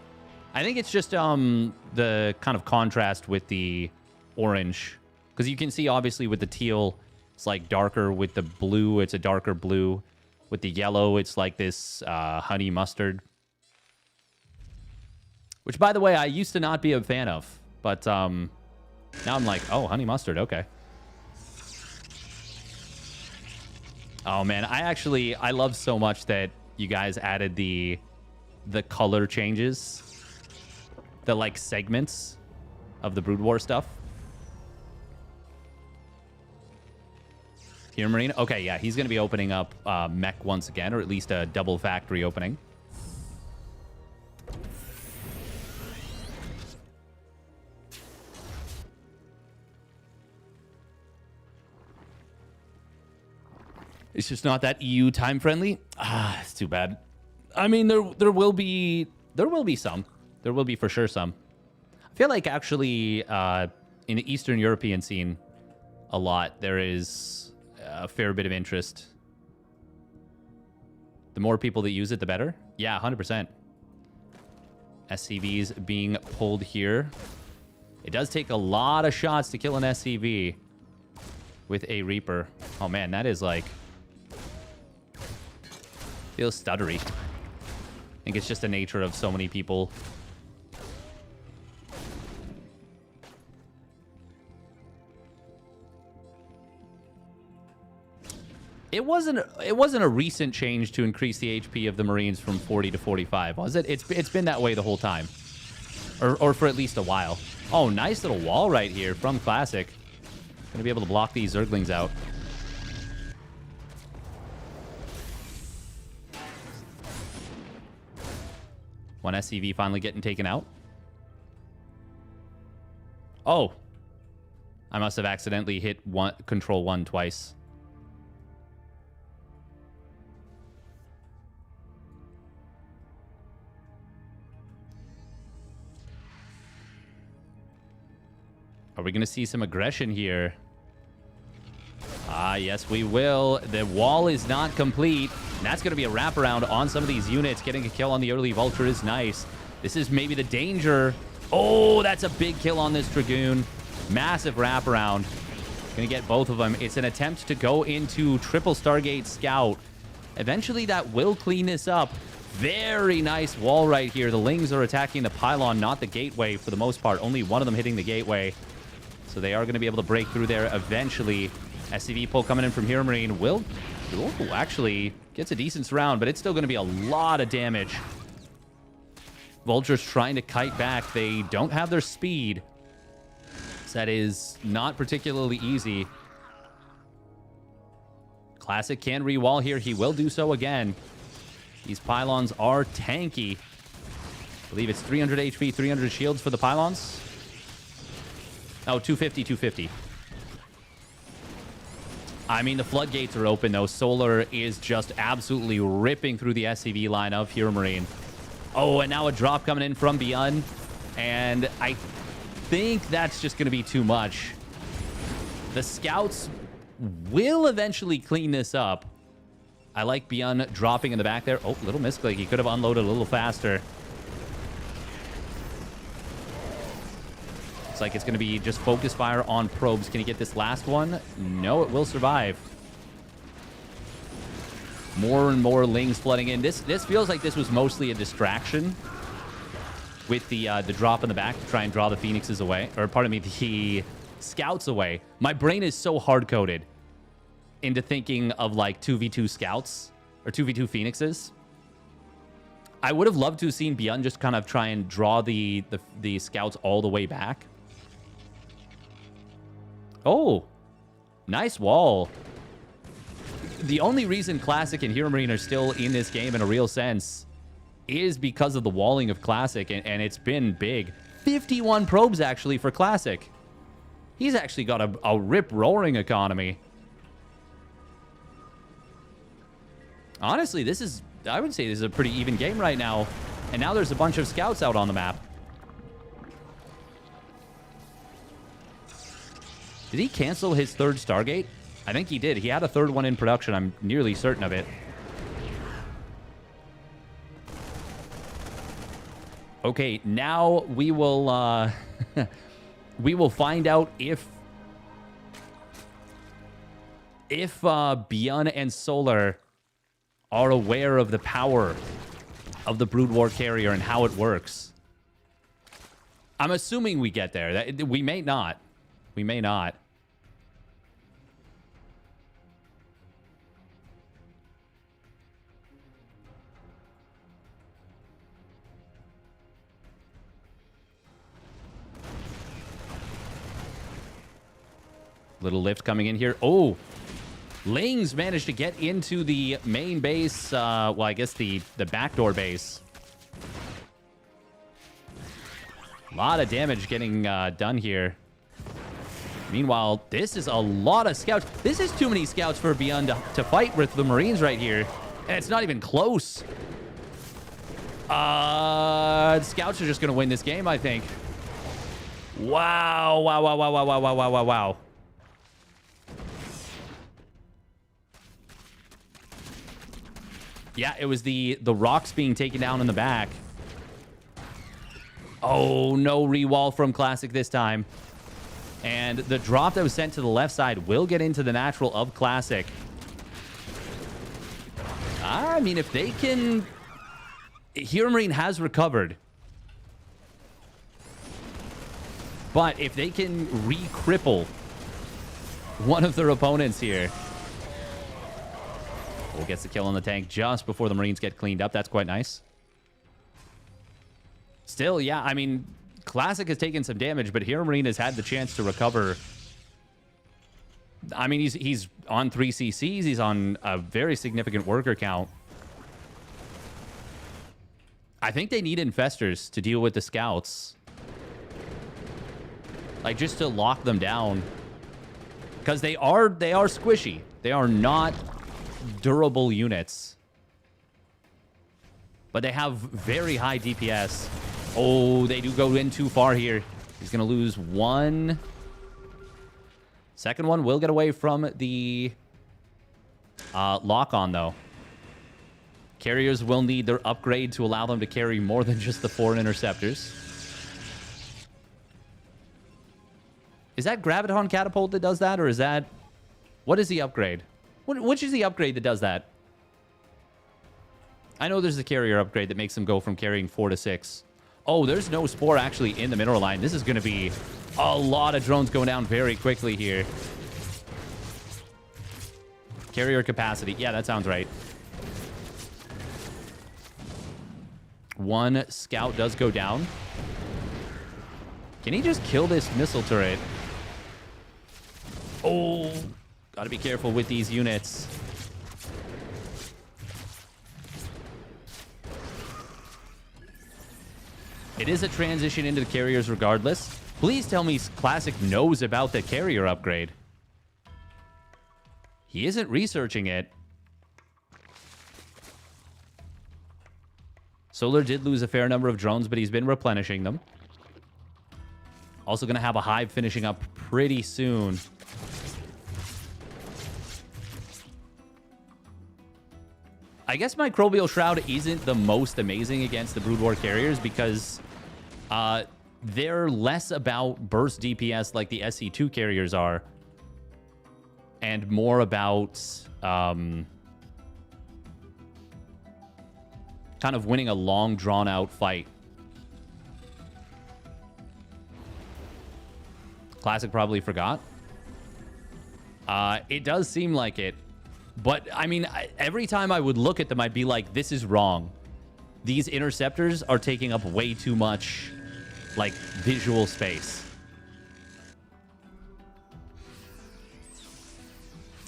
I think it's just the kind of contrast with the orange. Because you can see, obviously, with the teal, it's like darker. With the blue, it's a darker blue. With the yellow, it's like this honey mustard. Which, by the way, I used to not be a fan of. But now I'm like, oh, honey mustard, okay. Oh, man, I love so much that you guys added the color changes. The, like, segments of the Brood War stuff. Hero Marine? Okay, yeah, he's going to be opening up mech once again, or at least a double factory opening. It's just not that EU time friendly. Ah, it's too bad. I mean, there will be some. There will be for sure some. I feel like actually in the Eastern European scene, a lot there is a fair bit of interest. The more people that use it, the better. Yeah, 100%. SCVs being pulled here. It does take a lot of shots to kill an SCV with a Reaper. Oh man, that is like feels stuttery. I think it's just the nature of so many people. It wasn't a recent change to increase the HP of the Marines from 40 to 45, was it? It's been that way the whole time. Or for at least a while. Oh, nice little wall right here from Classic. Gonna be able to block these Zerglings out. One SCV finally getting taken out. Oh. I must have accidentally hit Control 1 twice. Are we going to see some aggression here? Ah, yes, we will. The wall is not complete. And that's going to be a wraparound on some of these units. Getting a kill on the early Vulture is nice. This is maybe the danger. Oh, that's a big kill on this Dragoon. Massive wraparound. Going to get both of them. It's an attempt to go into triple Stargate Scout. Eventually, that will clean this up. Very nice wall right here. The Lings are attacking the pylon, not the gateway for the most part. Only one of them hitting the gateway. So they are going to be able to break through there eventually. SCV pull coming in from Hero Marine will actually gets a decent round, but it's still going to be a lot of damage. Vultures trying to kite back. They don't have their speed. So that is not particularly easy. Classic can re-wall here. He will do so again. These pylons are tanky. I believe it's 300 HP, 300 shields for the pylons. Oh, 250, 250. I mean, the floodgates are open, though. Solar is just absolutely ripping through the SCV line of Hero Marine. Oh, and now a drop coming in from Beyond. And I think that's just going to be too much. The scouts will eventually clean this up. I like Beyond dropping in the back there. Oh, little misclick. He could have unloaded a little faster. Looks like it's going to be just focus fire on probes. Can he get this last one? No, it will survive. More and more Lings flooding in. This feels like this was mostly a distraction with the drop in the back to try and draw the Phoenixes away. Or, pardon me, the Scouts away. My brain is so hard-coded into thinking of, like, 2v2 Scouts or 2v2 Phoenixes. I would have loved to have seen Beyond just kind of try and draw the scouts all the way back. Oh, nice wall. The only reason Classic and Hero Marine are still in this game in a real sense is because of the walling of Classic, and it's been big. 51 probes, actually, for Classic. He's actually got a rip-roaring economy. Honestly, this is... I would say this is a pretty even game right now. And now there's a bunch of scouts out on the map. Did he cancel his third Stargate? I think he did. He had a third one in production. I'm nearly certain of it. Okay, now we will we will find out if Beyond and Solar are aware of the power of the Brood War carrier and how it works. I'm assuming we get there. We may not. We may not. Little lift coming in here. Oh, Lings managed to get into the main base. Well, I guess the backdoor base. A lot of damage getting done here. Meanwhile, this is a lot of scouts. This is too many scouts for Beyond to fight with the Marines right here. And it's not even close. Scouts are just going to win this game, I think. Wow, wow, wow, wow, wow, wow, wow, wow, wow. Yeah, it was the rocks being taken down in the back. Oh, no rewall from Classic this time. And the drop that was sent to the left side will get into the natural of Classic. I mean, if they can... Hero Marine has recovered. But if they can re-cripple one of their opponents here... Oh, gets the kill on the tank just before the Marines get cleaned up. That's quite nice. Still, yeah, I mean, Classic has taken some damage, but Hero Marine has had the chance to recover. I mean, he's on 3 CCs. He's on a very significant worker count. I think they need infestors to deal with the scouts. Like, just to lock them down. Because they are squishy. They are not durable units. But they have very high DPS. Oh, they do go in too far here. He's going to lose one. Second one will get away from the lock-on, though. Carriers will need their upgrade to allow them to carry more than just the 4 interceptors. Is that Graviton Catapult that does that, or is that... What is the upgrade? Which is the upgrade that does that? I know there's a carrier upgrade that makes them go from carrying 4 to 6. Oh, there's no Spore actually in the mineral line. This is going to be a lot of drones going down very quickly here. Carrier capacity. Yeah, that sounds right. One scout does go down. Can he just kill this missile turret? Oh, gotta be careful with these units. It is a transition into the carriers regardless. Please tell me Classic knows about the carrier upgrade. He isn't researching it. Solar did lose a fair number of drones, but he's been replenishing them. Also going to have a hive finishing up pretty soon. I guess Microbial Shroud isn't the most amazing against the Brood War carriers because they're less about burst DPS like the SC2 carriers are, and more about kind of winning a long, drawn-out fight. Classic probably forgot. It does seem like it. But, I mean, every time I would look at them, I'd be like, this is wrong. these interceptors are taking up way too much, like, visual space.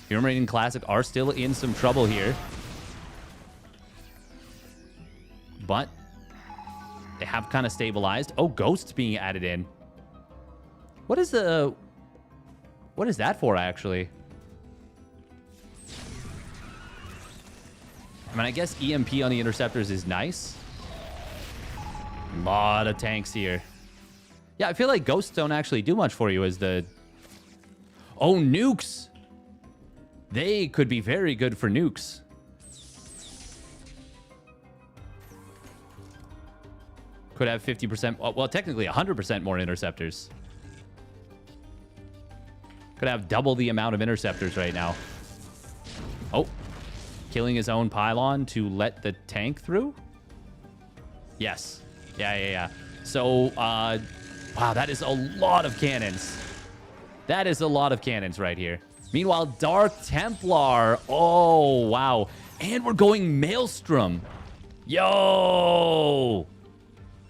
Elimination Classic are still in some trouble here. But they have kind of stabilized. Oh, Ghosts being added in. What is that for, actually? I mean, I guess EMP on the interceptors is nice. A lot of tanks here. Yeah, I feel like Ghosts don't actually do much for you as the... Oh, nukes! They could be very good for nukes. Could have 50%... Well, technically 100% more interceptors. Could have double the amount of interceptors right now. Oh. Killing his own pylon to let the tank through? Yes. Yeah. So, wow, that is a lot of cannons. That is a lot of cannons right here. Meanwhile, Dark Templar. Oh, wow. And we're going Maelstrom. Yo!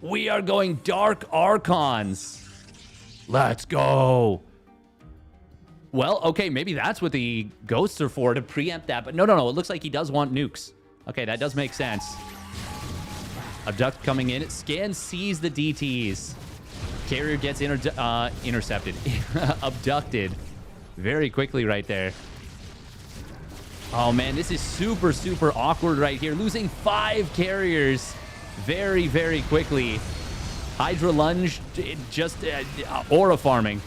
We are going Dark Archons. Let's go. Well, okay, maybe that's what the Ghosts are for, to preempt that. But no. It looks like he does want nukes. Okay, that does make sense. Abduct coming in. Scan sees the DTs. Carrier gets intercepted. Abducted. Very quickly right there. Oh, man, this is super, super awkward right here. Losing 5 carriers very, very quickly. Hydra Lunge, just aura farming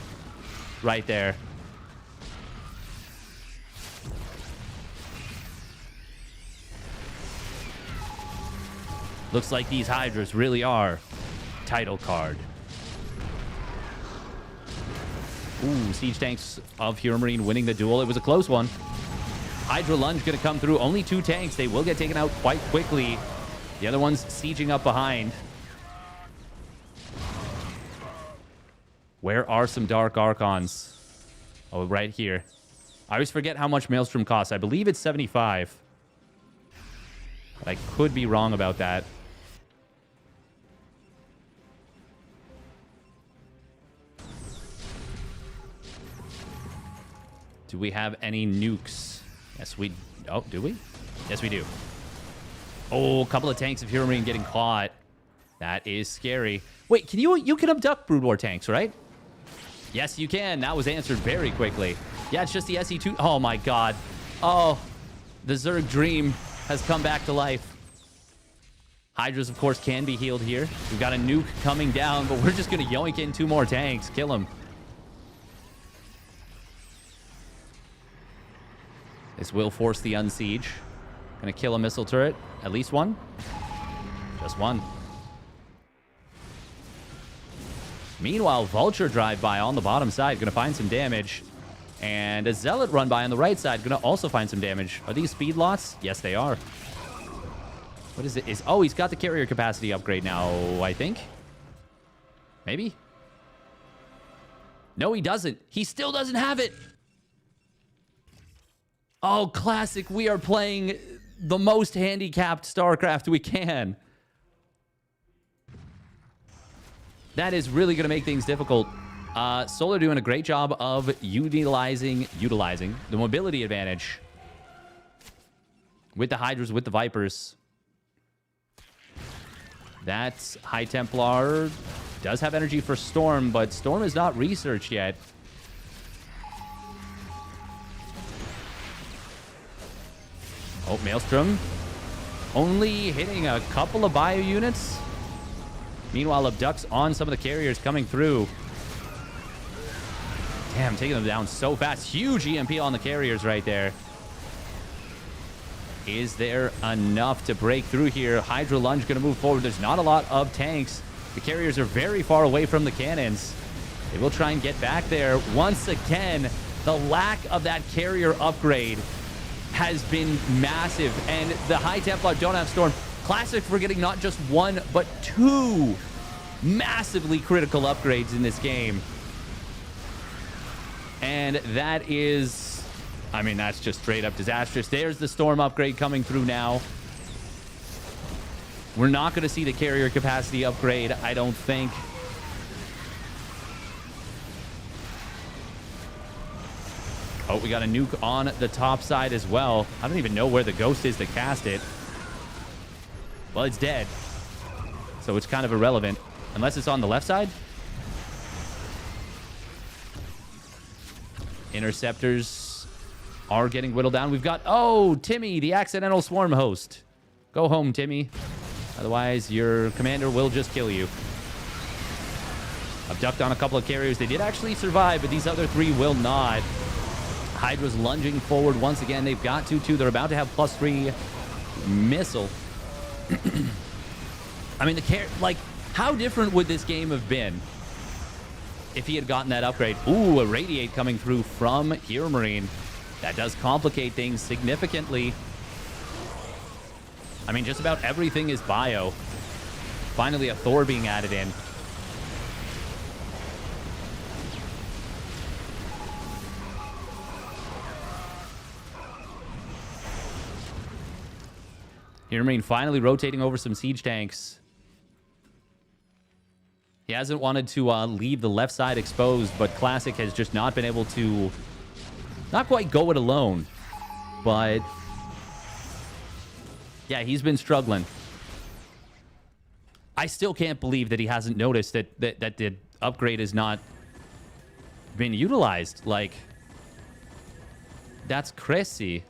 right there. Looks like these Hydras really are title card. Ooh, Siege Tanks of Hero Marine winning the duel. It was a close one. Hydra Lunge going to come through. Only 2 tanks. They will get taken out quite quickly. The other one's sieging up behind. Where are some Dark Archons? Oh, right here. I always forget how much Maelstrom costs. I believe it's 75. But I could be wrong about that. Do we have any nukes? Yes, we... Oh, do we? Yes, we do. Oh, a couple of tanks of Hero Marine getting caught. That is scary. Wait, can you can abduct Brood War tanks, right? Yes, you can. That was answered very quickly. Yeah, it's just the SC2. Oh, my God. Oh, the Zerg dream has come back to life. Hydras, of course, can be healed here. We've got a nuke coming down, but we're just going to yoink in 2 more tanks. Kill him. This will force the unsiege. Gonna kill a missile turret. At least one. Just one. Meanwhile, Vulture drive-by on the bottom side. Gonna find some damage. And a Zealot run-by on the right side. Gonna also find some damage. Are these speed lots? Yes, they are. What is it? Oh, he's got the carrier capacity upgrade now, I think. Maybe? No, he doesn't. He still doesn't have it. Oh, classic. We are playing the most handicapped StarCraft we can. That is really going to make things difficult. Solar doing a great job of utilizing the mobility advantage with the Hydras, with the Vipers. That High Templar does have energy for Storm, but Storm is not researched yet. Oh, Maelstrom only hitting a couple of bio units. Meanwhile, abducts on some of the carriers coming through. Damn, taking them down so fast. Huge EMP on the carriers right there. Is there enough to break through here? Hydra Lunge going to move forward. There's not a lot of tanks. The carriers are very far away from the cannons. They will try and get back there. Once again, the lack of that carrier upgrade has been massive, and the High Templar don't have Storm. Classic for getting not just 1, but 2 massively critical upgrades in this game. And that is, I mean, that's just straight up disastrous. There's the Storm upgrade coming through now. We're not going to see the carrier capacity upgrade, I don't think. Oh, we got a nuke on the top side as well. I don't even know where the ghost is to cast it. Well, it's dead. So it's kind of irrelevant. Unless it's on the left side. Interceptors are getting whittled down. We've got... Oh, Timmy, the accidental swarm host. Go home, Timmy. Otherwise, your commander will just kill you. I've ducked on a couple of carriers. They did actually survive, but these other three will not. Hydra's lunging forward once again. They've got 2-2. They're about to have +3 missile. I mean, like, how different would this game have been if he had gotten that upgrade? Ooh, a Radiate coming through from Hero Marine. That does complicate things significantly. I mean, just about everything is bio. Finally, a Thor being added in. Hero Marine finally rotating over some siege tanks. He hasn't wanted to leave the left side exposed, but Classic has just not been able to not quite go it alone. But yeah, he's been struggling. I still can't believe that he hasn't noticed that the upgrade has not been utilized. Like, that's crazy.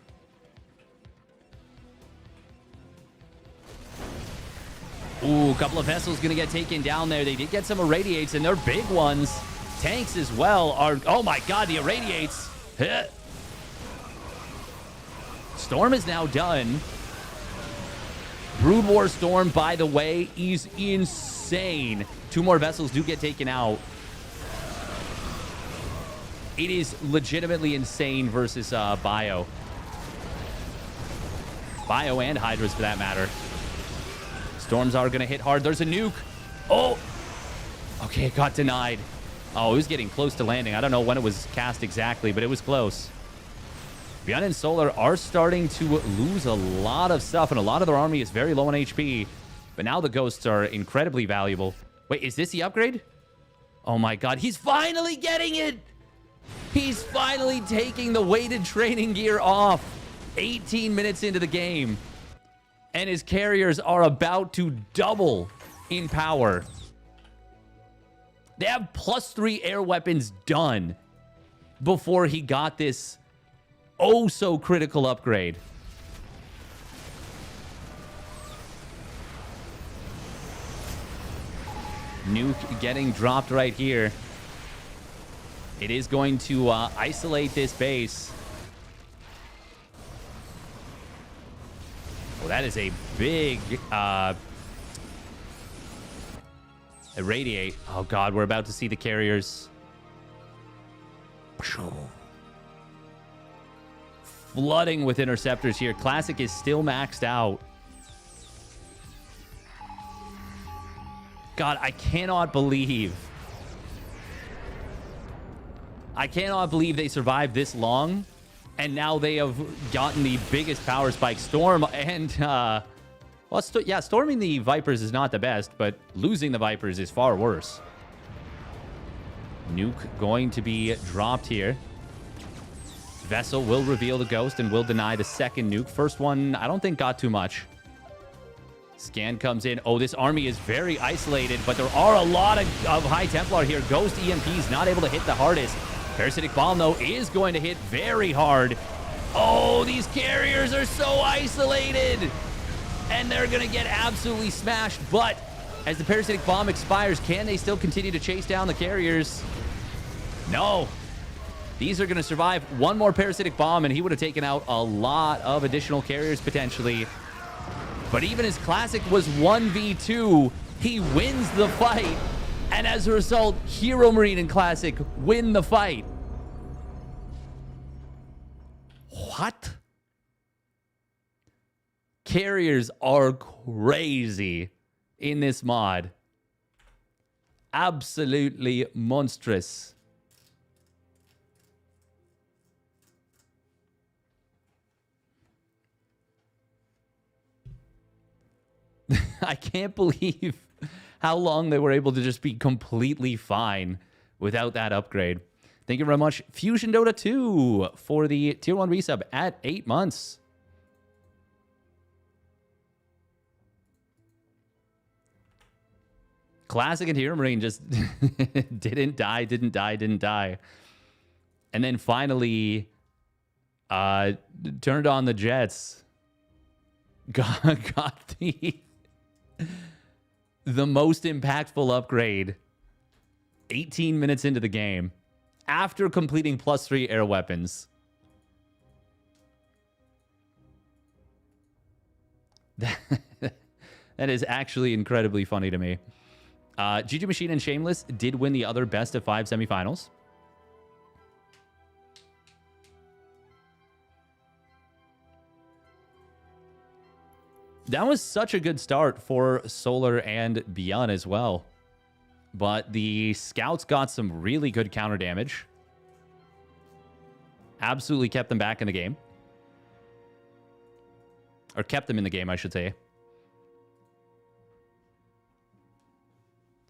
Ooh, a couple of vessels going to get taken down there. They did get some irradiates, and they're big ones. Tanks as well are... Oh, my God, the irradiates. Storm is now done. Brood War Storm, by the way, is insane. 2 more vessels do get taken out. It is legitimately insane versus Bio. Bio and Hydras, for that matter. Storms are going to hit hard. There's a nuke. Oh! Okay, it got denied. Oh, it was getting close to landing. I don't know when it was cast exactly, but it was close. Beyond and Solar are starting to lose a lot of stuff, and a lot of their army is very low on HP. But now the ghosts are incredibly valuable. Wait, is this the upgrade? Oh my God, he's finally getting it! He's finally taking the weighted training gear off. 18 minutes into the game. And his carriers are about to double in power. They have +3 air weapons done before he got this oh so critical upgrade. Nuke getting dropped right here. It is going to isolate this base. Well, that is a big irradiate. Oh, God, we're about to see the carriers. Flooding with interceptors here. Classic is still maxed out. God, I cannot believe they survived this long. And now they have gotten the biggest power spike. Storm and, well, yeah, storming the Vipers is not the best, but losing the Vipers is far worse. Nuke going to be dropped here. Vessel will reveal the ghost and will deny the second nuke. First one, I don't think got too much. Scan comes in. Oh, this army is very isolated, but there are a lot of High Templar here. Ghost EMP's not able to hit the hardest. Parasitic Bomb, though, is going to hit very hard. Oh, these carriers are so isolated. And they're going to get absolutely smashed. But as the Parasitic Bomb expires, can they still continue to chase down the carriers? No. These are going to survive. One more Parasitic Bomb, and he would have taken out a lot of additional carriers, potentially. But even as Classic was 1v2, he wins the fight. And as a result, Hero Marine and Classic win the fight. What? Carriers are crazy in this mod. Absolutely monstrous. I can't believe how long they were able to just be completely fine without that upgrade. Thank you very much, Fusion Dota 2, for the Tier 1 resub at 8 months. Classic and Hero Marine just didn't die. And then finally turned on the Jets. Got the most impactful upgrade 18 minutes into the game after completing +3 air weapons. That is actually incredibly funny to me. GG Machine and Shameless did win the other best of 5 semifinals. That was such a good start for Solar and Beyond as well. But the Scouts got some really good counter damage. Absolutely kept them back in the game. Or kept them in the game, I should say.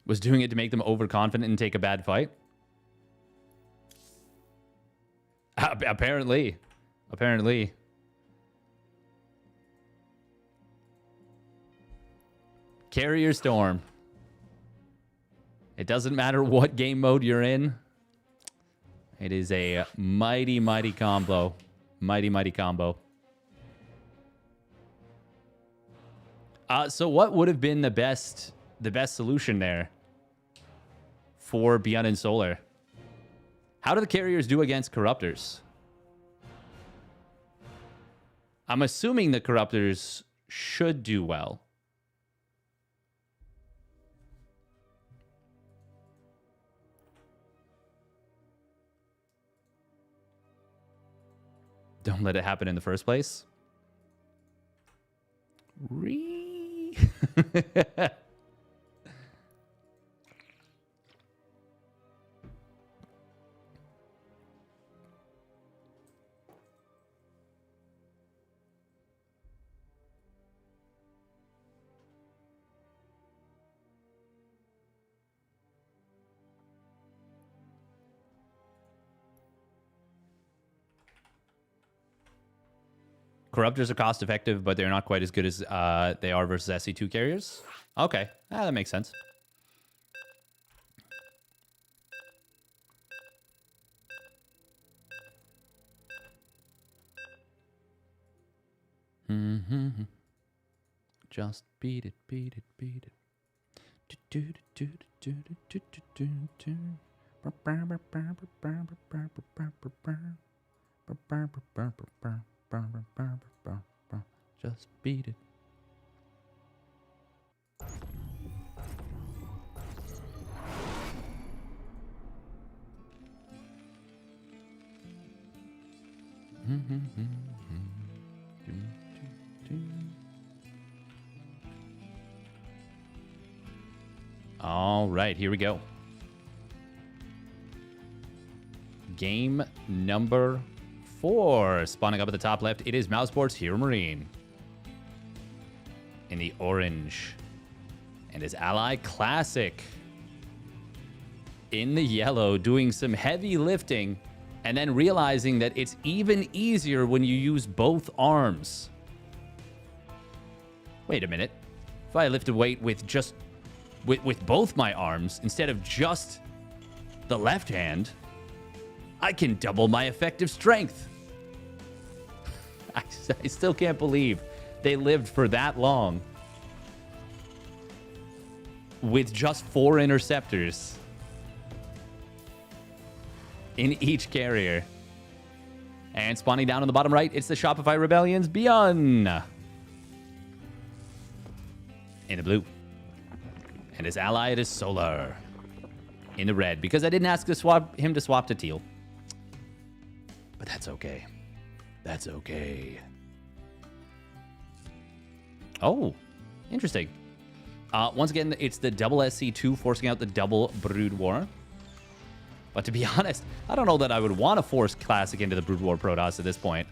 Was doing it to make them overconfident and take a bad fight. Apparently. Carrier Storm. It doesn't matter what game mode you're in. It is a mighty, mighty combo. Mighty, mighty combo. So what would have been the best solution there for Beyond and Solar? How do the carriers do against Corruptors? I'm assuming the Corruptors should do well. Don't let it happen in the first place. Corruptors are cost effective, but they're not quite as good as they are versus SC2 carriers. Okay, that makes sense. Just beat it, beat it, beat it. Just beat it. All right, here we go. Game number 4. Spawning up at the top left, it is Mousesport's Hero Marine. In the orange. And his ally, Classic. In the yellow, doing some heavy lifting. And then realizing that it's even easier when you use both arms. Wait a minute. If I lift a weight with just... with both my arms, instead of just the left hand, I can double my effective strength. I still can't believe they lived for that long with just 4 interceptors in each carrier. And spawning down on the bottom right, it's the Shopify Rebellion's Beyond. In the blue. And his ally, it is Solar. In the red, because I didn't ask him to swap to teal. But that's okay. That's okay. Oh, interesting. Once again, it's the double SC2 forcing out the double Brood War. But to be honest, I don't know that I would want to force Classic into the Brood War Protoss at this point.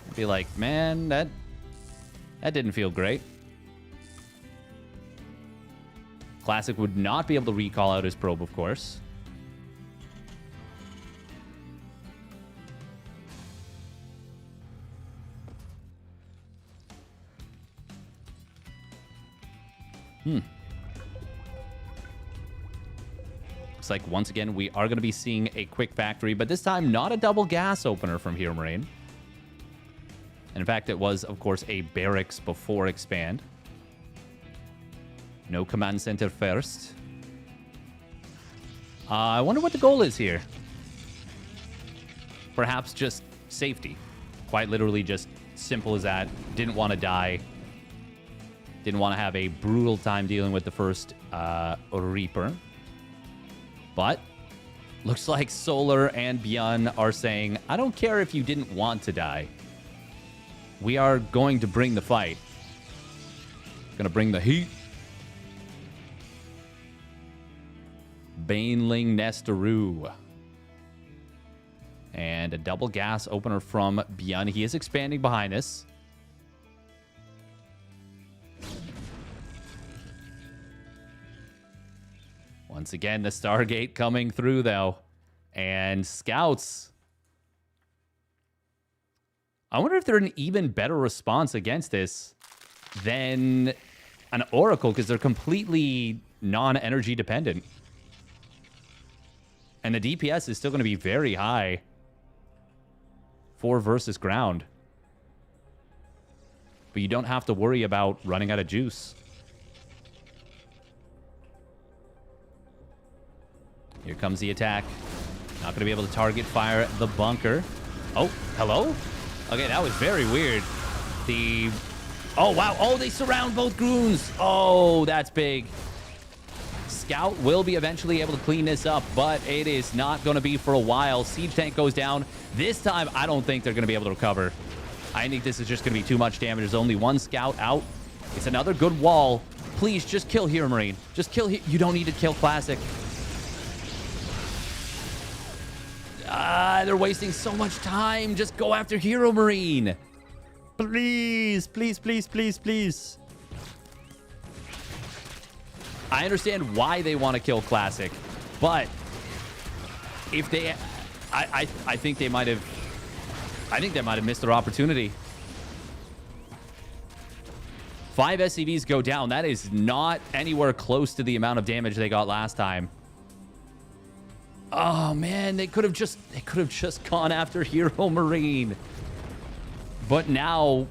I'd be like, man, that didn't feel great. Classic would not be able to recall out his probe, of course. Looks like, once again, we are going to be seeing a quick factory, but this time not a double gas opener from Hero Marine. And in fact, it was, of course, a barracks before expand. No command center first. I wonder what the goal is here. Perhaps just safety. Quite literally just simple as that. Didn't want to die. Didn't want to have a brutal time dealing with the first Reaper. But looks like Solar and Bjorn are saying, I don't care if you didn't want to die. We are going to bring the fight. Gonna bring the heat. Baneling Nestaru. And a double gas opener from Bjorn. He is expanding behind us. Once again, the Stargate coming through, though. And Scouts. I wonder if they're an even better response against this than an Oracle, because they're completely non-energy dependent. And the DPS is still going to be very high. 4 versus ground. But you don't have to worry about running out of juice. Here comes the attack. Not going to be able to target fire the bunker. Oh, hello? Okay, that was very weird. Oh, wow. Oh, they surround both goons. Oh, that's big. Scout will be eventually able to clean this up, but it is not going to be for a while. Siege tank goes down. This time, I don't think they're going to be able to recover. I think this is just going to be too much damage. There's only one scout out. It's another good wall. Please, just kill Hero Marine. Just kill You don't need to kill Classic. They're wasting so much time. Just go after Hero Marine. Please, please, please, please, please. I understand why they want to kill Classic, but if they... I think they might have... I think they might have missed their opportunity. 5 SCVs go down. That is not anywhere close to the amount of damage they got last time. Oh man, they could have just gone after Hero Marine. But now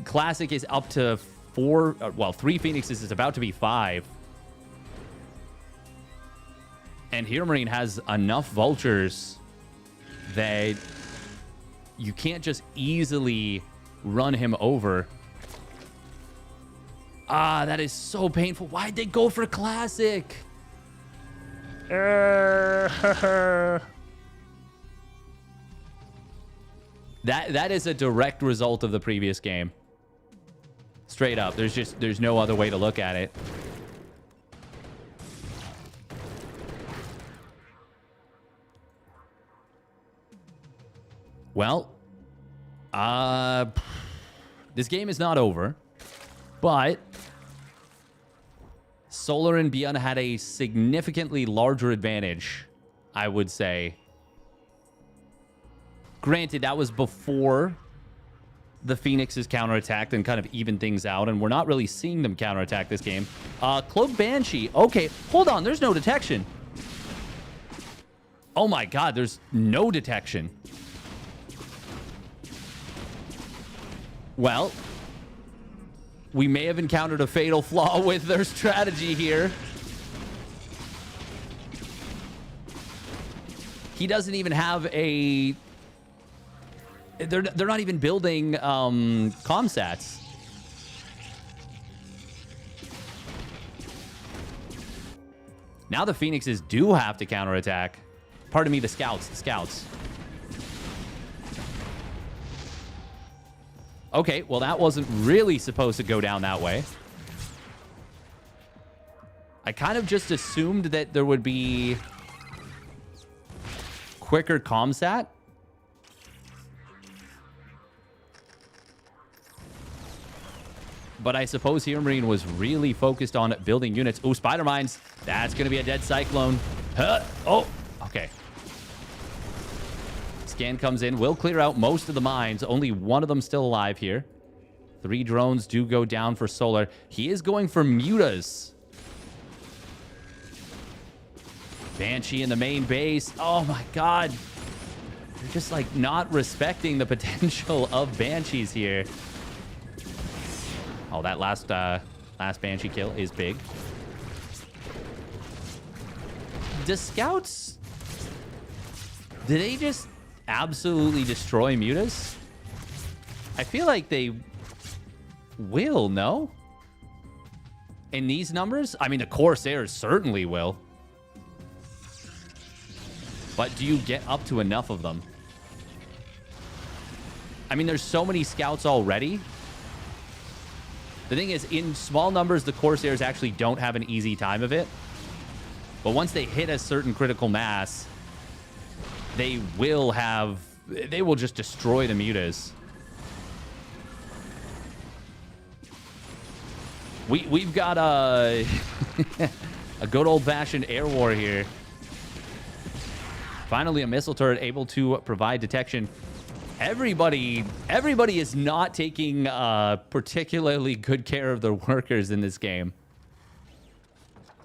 Classic is up to 4, well, 3 Phoenixes is about to be 5. And Hero Marine has enough vultures that you can't just easily run him over. Ah, that is so painful. Why'd they go for Classic? That is a direct result of the previous game. Straight up. There's no other way to look at it. Well, this game is not over, but Solar and Bjorn had a significantly larger advantage, I would say. Granted, that was before the Phoenixes counterattacked and kind of evened things out, and we're not really seeing them counterattack this game. Cloak Banshee. Okay, hold on. There's no detection. Oh my god, there's no detection. Well, we may have encountered a fatal flaw with their strategy here. He doesn't even have a... They're not even building comsats. Now the Phoenixes do have to counterattack. Pardon me, the scouts. Okay, well, that wasn't really supposed to go down that way. I kind of just assumed that there would be quicker comsat. But I suppose Hero Marine was really focused on building units. Ooh, Spider Mines. That's going to be a dead Cyclone. Huh. Oh, okay. Scan comes in. Will clear out most of the mines. Only one of them still alive here. 3 drones do go down for Solar. He is going for Mutas. Banshee in the main base. Oh, my God. They're just, like, not respecting the potential of Banshees here. Oh, that last Banshee kill is big. Do Scouts... Do they just absolutely destroy Mutas? I feel like they will, no? In these numbers? I mean, the Corsairs certainly will. But do you get up to enough of them? I mean, there's so many Scouts already. The thing is, in small numbers, the Corsairs actually don't have an easy time of it. But once they hit a certain critical mass, they will just destroy the Mutas. We've got a good old-fashioned air war here. Finally, a missile turret able to provide detection. Everybody is not taking particularly good care of their workers in this game.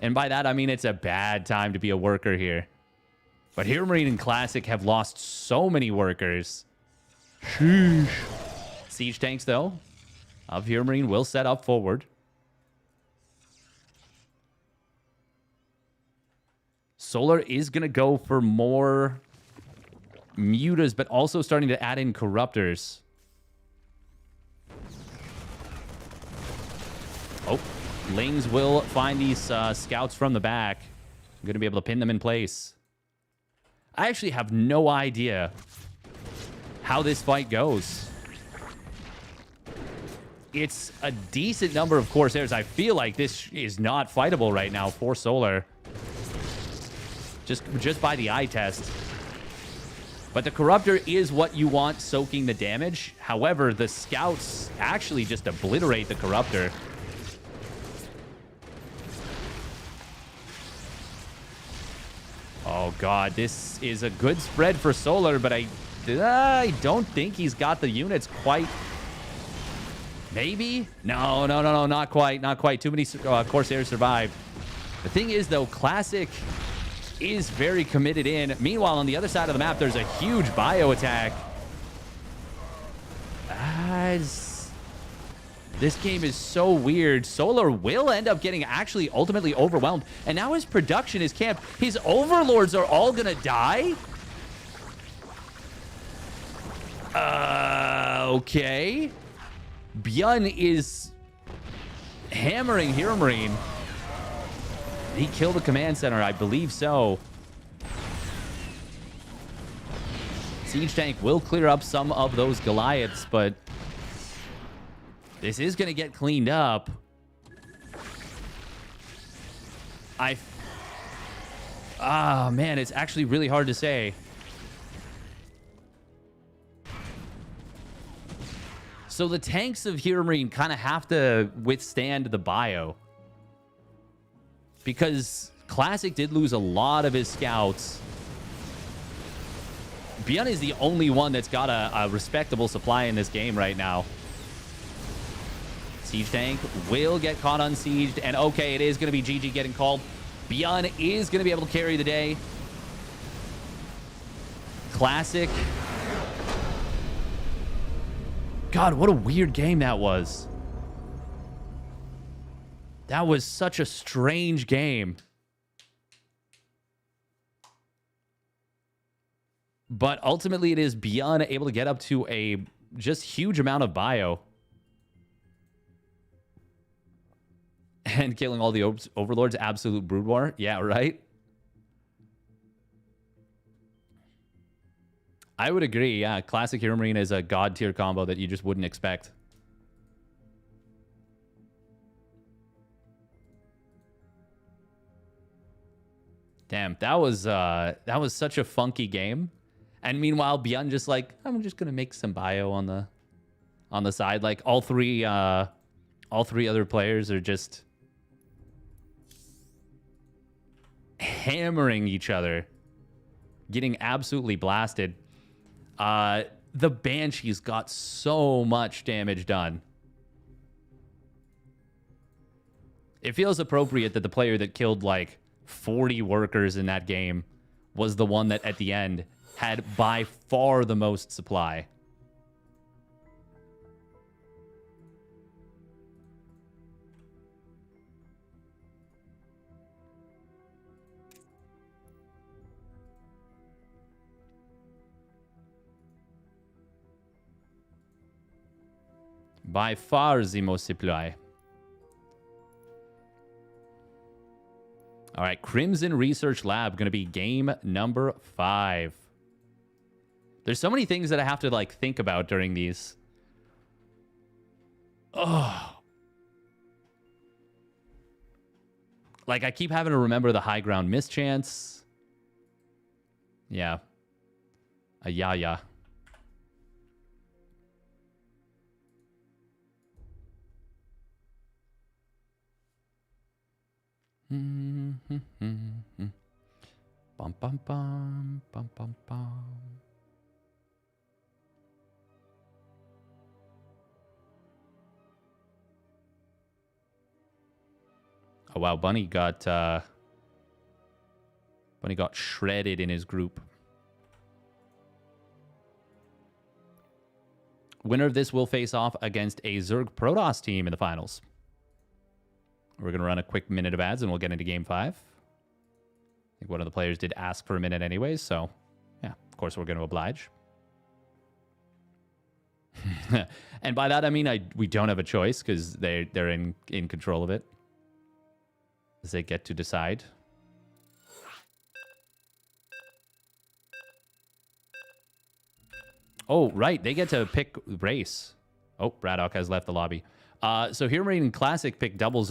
And by that, I mean it's a bad time to be a worker here. But Hero Marine and Classic have lost so many workers. Sheesh. Siege tanks, though, of Hero Marine will set up forward. Solar is going to go for more Mutas, but also starting to add in Corruptors. Oh, Lings will find these Scouts from the back. I'm going to be able to pin them in place. I actually have no idea how this fight goes. It's a decent number of Corsairs. I feel like this is not fightable right now for Solar. Just by the eye test. But the Corruptor is what you want soaking the damage. However, the Scouts actually just obliterate the Corruptor. Oh, God. This is a good spread for Solar, but I don't think he's got the units quite... Maybe? No, not quite. Not quite. Too many Corsairs survived. The thing is, though, Classic is very committed in. Meanwhile, on the other side of the map, there's a huge bio attack. This game is so weird. Solar will end up getting actually ultimately overwhelmed. And now his production is camped. His overlords are all going to die? Okay. Byun is hammering Hero Marine. He killed the command center, I believe so. Siege tank will clear up some of those Goliaths, but this is going to get cleaned up. Man, it's actually really hard to say. So the tanks of Hero Marine kind of have to withstand the bio. Because Classic did lose a lot of his Scouts. Byun is the only one that's got a respectable supply in this game right now. Siege tank will get caught unsieged. And okay, it is going to be GG getting called. Byun is going to be able to carry the day. Classic. God, what a weird game that was. That was such a strange game. But ultimately, it is Byun able to get up to a just huge amount of bio. And killing all the overlords. Absolute brood war. Yeah, right? I would agree. Yeah, Classic Hero Marine is a god tier combo that you just wouldn't expect. Damn, that was such a funky game. And meanwhile, Byun just like, I'm just gonna make some bio on the side. Like all three All three other players are just hammering each other, getting absolutely blasted. The Banshee's got so much damage done. It feels appropriate that the player that killed like 40 workers in that game was the one that at the end had by far the most supply. By far the most supply. All right, Crimson Research Lab, going to be game number 5. There's so many things that I have to, like, think about during these. Oh. Like, I keep having to remember the high ground mischance. Yeah. Yeah. Bum bum bum bum bum bum. Oh wow, Bunny got shredded in his group. Winner of this will face off against a Zerg Protoss team in the finals. We're going to run a quick minute of ads and we'll get into game 5. I think one of the players did ask for a minute anyways, so yeah, of course we're going to oblige. And by that I mean we don't have a choice because they're in control of it. As they get to decide. Oh, right, they get to pick race. Oh, Braddock has left the lobby. So here we're in Classic pick double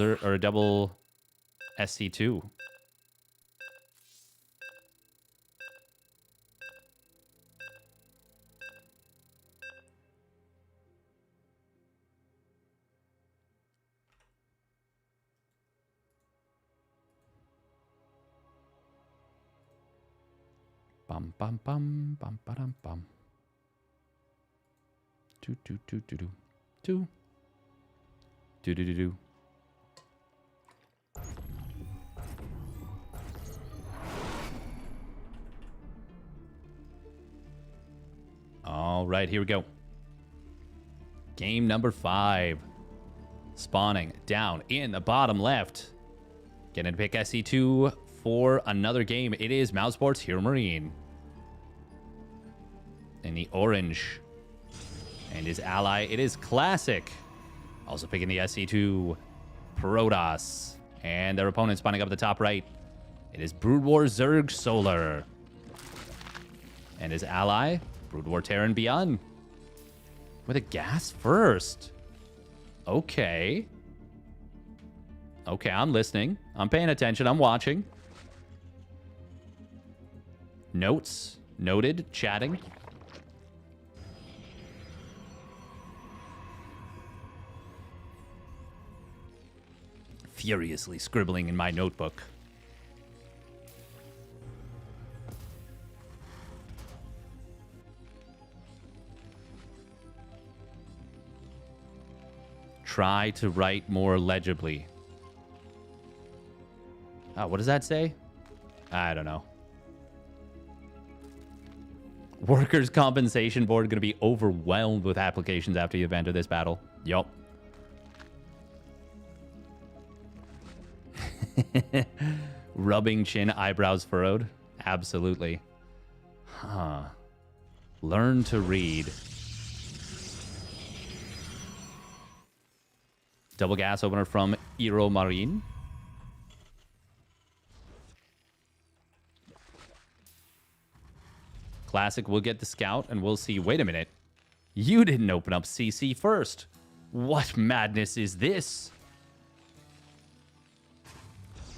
SC2. Bum bum bum bum ba-dum bum. Do do do do do do. Do do do do. All right, here we go. Game number 5. Spawning down in the bottom left. Getting to pick SC2 for another game. It is Mousesports Hero Marine. In the orange. And his ally, it is Classic. Also picking the SC2 Protoss. And their opponent spawning up at the top right. It is Brood War Zerg Solar. And his ally, Brood War Terran Beyond. With a gas first. Okay. Okay, I'm listening. I'm paying attention. I'm watching. Notes. Noted. Chatting. Furiously scribbling in my notebook. Try to write more legibly. Oh, what does that say? I don't know. Workers' Compensation Board going to be overwhelmed with applications after the event of this battle. Yup. Rubbing chin, eyebrows furrowed. Absolutely. Huh. Learn to read. Double gas opener from Eero Marine. Classic will get the scout, and we'll see. Wait a minute. You didn't open up CC first. What madness is this?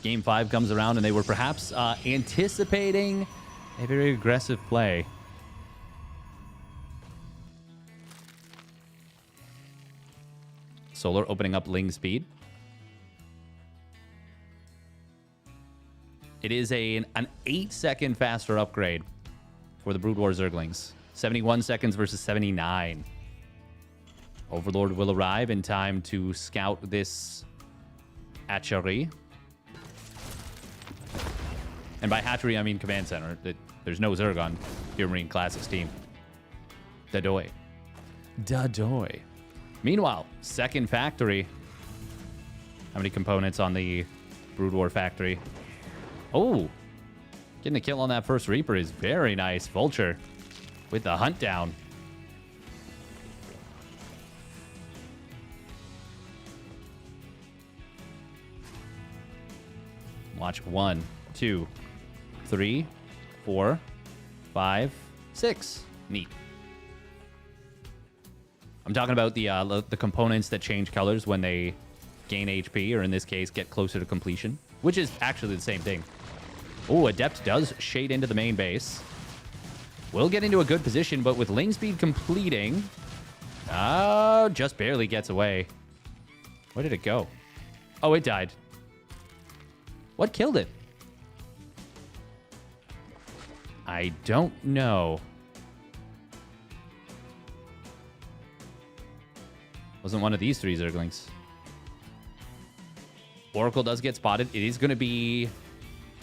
Game 5 comes around, and they were perhaps anticipating a very aggressive play. Solar opening up Ling speed. It is an 8-second faster upgrade for the Brood War Zerglings. 71 seconds versus 79. Overlord will arrive in time to scout this hatchery. And by hatchery, I mean command center. There's no Zerg on Pure Marine Classics team. Dadoy. Dadoy. Meanwhile, second factory. How many components on the Brood War factory? Oh, getting a kill on that first Reaper is very nice. Vulture with the hunt down. Watch 1, 2, 3, 4, 5, 6. Neat. I'm talking about the components that change colors when they gain HP, or in this case, get closer to completion, which is actually the same thing. Oh, Adept does shade into the main base. Will get into a good position, but with Ling speed completing, just barely gets away. Where did it go? Oh, it died. What killed it? I don't know. Wasn't one of these 3 Zerglings. Oracle does get spotted. It is going to be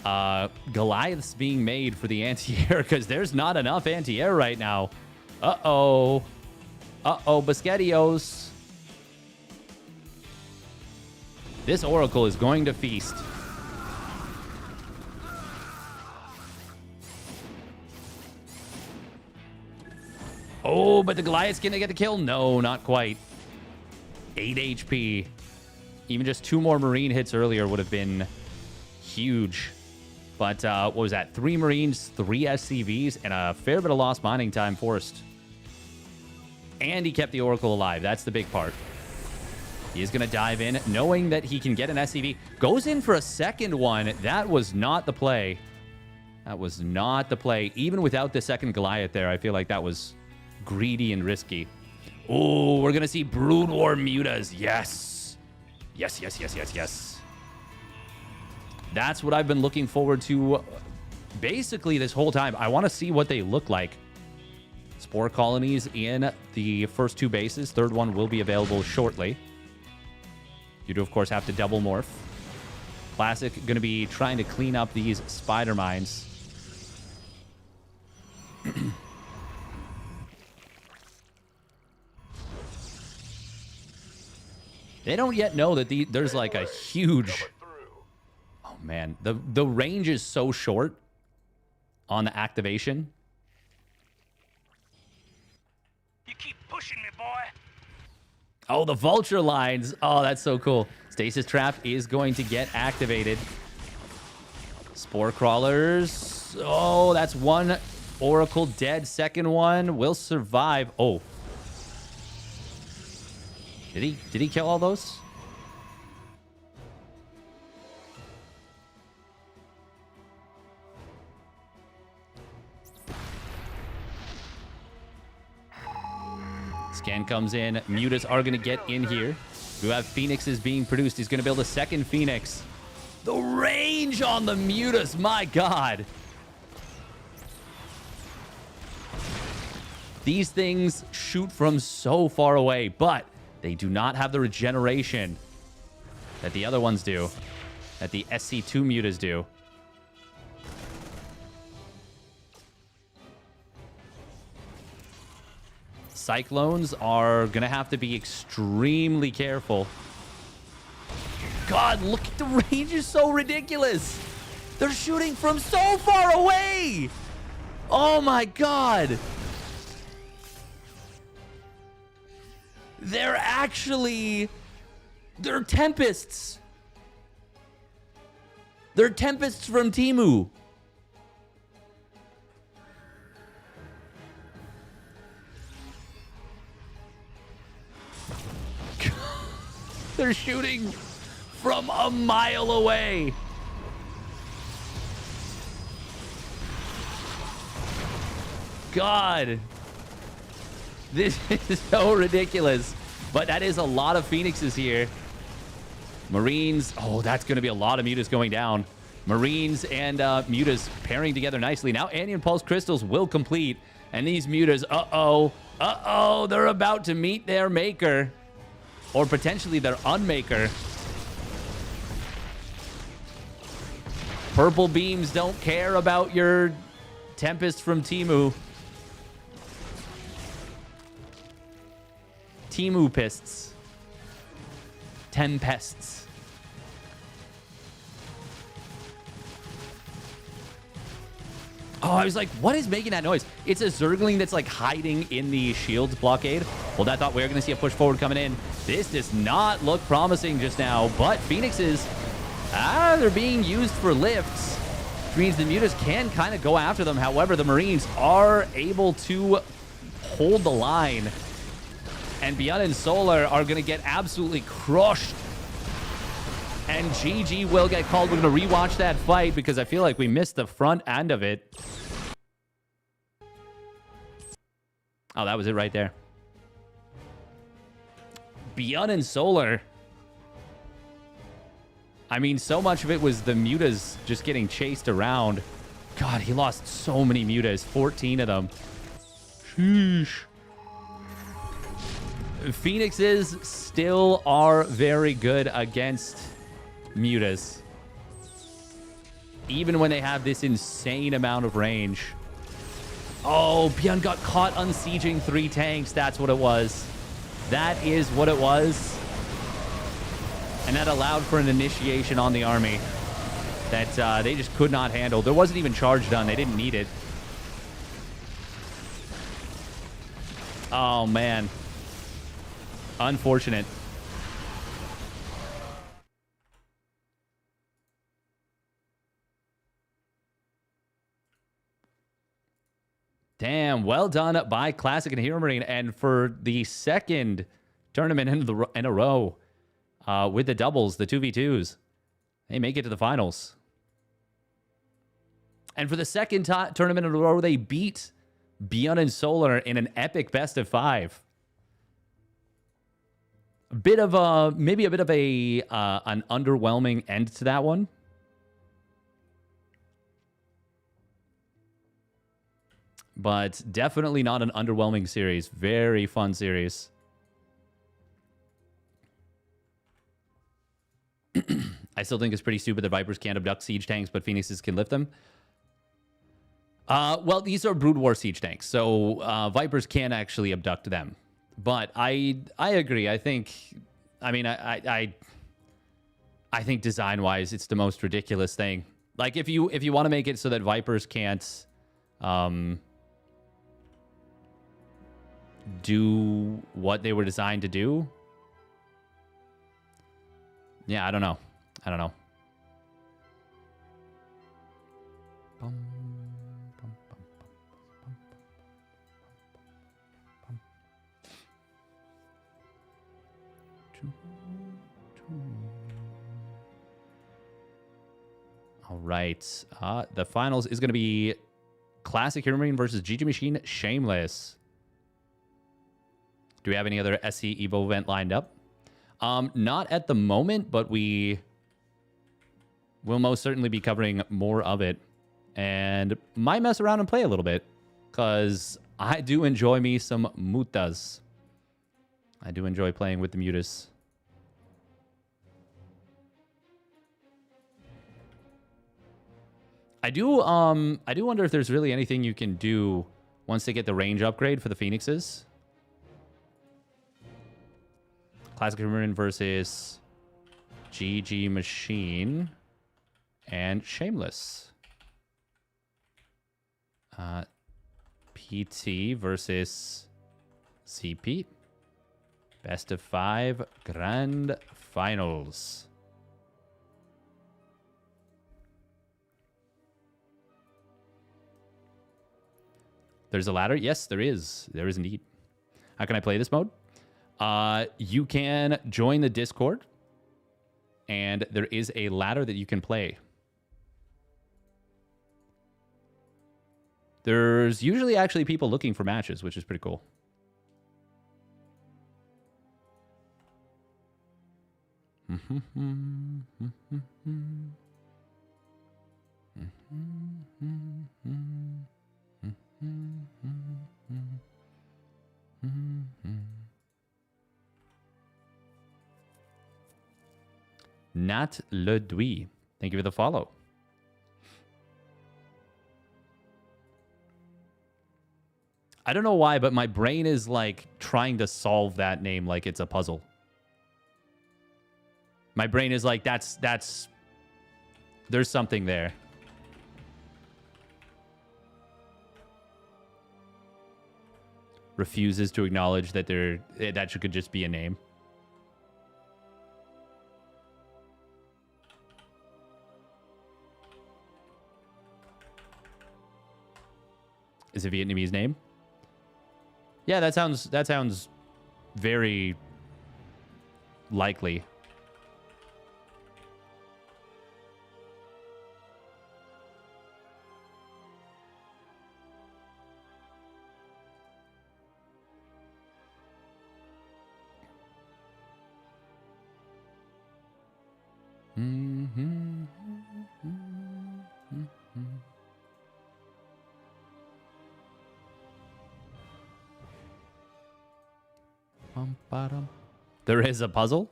Goliaths being made for the anti-air because there's not enough anti-air right now. Uh-oh. Uh-oh, Biscottios. This Oracle is going to feast. Oh, but the Goliath's going to get the kill? No, not quite. 8 HP. Even just 2 more Marine hits earlier would have been huge. But what was that? 3 Marines, 3 SCVs, and a fair bit of lost mining time forced. And he kept the Oracle alive. That's the big part. He is going to dive in, knowing that he can get an SCV. Goes in for a second one. That was not the play. That was not the play. Even without the second Goliath there, I feel like that was greedy and risky. Oh, we're going to see Brood War Mutas. Yes. Yes, yes, yes, yes, yes. That's what I've been looking forward to basically this whole time. I want to see what they look like. Spore colonies in the first 2 bases. Third one will be available shortly. You do, of course, have to double morph. Classic going to be trying to clean up these spider mines. They don't yet know that there's like a huge... Oh, man. The range is so short on the activation. You keep pushing me, boy. Oh, the Vulture lines. Oh, that's so cool. Stasis Trap is going to get activated. Spore Crawlers. Oh, that's 1 Oracle dead. Second one will survive. Oh. Did he kill all those? Scan comes in. Mutas are going to get in here. We have Phoenixes being produced. He's going to build a second Phoenix. The range on the Mutas, my God. These things shoot from so far away, but they do not have the regeneration that the other ones do, that the SC2 Mutas do. Cyclones are going to have to be extremely careful. God, look at the range is so ridiculous. They're shooting from so far away. Oh my God. They're Tempests. They're Tempests from Temu. They're shooting from a mile away. God. This is so ridiculous. But that is a lot of Phoenixes here. Marines. Oh, that's going to be a lot of Mutas going down. Marines and Mutas pairing together nicely. Now, Anion Pulse Crystals will complete. And these Mutas, they're about to meet their maker. Or potentially their unmaker. Purple beams don't care about your Tempest from Timu. Timu pists. Tempests. Oh, I was like, what is making that noise? It's a Zergling that's like hiding in the shields blockade. Well, I thought we were going to see a push forward coming in. This does not look promising just now, but Phoenixes, they're being used for lifts, which means the Mutas can kind of go after them. However, the Marines are able to hold the line, and Beyond and Solar are going to get absolutely crushed. And GG will get called. We're going to rewatch that fight because I feel like we missed the front end of it. Oh, that was it right there. Beyond and Solar. I mean, so much of it was the Mutas just getting chased around. God, he lost so many Mutas. 14 of them. Sheesh. Phoenixes still are very good against Mutas. Even when they have this insane amount of range. Oh, Bjorn got caught unsieging 3 tanks. That's what it was. That is what it was. And that allowed for an initiation on the army that they just could not handle. There wasn't even charge done. They didn't need it. Oh, man. Unfortunate. Damn, well done by Classic and Hero Marine. And for the second tournament in a row with the doubles, the 2v2s, they make it to the finals. And for the second tournament in a row, they beat Beyond and Solar in an epic best of 5. A bit of a, maybe a bit of a an underwhelming end to that one. But definitely not an underwhelming series. Very fun series. I still think it's pretty stupid that Vipers can't abduct siege tanks, but Phoenixes can lift them. Well, these are Brood War siege tanks, so Vipers can actually abduct them. But I agree. I think, I mean, I think design-wise, it's the most ridiculous thing. Like, if you want to make it so that Vipers can't do what they were designed to do, yeah, I don't know. All right. The finals is going to be Classic Hero Marine versus GG Machine Shameless. Do we have any other SCEVO event lined up? Not at the moment, but we will most certainly be covering more of it. And might mess around and play a little bit. Because I do enjoy me some mutas. I do enjoy playing with the mutas. I do wonder if there's really anything you can do once they get the range upgrade for the Phoenixes. Classic Marine versus GG Machine and Shameless. PT versus CP. Best of 5 Grand Finals. There's a ladder? Yes, there is. There is indeed. How can I play this mode? You can join the Discord, and there is a ladder that you can play. There's usually actually people looking for matches, which is pretty cool. Nat Le Dui. Thank you for the follow. I don't know why, but my brain is like trying to solve that name like it's a puzzle. My brain is like, there's something there. Refuses to acknowledge that that could just be a name. Is it a Vietnamese name? Yeah, that sounds very likely. There is a puzzle?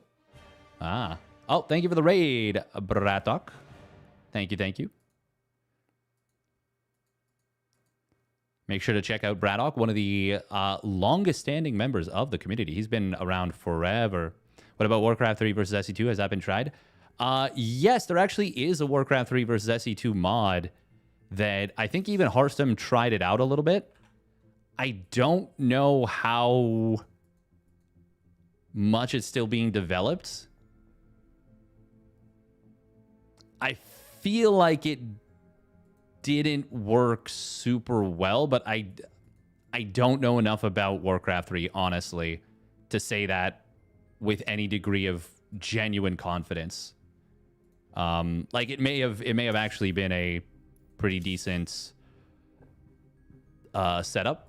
Ah. Oh, thank you for the raid, Bratok. Thank you, thank you. Make sure to check out Braddock, one of the longest-standing members of the community. He's been around forever. What about Warcraft 3 versus SC2? Has that been tried? Yes, there actually is a Warcraft 3 versus SC2 mod that I think even Hearthstone tried it out a little bit. I don't know how much it's still being developed. I feel like it didn't work super well, but I don't know enough about Warcraft 3, honestly, to say that with any degree of genuine confidence. Like it may have actually been a pretty decent setup.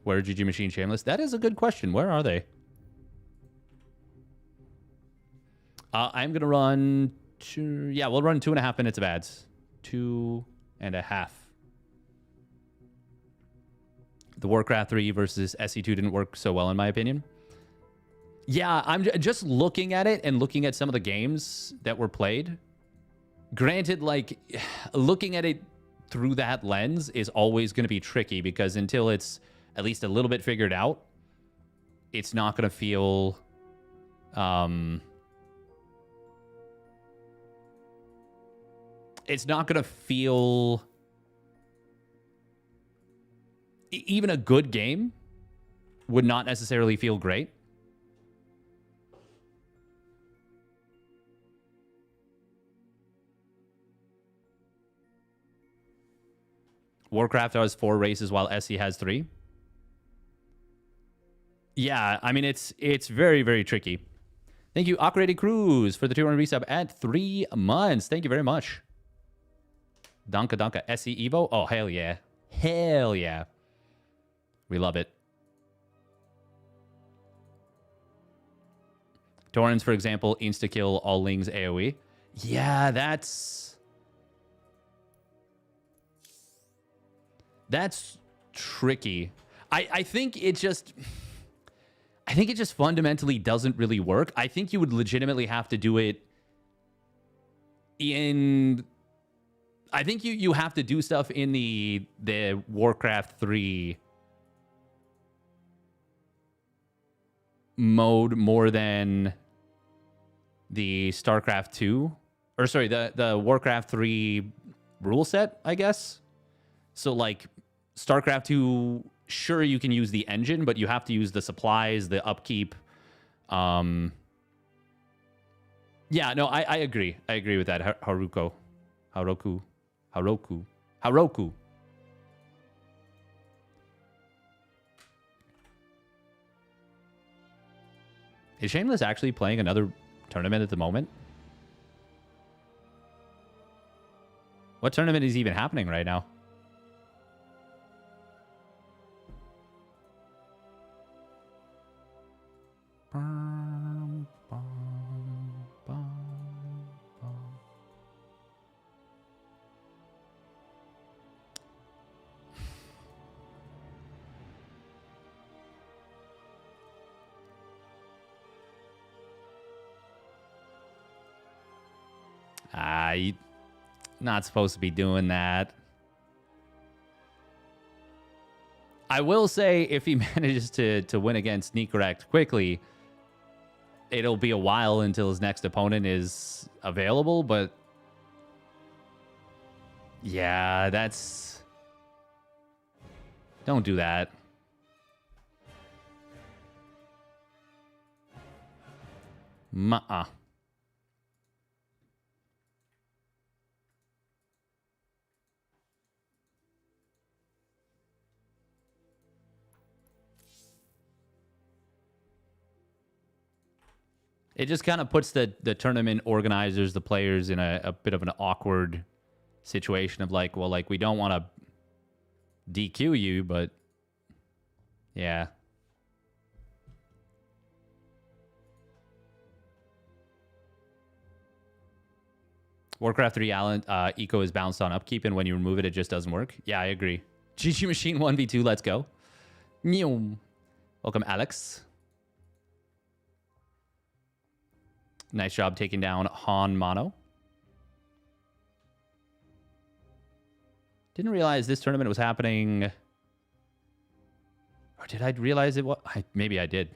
Where are GG Machine Shameless? That is a good question. Where are they? I'm gonna run we'll run 2.5 minutes of ads. 2.5. The Warcraft 3 versus SC2 didn't work so well, in my opinion. Yeah, I'm just looking at it and looking at some of the games that were played. Granted, like, looking at it through that lens is always going to be tricky because until it's at least a little bit figured out, it's not going to feel... it's not going to feel... even a good game would not necessarily feel great. Warcraft has 4 races while SC has 3. Yeah, I mean, it's very, very tricky. Thank you, Operated Cruz, for the 200 resub at 3 months. Thank you very much. Donka Donka. SCEVO? Oh, hell yeah. Hell yeah. We love it. Torrens, for example, insta-kill all Ling's AoE. Yeah, that's tricky. I think it just fundamentally doesn't really work. I think you would legitimately have to do it in... I think you have to do stuff in the Warcraft 3 mode more than the StarCraft 2. Or sorry, the Warcraft 3 rule set, I guess. So like StarCraft 2, sure you can use the engine, but you have to use the supplies, the upkeep. Yeah, no, I agree. I agree with that. Haruko. Is Shameless actually playing another tournament at the moment? What tournament is even happening right now? you not supposed to be doing that. I will say if he manages to win against Sneakerect quickly, it'll be a while until his next opponent is available, but yeah, that's... Don't do that. It just kind of puts the tournament organizers, the players, in a bit of an awkward situation of like, well, like, we don't want to DQ you, but yeah. Warcraft 3 eco is bounced on upkeep, and when you remove it, it just doesn't work. Yeah, I agree. GG Machine 1v2, let's go. Welcome, Alex. Nice job taking down Han Mono. Didn't realize this tournament was happening. Or did I realize it was? Maybe I did.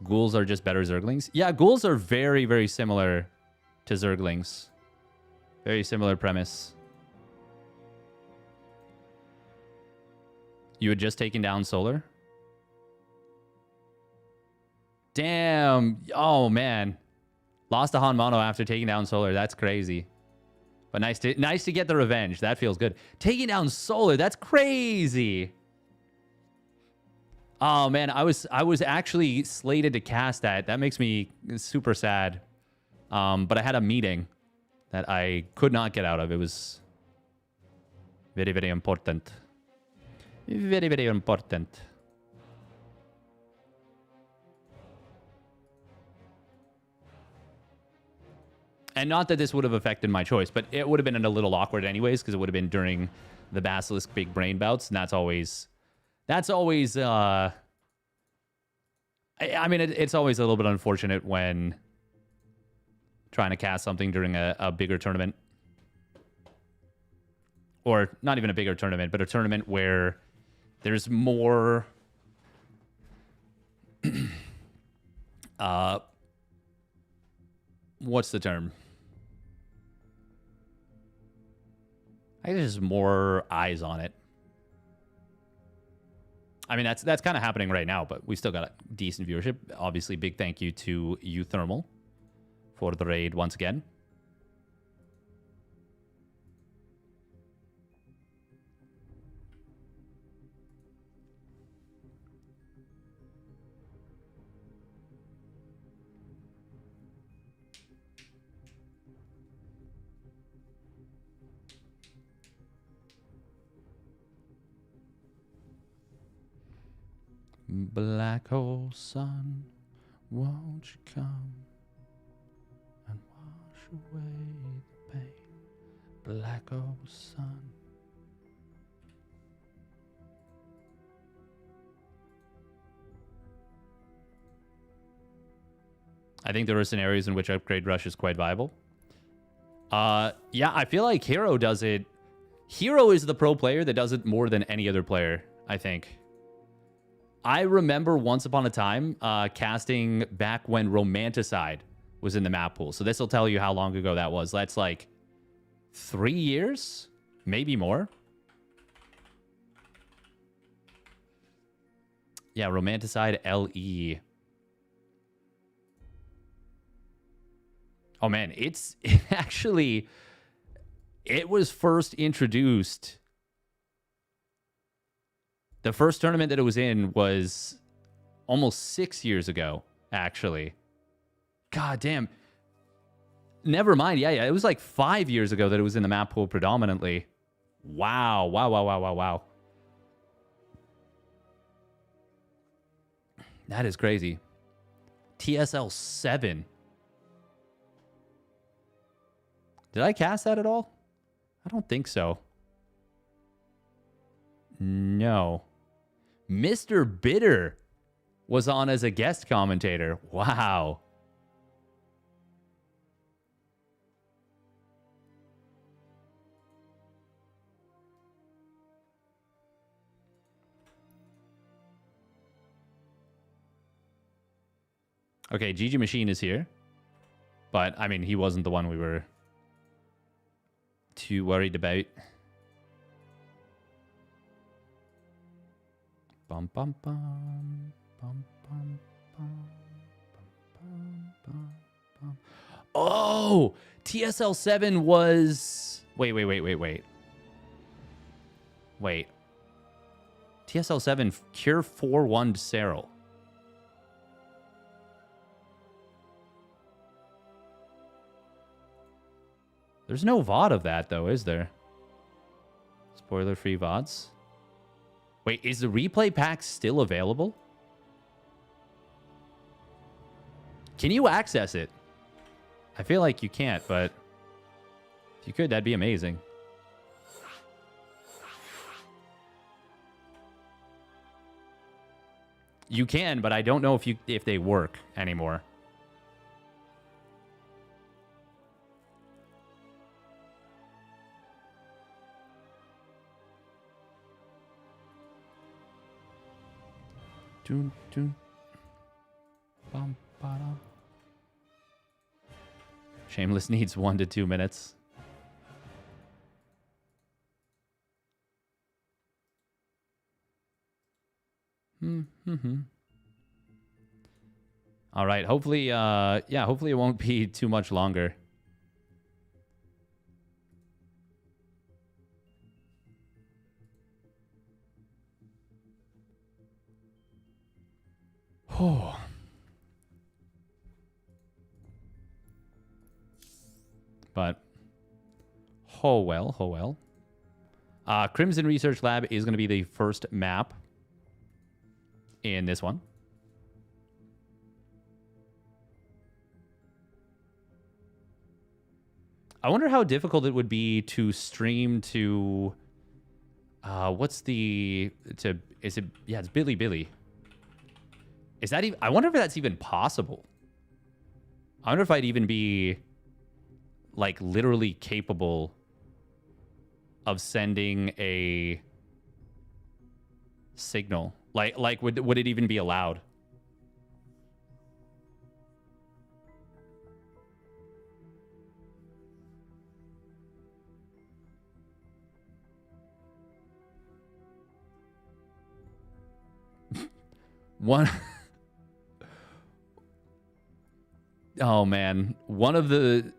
Ghouls are just better Zerglings. Yeah, ghouls are very, very similar to Zerglings. Very similar premise. You had just taken down Solar? Damn. Oh, man. Lost to Han Mono after taking down Solar. That's crazy. But nice to get the revenge. That feels good. Taking down Solar, that's crazy. Oh man, I was actually slated to cast that. That makes me super sad. But I had a meeting that I could not get out of. It was very, very important. Very, very important. And not that this would have affected my choice, but it would have been a little awkward anyways, because it would have been during the Basilisk big brain bouts, and that's always I mean, it's always a little bit unfortunate when trying to cast something during a bigger tournament. Or not even a bigger tournament, but a tournament where there's more what's the term? I guess there's more eyes on it. I mean, that's kind of happening right now, but we still got a decent viewership. Obviously, big thank you to uThermal for the raid once again. Black hole sun, won't you come and wash away the pain? Black hole sun. I think there are scenarios in which upgrade rush is quite viable. Yeah, I feel like Hero does it. Hero is the pro player that does it more than any other player, I think. I remember once upon a time casting back when Romanticide was in the map pool. So this will tell you how long ago that was. That's like 3 years, maybe more. Yeah, Romanticide LE. Oh man, it was first introduced. The first tournament that it was in was almost 6 years ago, actually. God damn. Never mind. Yeah, it was like 5 years ago that it was in the map pool predominantly. Wow. That is crazy. TSL 7. Did I cast that at all? I don't think so. No. Mr. Bitter was on as a guest commentator. Wow. Okay, GG Machine is here. But, I mean, he wasn't the one we were too worried about. Bum, bum, bum. Bum, bum, bum. Bum, bum, bum. Oh! TSL 7 was... Wait. Wait. TSL 7, Cure 4-1 Serral. There's no VOD of that, though, is there? Spoiler-free VODs. Wait, is the replay pack still available? Can you access it? I feel like you can't, but if you could, that'd be amazing. You can, but I don't know if they work anymore. Dun, dun. Bum, ba-dum. Shameless needs 1 to 2 minutes. All right. Hopefully, yeah, hopefully it won't be too much longer. Oh. But, oh well. Crimson Research Lab is going to be the first map in this one. I wonder how difficult it would be to stream to, what's the, is it, yeah, it's Billy. Is that even, I wonder if that's even possible. I wonder if I'd even be, like, literally capable of sending a signal. Like would it even be allowed? One... Oh, man. One of the...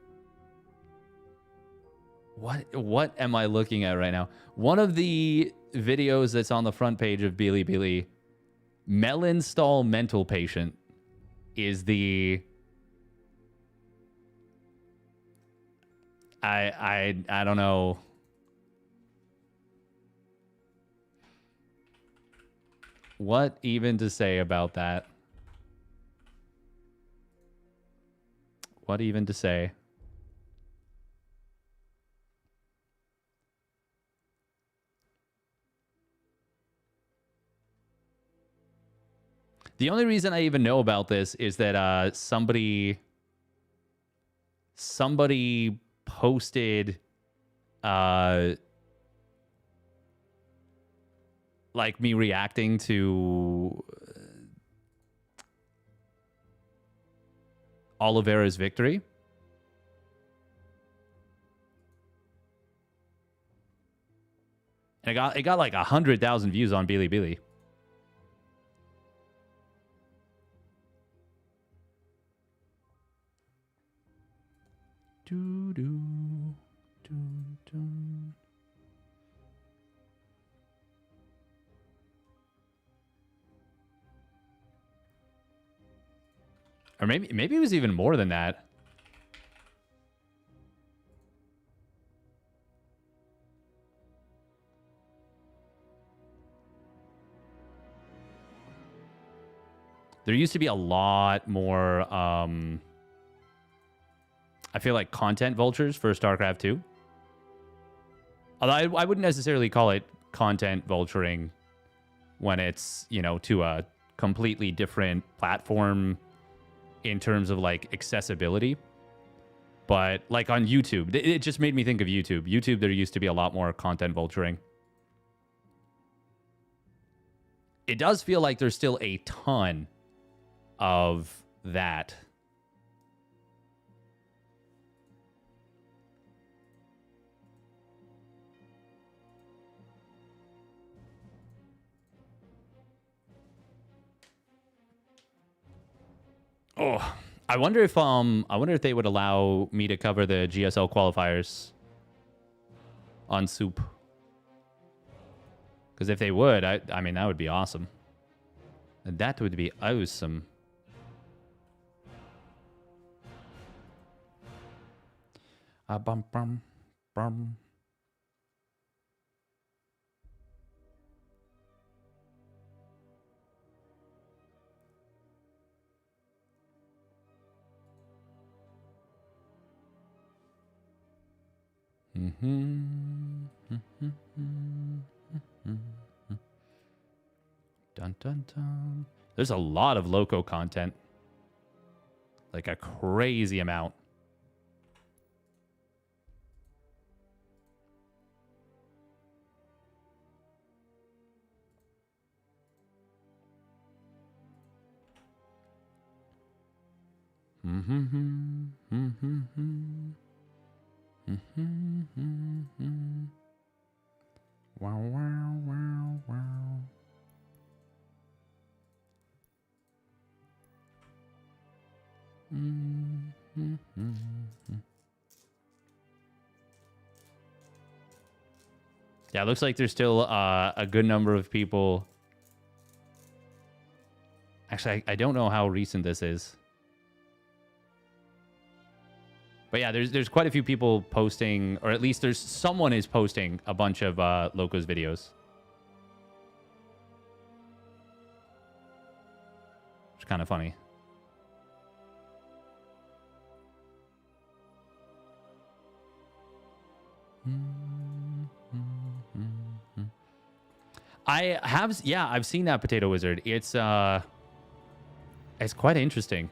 What am I looking at right now? One of the videos that's on the front page of Billy, Melinstall Mental Patient, is the... I don't know. What even to say about that? What even to say? The only reason I even know about this is that somebody posted like me reacting to Oliveira's victory. And it got like 100,000 views on Billy. Do do do do. Or maybe it was even more than that. There used to be a lot more, I feel like, content vultures for StarCraft 2. Although I wouldn't necessarily call it content vulturing when it's, you know, to a completely different platform in terms of, like, accessibility. But, like, on YouTube, it just made me think of YouTube. YouTube, there used to be a lot more content vulturing. It does feel like there's still a ton of that. Oh, I wonder if they would allow me to cover the GSL qualifiers on Soup. Because if they would, I mean, that would be awesome. That would be awesome. Bum, bum, bum. Dun, dun, dun. There's a lot of Loco content. Like a crazy amount. Wow, wow, wow, wow. Yeah, it looks like there's still a good number of people. Actually, I don't know how recent this is. But yeah, there's quite a few people posting, or at least someone is posting a bunch of Loco's videos. It's kind of funny. I've seen that Potato Wizard. It's quite interesting.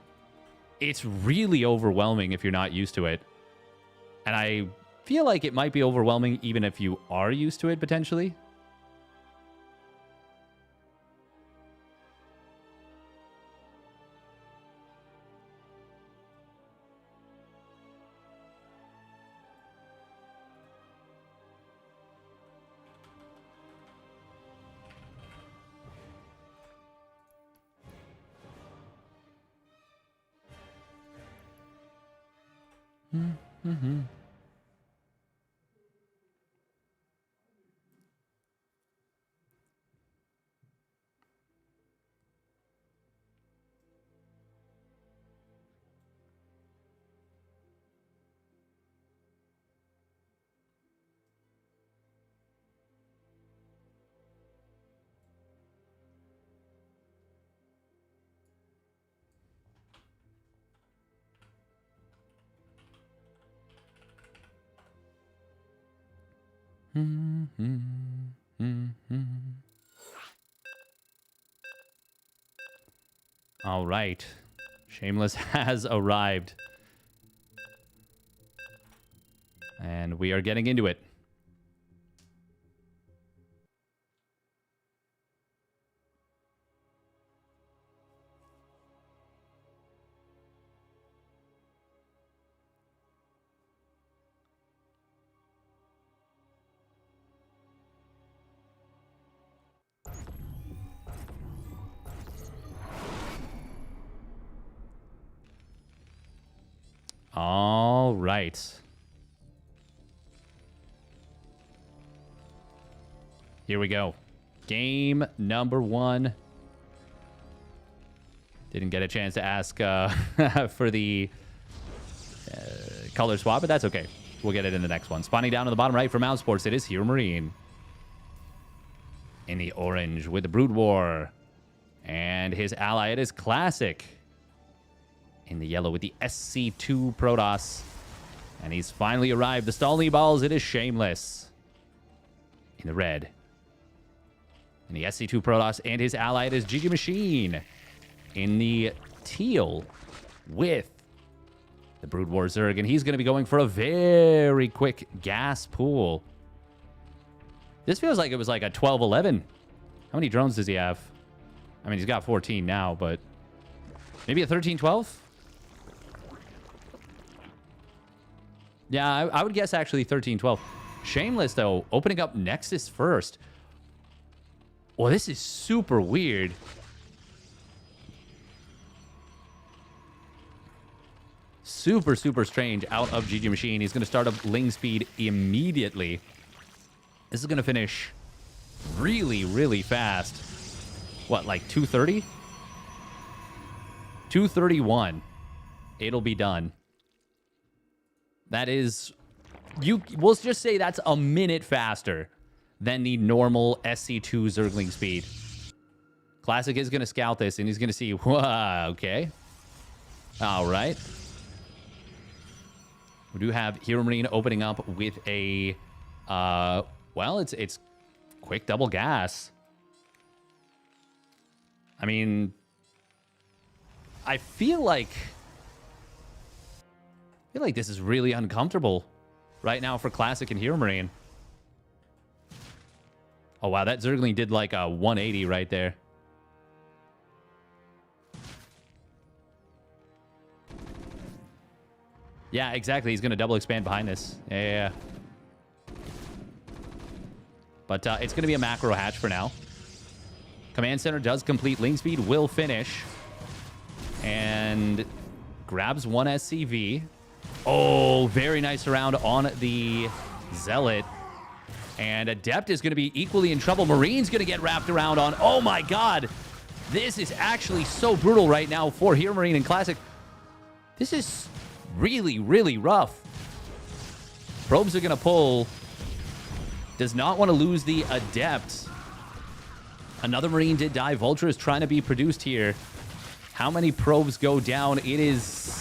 It's really overwhelming if you're not used to it. And I feel like it might be overwhelming even if you are used to it, potentially. All right. Shameless has arrived. And we are getting into it. All right. Here we go. Game number 1. Didn't get a chance to ask for the color swap, but that's okay. We'll get it in the next one. Spawning down to the bottom right for Mouse Sports, it is Hero Marine. In the orange with the Brood War. And his ally, it is Classic. In the yellow with the SC2 Protoss. And he's finally arrived. The Stalny Balls, it is Shameless. In the red. And the SC2 Protoss and his ally, it is Gigi Machine. In the teal with the Brood War Zerg. And he's going to be going for a very quick gas pool. This feels like it was like a 12-11. How many drones does he have? I mean, he's got 14 now, but maybe a 13-12? Yeah, I would guess actually 13-12. Shameless, though, opening up Nexus first. Well, this is super weird. Super, super strange out of GG Machine. He's going to start up Ling Speed immediately. This is going to finish really, really fast. What, like 2:30? 2:31. It'll be done. That is... We'll just say that's a minute faster than the normal SC2 Zergling speed. Classic is going to scout this, and he's going to see... Whoa, okay. All right. We do have Hero Marine opening up with a... well, it's quick double gas. I mean... I feel like this is really uncomfortable right now for Classic and Hero Marine. Oh, wow. That Zergling did like a 180 right there. Yeah, exactly. He's going to double expand behind this. Yeah. But it's going to be a macro hatch for now. Command Center does complete. Ling Speed will finish. And grabs one SCV. Oh, very nice round on the Zealot. And Adept is going to be equally in trouble. Marine's going to get wrapped around on. Oh, my God. This is actually so brutal right now for Hero Marine and Classic. This is really, really rough. Probes are going to pull. Does not want to lose the Adept. Another Marine did die. Vulture is trying to be produced here. How many probes go down? It is...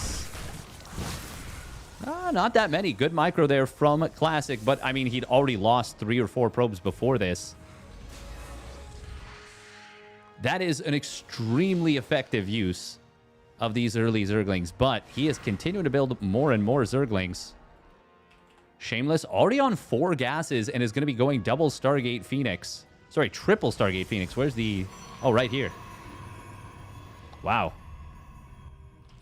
not that many. Good micro there from Classic, but I mean, he'd already lost 3 or 4 probes before this. That is an extremely effective use of these early Zerglings, but he is continuing to build more and more Zerglings. Shameless already on 4 gases and is going to be going double Stargate Phoenix. Sorry, triple Stargate Phoenix. Where's the... Oh, right here. Wow.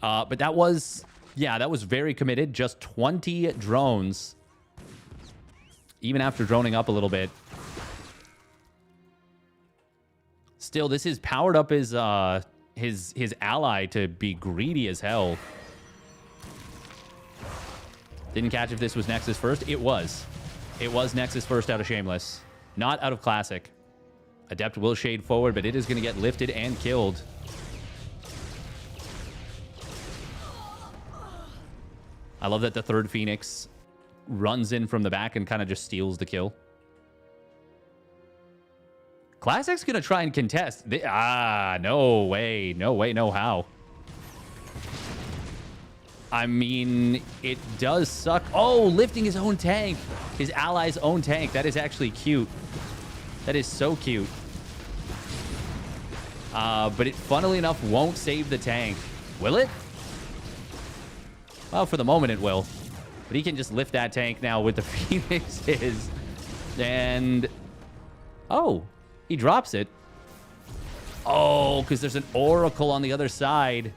But that was... Yeah, that was very committed. Just 20 drones. Even after droning up a little bit. Still, this is powered up his ally to be greedy as hell. Didn't catch if this was Nexus first. It was. It was Nexus first out of Shameless. Not out of Classic. Adept will shade forward, but it is going to get lifted and killed. I love that the third Phoenix runs in from the back and kind of just steals the kill. Classic's going to try and contest. No way. No way, no how. I mean, it does suck. Oh, lifting his own tank. His ally's own tank. That is actually cute. That is so cute. But it, funnily enough, won't save the tank. Will it? Well, for the moment it will. But he can just lift that tank now with the Phoenixes. And... Oh, he drops it. Oh, because there's an Oracle on the other side.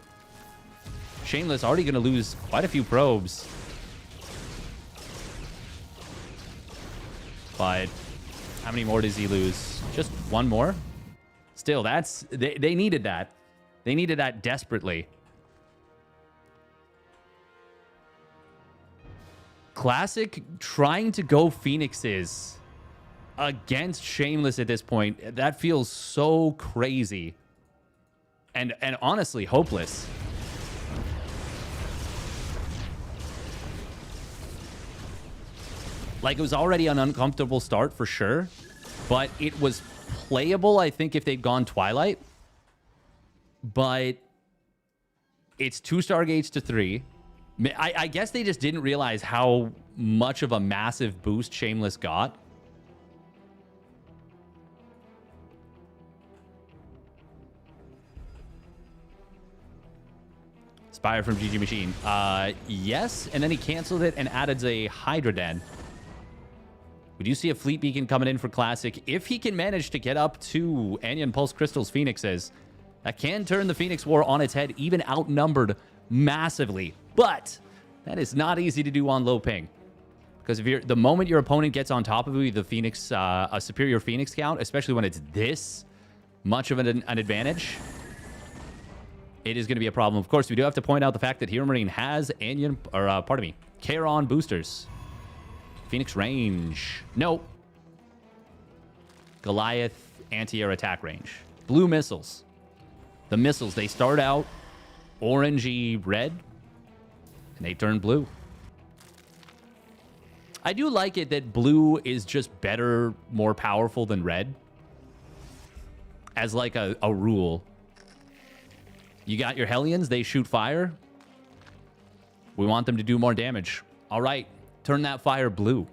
Shameless already going to lose quite a few probes. But how many more does he lose? Just one more? Still, that's... They needed that. They needed that desperately. Classic trying to go Phoenixes against Shameless at this point. That feels so crazy. And honestly, hopeless. Like, it was already an uncomfortable start for sure. But it was playable, I think, if they'd gone Twilight. but it's 2 Stargates to 3. I guess they just didn't realize how much of a massive boost Shameless got. Spire from GG Machine. Yes, and then he canceled it and added a Hydra Den. We do see a Fleet Beacon coming in for Classic. If he can manage to get up to Anion Pulse Crystal's Phoenixes, that can turn the Phoenix War on its head, even outnumbered massively. But that is not easy to do on low ping. Because if the moment your opponent gets on top of you, the Phoenix, a superior Phoenix count, especially when it's this much of an advantage, it is going to be a problem. Of course, we do have to point out the fact that Hero Marine has Charon boosters. Phoenix range. No. Goliath anti-air attack range. Blue missiles. The missiles, they start out orangey red, and they turn blue. I do like it that blue is just better, more powerful than red. As like a rule. You got your Hellions, they shoot fire. We want them to do more damage. All right, turn that fire blue.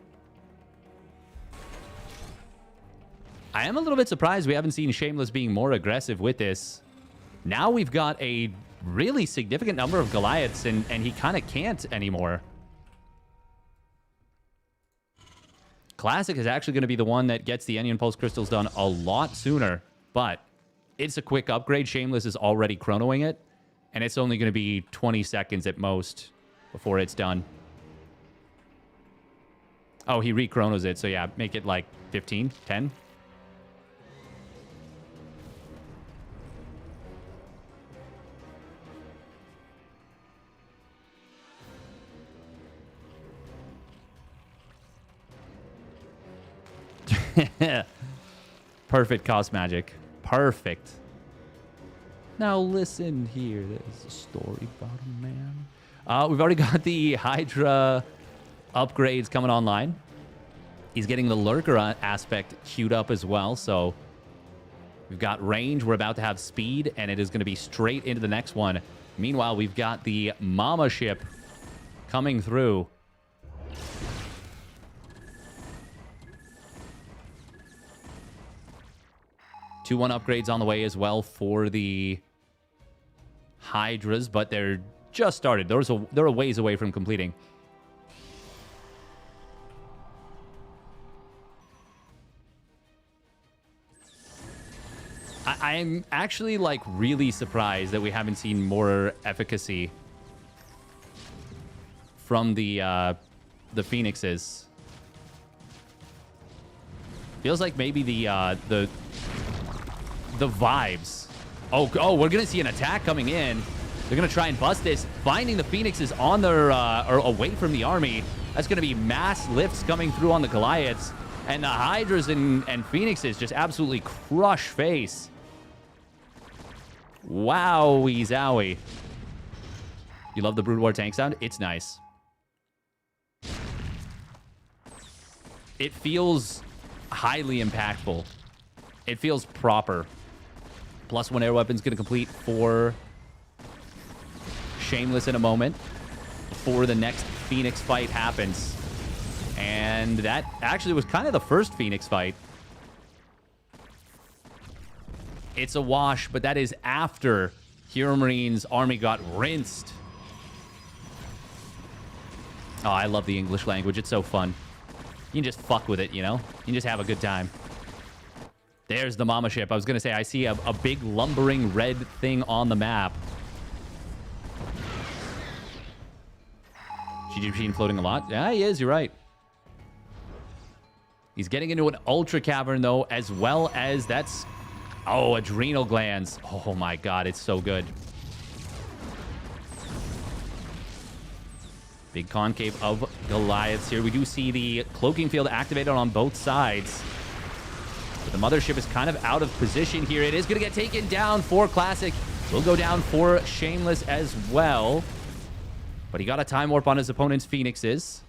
I am a little bit surprised we haven't seen Shameless being more aggressive with this. Now we've got a really significant number of Goliaths, and he kind of can't anymore. Classic is actually going to be the one that gets the Onion Pulse Crystals done a lot sooner, but it's a quick upgrade. Shameless is already chronoing it, and it's only going to be 20 seconds at most before it's done. Oh, he re-chronos it, so yeah, make it like 15, 10. Perfect cost magic. Perfect. Now listen here. There's a story about a man. We've already got the Hydra upgrades coming online. He's getting the Lurker aspect queued up as well. So we've got range. We're about to have speed, and it is going to be straight into the next one. Meanwhile, we've got the Mama ship coming through. 2-1 upgrades on the way as well for the Hydras, but they're just started. They're a ways away from completing. I'm actually like really surprised that we haven't seen more efficacy from the Phoenixes. Feels like maybe the vibes. Oh, we're gonna see an attack coming in. They're gonna try and bust this, finding the Phoenixes on their or away from the army. That's gonna be mass lifts coming through on the Goliaths, and the Hydras and Phoenixes just absolutely crush face. Wowie zowie. You love the Brood War tank sound? It's nice. It feels highly impactful. It feels proper. +1 air weapon's going to complete for Shameless in a moment before the next Phoenix fight happens. And that actually was kind of the first Phoenix fight. It's a wash, but that is after Hero Marine's army got rinsed. Oh, I love the English language. It's so fun. You can just fuck with it, you know? You can just have a good time. There's the Mama ship. I was going to say, I see a big lumbering red thing on the map. GG Machine floating a lot. Yeah, he is. You're right. He's getting into an Ultra Cavern, though, as well as that's... Oh, Adrenal Glands. Oh, my God. It's so good. Big concave of Goliaths here. We do see the Cloaking Field activated on both sides. But the Mothership is kind of out of position here. It is going to get taken down for Classic. Will go down for Shameless as well. But he got a Time Warp on his opponent's Phoenixes.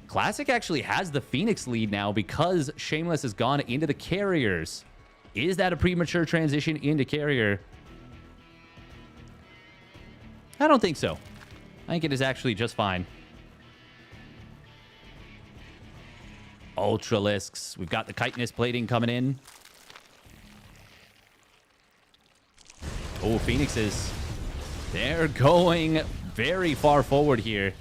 Classic actually has the Phoenix lead now because Shameless has gone into the Carriers. Is that a premature transition into Carrier? I don't think so. I think it is actually just fine. Ultralisks. We've got the chitinous plating coming in. Oh, Phoenixes. They're going very far forward here.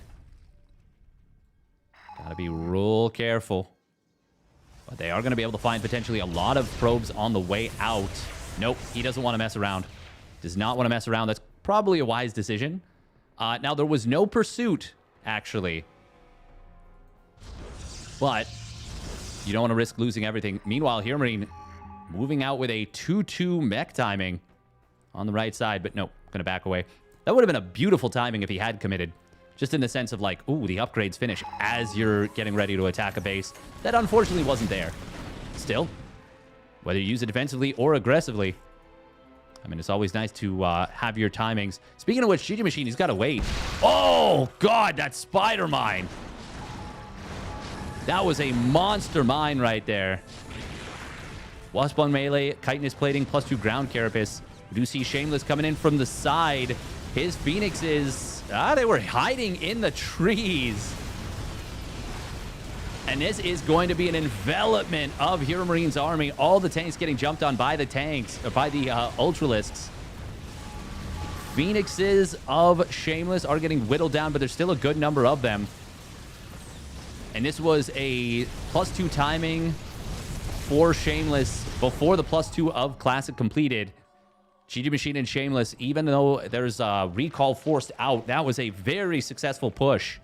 Gotta be real careful. But they are going to be able to find potentially a lot of probes on the way out. Nope, he doesn't want to mess around. Does not want to mess around. That's probably a wise decision. Now, there was no pursuit, actually. But you don't want to risk losing everything. Meanwhile, here Marine moving out with a 2-2 mech timing on the right side. But nope, going to back away. That would have been a beautiful timing if he had committed. Just in the sense of like, ooh, the upgrades finish as you're getting ready to attack a base. That unfortunately wasn't there. Still, whether you use it defensively or aggressively, I mean, it's always nice to have your timings. Speaking of which, GG Machine, he's got to wait. Oh, God, that spider mine. That was a monster mine right there. Wasp on melee, chitinous plating, +2 ground carapace. We do see Shameless coming in from the side. His Phoenixes, they were hiding in the trees. And this is going to be an envelopment of Hero Marine's army. All the tanks getting jumped on by the tanks, or by the Ultralisks. Phoenixes of Shameless are getting whittled down, but there's still a good number of them. And this was a +2 timing for Shameless before the +2 of Classic completed. GG Machine and Shameless, even though there's a recall forced out, that was a very successful push.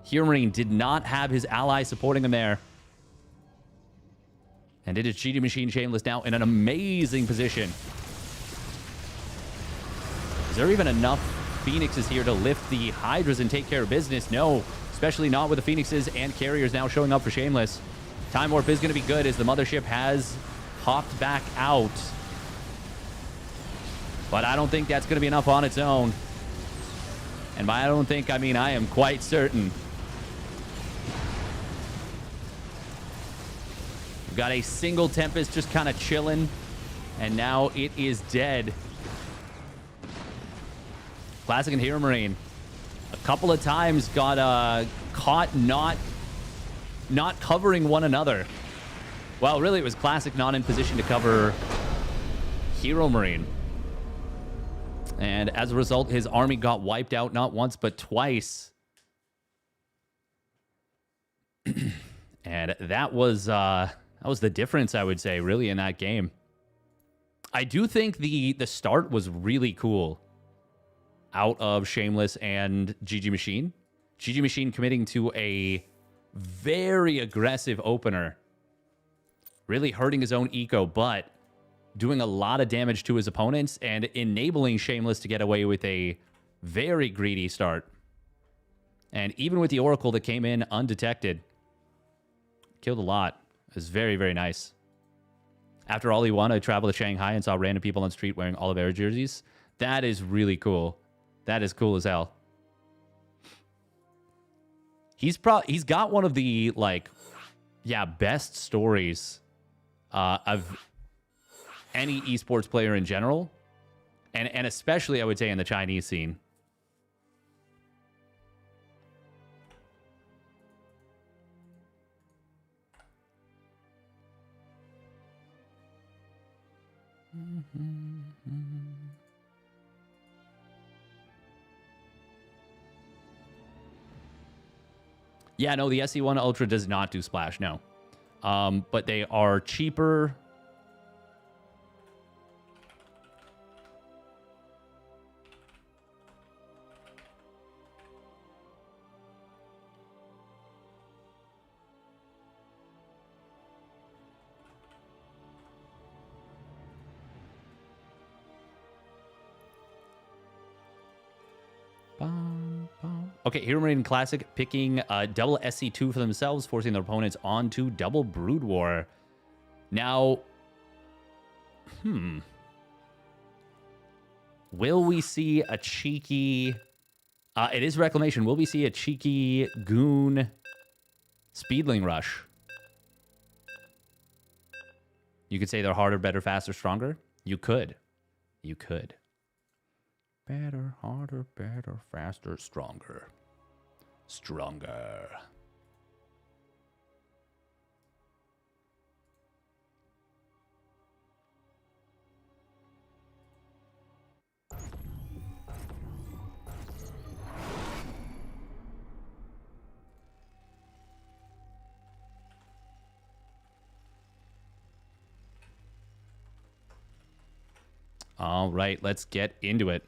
Hero Marine did not have his ally supporting him there. And it is GG Machine Shameless now in an amazing position. Is there even enough Phoenixes here to lift the Hydras and take care of business? No, especially not with the Phoenixes and Carriers now showing up for Shameless. Time Warp is going to be good as the Mothership has popped back out. But I don't think that's going to be enough on its own. And by I don't think, I mean I am quite certain. We've got a single Tempest just kind of chilling. And now it is dead. Classic and Hero Marine. A couple of times got caught not covering one another. Well, really, it was Classic not in position to cover Hero Marine. And as a result, his army got wiped out not once, but twice. And that was the difference, I would say, really, in that game. I do think the start was really cool out of Shameless and GG Machine. GG Machine committing to a very aggressive opener. Really hurting his own eco, but doing a lot of damage to his opponents and enabling Shameless to get away with a very greedy start. And even with the Oracle that came in undetected, killed a lot. It was very, very nice. After all he won, I traveled to Shanghai and saw random people on the street wearing olive air jerseys. That is really cool. That is cool as hell. He's got one of the, like, best stories of any esports player in general, and especially, I would say, in the Chinese scene. Yeah, no, the SC1 Ultra does not do splash, no. But they are cheaper. Okay, Hero Marine Classic picking double SC2 for themselves, forcing their opponents onto double Brood War. Now, will we see a cheeky... it is Reclamation. Will we see a cheeky Goon Speedling Rush? You could say they're harder, better, faster, stronger. You could. You could. Better, harder, better, faster, stronger. Stronger. All right, let's get into it.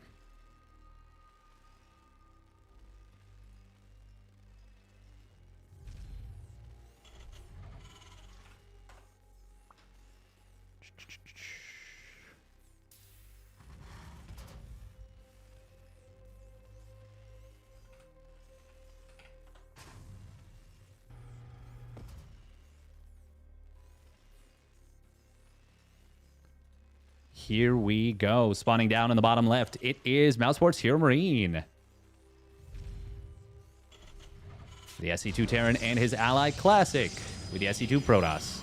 Here we go. Spawning down in the bottom left, it is Mousesport's Hero Marine. The SC2 Terran and his ally Classic with the SC2 Protoss.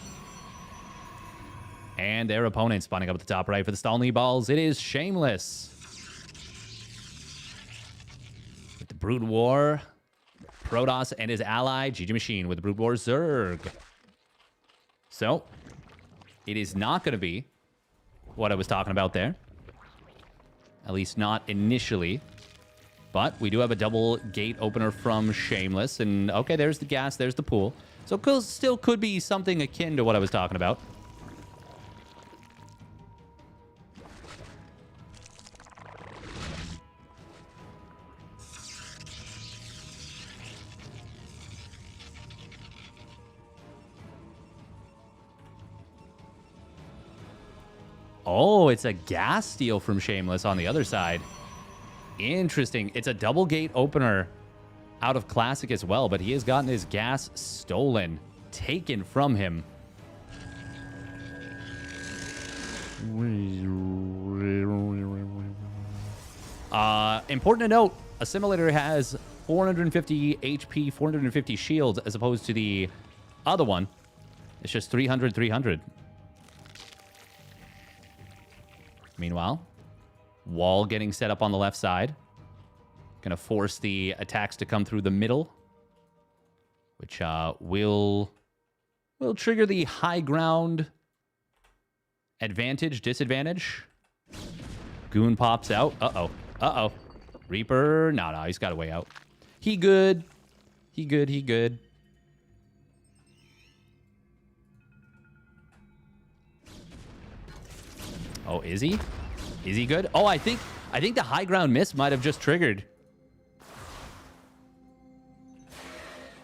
And their opponent spawning up at the top right for the Stalny Balls, it is Shameless. With the Brood War, Protoss and his ally GG Machine with the Brood War Zerg. So, it is not going to be what I was talking about there. At least not initially. But we do have a double gate opener from Shameless. And okay, there's the gas, there's the pool. So still could be something akin to what I was talking about. Oh, it's a gas steal from Shameless on the other side. Interesting. It's a double gate opener out of Classic as well, but he has gotten his gas stolen, taken from him. Important to note, Assimilator has 450 HP, 450 shields, as opposed to the other one. It's just 300, 300. Meanwhile, wall getting set up on the left side. Going to force the attacks to come through the middle, which will trigger the high ground advantage, disadvantage. Goon pops out. Uh-oh. Uh-oh. Reaper. No, he's got a way out. He good. He good. Oh, is he? Is he good? Oh, I think the high ground miss might have just triggered.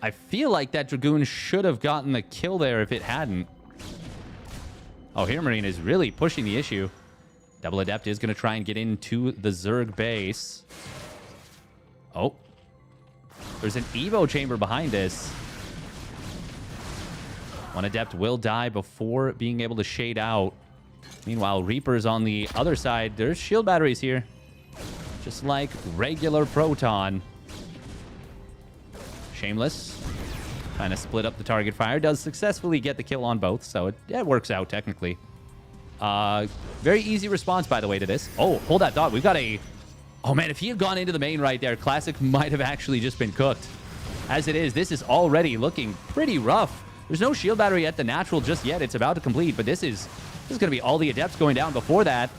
I feel like that Dragoon should have gotten the kill there if it hadn't. Oh, Hero Marine is really pushing the issue. Double Adept is going to try and get into the Zerg base. Oh. There's an EVO chamber behind this. One Adept will die before being able to shade out. Meanwhile, Reaper's on the other side. There's shield batteries here. Just like regular Proton. Shameless. Trying to split up the target fire. Does successfully get the kill on both, so it works out technically. Very easy response, by the way, to this. Oh, hold that thought. We've got a... Oh, man, if he had gone into the main right there, Classic might have actually just been cooked. As it is, this is already looking pretty rough. There's no shield battery at the natural just yet. It's about to complete, but this is going to be all the Adepts going down before that.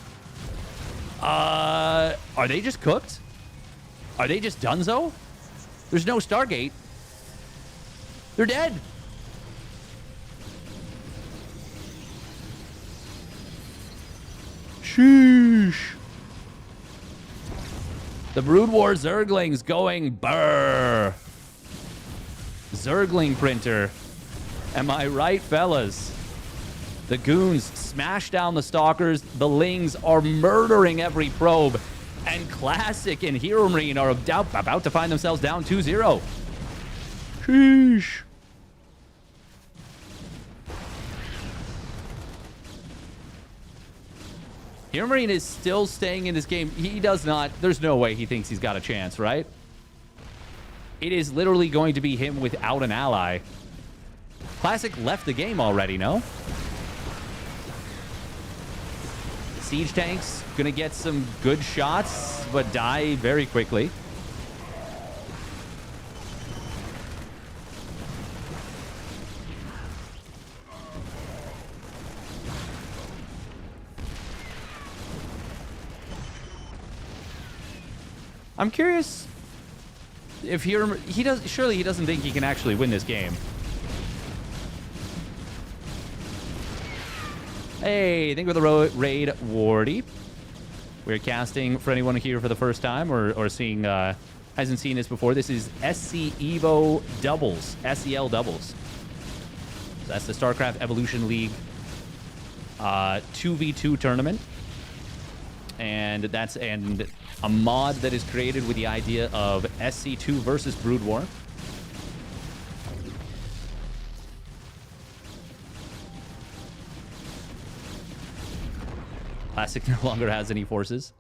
Are they just cooked? Are they just donezo? There's no Stargate. They're dead. Sheesh. The Brood War Zerglings going burr. Zergling printer. Am I right, fellas? The goons smash down the stalkers. The lings are murdering every probe. And Classic and Hero Marine are about to find themselves down 2-0. Sheesh. Hero Marine is still staying in this game. He does not... There's no way he thinks he's got a chance, right? It is literally going to be him without an ally. Classic left the game already, no? Siege tanks gonna get some good shots, but die very quickly. I'm curious if he does. Surely he doesn't think he can actually win this game. Hey, thank you for the raid, Wardy. We're casting for anyone here for the first time or seeing hasn't seen this before. This is SCEVO doubles, SEL doubles. So that's the StarCraft Evolution League 2v2 tournament, and that's a mod that is created with the idea of SC2 versus Brood War. Classic no longer has any forces.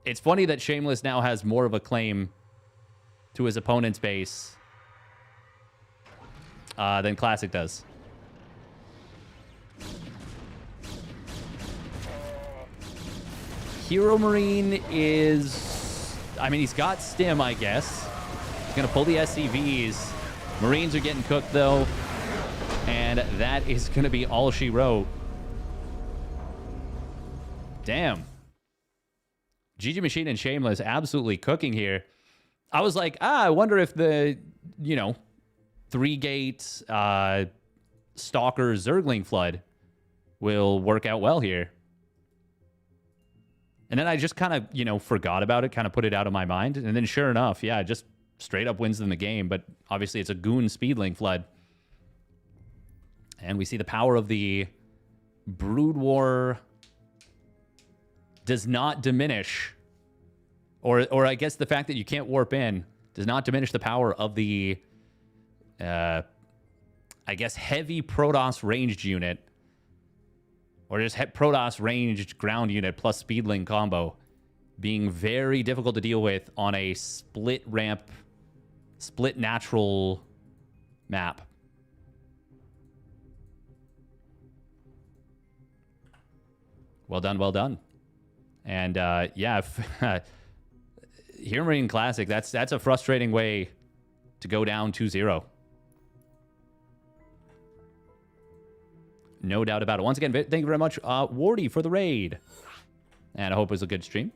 It's funny that Shameless now has more of a claim to his opponent's base than Classic does. Hero Marine is... I mean, he's got Stim, I guess. He's going to pull the SCVs. Marines are getting cooked, though. And that is going to be all she wrote. Damn. GG Machine and Shameless absolutely cooking here. I was like, I wonder if the, 3-gate Stalker Zergling Flood will work out well here. And then I just kind of, forgot about it, kind of put it out of my mind. And then sure enough, yeah, just straight up wins them the game. But obviously it's a Goon Speedling Flood. And we see the power of the Brood War does not diminish, or I guess the fact that you can't warp in does not diminish the power of the, I guess, heavy Protoss ranged unit, or just Protoss ranged ground unit plus Speedling combo being very difficult to deal with on a split ramp, split natural map. Well done, well done. And yeah, Hero Marine Classic, that's a frustrating way to go down 2-0. No doubt about it. Once again, thank you very much, Wardy, for the raid. And I hope it was a good stream.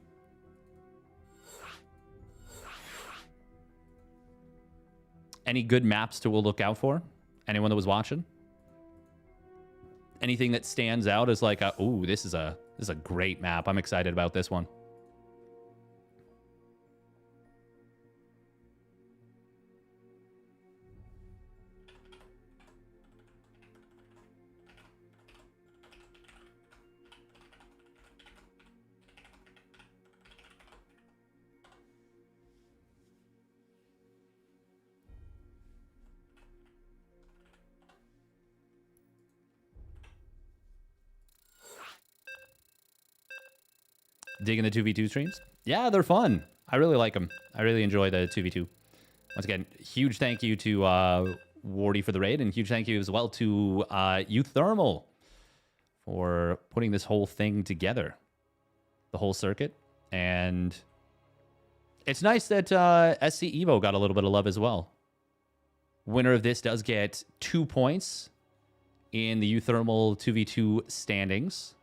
Any good maps to look out for? Anyone that was watching? Anything that stands out as like, ooh, this is a great map. I'm excited about this one. Digging the 2v2 streams? Yeah, they're fun. I really like them. I really enjoy the 2v2. Once again, huge thank you to Wardy for the raid, and huge thank you as well to uThermal for putting this whole thing together, the whole circuit. And it's nice that SCEVO got a little bit of love as well. Winner of this does get 2 points in the uThermal 2v2 standings.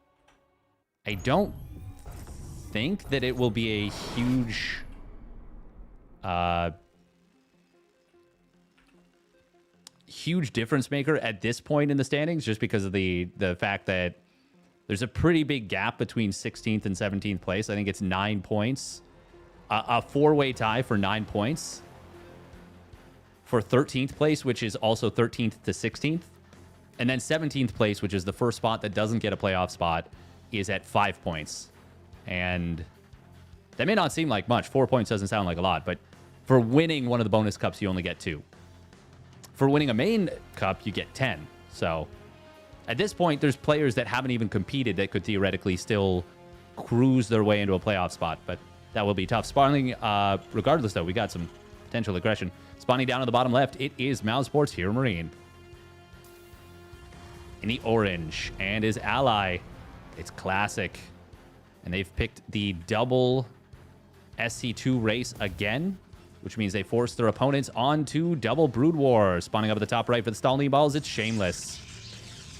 I don't think that it will be a huge huge difference maker at this point in the standings, just because of the fact that there's a pretty big gap between 16th and 17th place. I think it's 9 points, a 4-way tie for 9 points for 13th place, which is also 13th to 16th, and then 17th place, which is the first spot that doesn't get a playoff spot, is at 5 points. And that may not seem like much. 4 points doesn't sound like a lot, but for winning one of the bonus cups, you only get 2. For winning a main cup, you get 10. So at this point, there's players that haven't even competed that could theoretically still cruise their way into a playoff spot, but that will be tough. Spawning, regardless, though, we got some potential aggression. Spawning down on the bottom left, it is Mousesport's Hero Marine. In the orange, and his ally, it's Classic. And they've picked the double SC2 race again, which means they force their opponents onto double Brood War. Spawning up at the top right for the Stalling Balls, it's Shameless.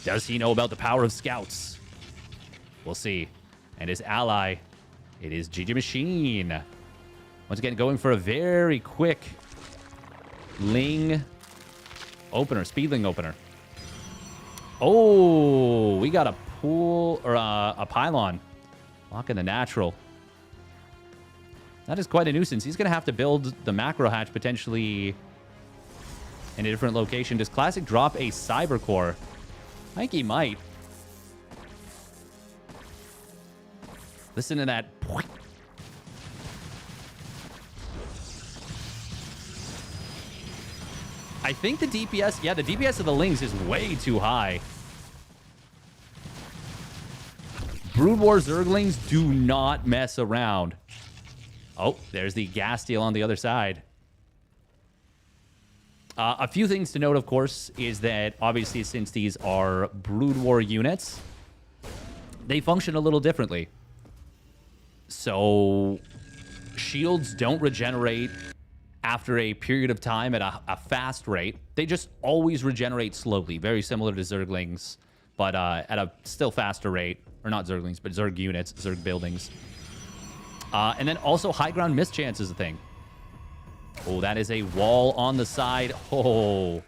Does he know about the power of scouts? We'll see. And his ally, it is GG Machine. Once again, going for a very quick Ling opener, Speedling opener. Oh, we got a pool, or a pylon. Locking the natural. That is quite a nuisance. He's going to have to build the macro hatch potentially in a different location. Does Classic drop a Cyber Core? I think he might. Listen to that. I think the DPS, yeah, the DPS of the Lings is way too high. Brood War Zerglings do not mess around. Oh, there's the gas deal on the other side. A few things to note, of course, is that obviously since these are Brood War units, they function a little differently. So shields don't regenerate after a period of time at a fast rate. They just always regenerate slowly, very similar to Zerglings, but at a still faster rate. Or not Zerglings, but Zerg units, Zerg buildings. And then also high ground mischance is a thing. Oh, that is a wall on the side. Oh,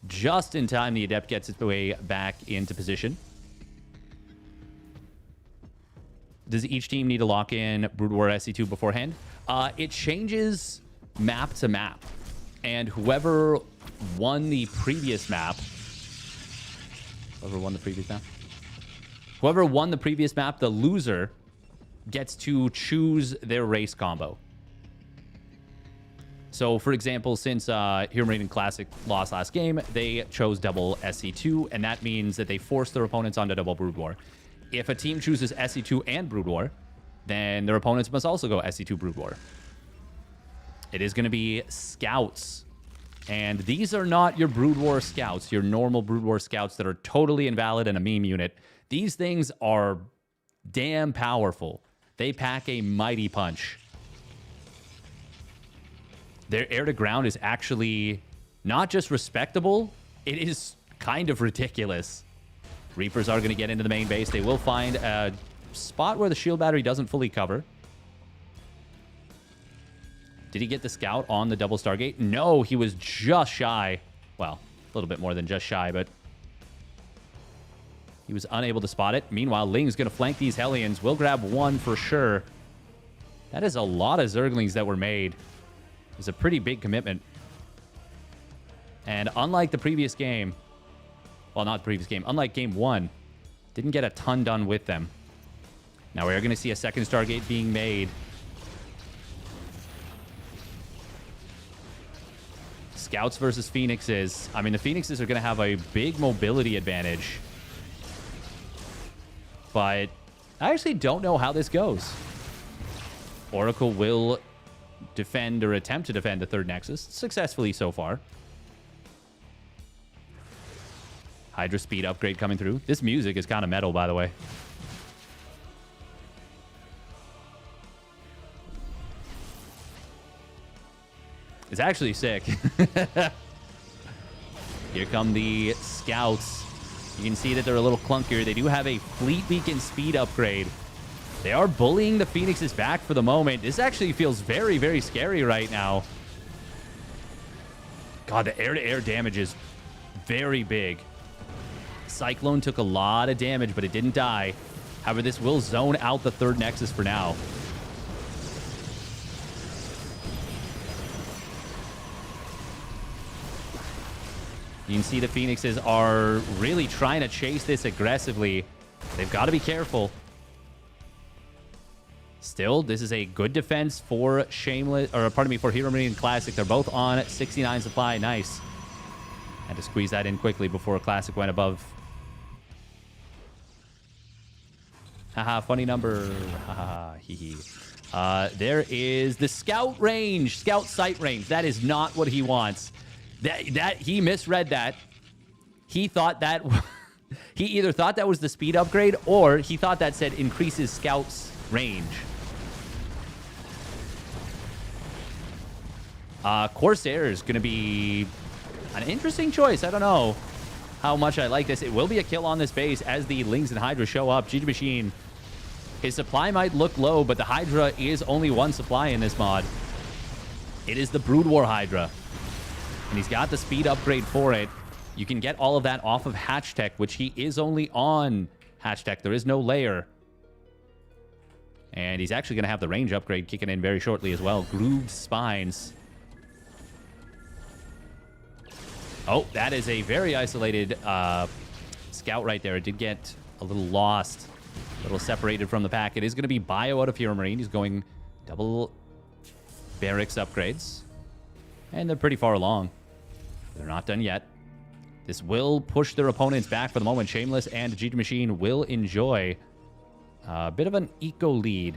just in time the Adept gets its way back into position. Does each team need to lock in Brood War SC2 beforehand? It changes map to map. And whoever won the previous map... Whoever won the previous map, the loser gets to choose their race combo. So, for example, since Hero Marine Classic lost last game, they chose double SC2, and that means that they force their opponents onto double Brood War. If a team chooses SC2 and Brood War, then their opponents must also go SC2 Brood War. It is going to be Scouts. And these are not your Brood War Scouts, your normal Brood War Scouts that are totally invalid and a meme unit. These things are damn powerful. They pack a mighty punch. Their air to ground is actually not just respectable, it is kind of ridiculous. Reapers are going to get into the main base. They will find a spot where the shield battery doesn't fully cover. Did he get the scout on the double Stargate? No, he was just shy. Well, a little bit more than just shy, but he was unable to spot it. Meanwhile, Ling's going to flank these Hellions. We'll grab one for sure. That is a lot of Zerglings that were made. It's a pretty big commitment. And unlike the previous game, well, not the previous game, unlike game one, didn't get a ton done with them. Now we are going to see a second Stargate being made. Scouts versus Phoenixes. I mean, the Phoenixes are going to have a big mobility advantage. But I actually don't know how this goes. Oracle will defend or attempt to defend the third Nexus successfully so far. Hydra speed upgrade coming through. This music is kind of metal, by the way. It's actually sick. Here come the Scouts. You can see that they're a little clunkier. They do have a Fleet Beacon speed upgrade. They are bullying the Phoenixes back for the moment. This actually feels very, very scary right now. God, the air-to-air damage is very big. Cyclone took a lot of damage, but it didn't die. However, this will zone out the third Nexus for now. You can see the Phoenixes are really trying to chase this aggressively. They've got to be careful. Still, this is a good defense for Shameless, or pardon me, for Hero Marine Classic. They're both on 69 supply. Nice. Had to squeeze that in quickly before Classic went above. Haha, funny number. Haha, hee hee. There is the Scout range, Scout sight range. That is not what he wants. That he misread that. He thought that he either thought that was the speed upgrade or he thought that said increases Scouts range. Corsair is going to be an interesting choice. I don't know how much I like this. It will be a kill on this base as the Lings and Hydra show up. GG Machine, his supply might look low, but the Hydra is only one supply in this mod. It is the Brood War Hydra, and he's got the speed upgrade for it. You can get all of that off of Hatch Tech, which he is only on Hatch Tech. There is no layer. And he's actually going to have the range upgrade kicking in very shortly as well. Grooved Spines. Oh, that is a very isolated scout right there. It did get a little lost, a little separated from the pack. It is going to be Bio out of Hero Marine. He's going double barracks upgrades. And they're pretty far along. They're not done yet. This will push their opponents back for the moment. Shameless and GG Machine will enjoy a bit of an eco lead.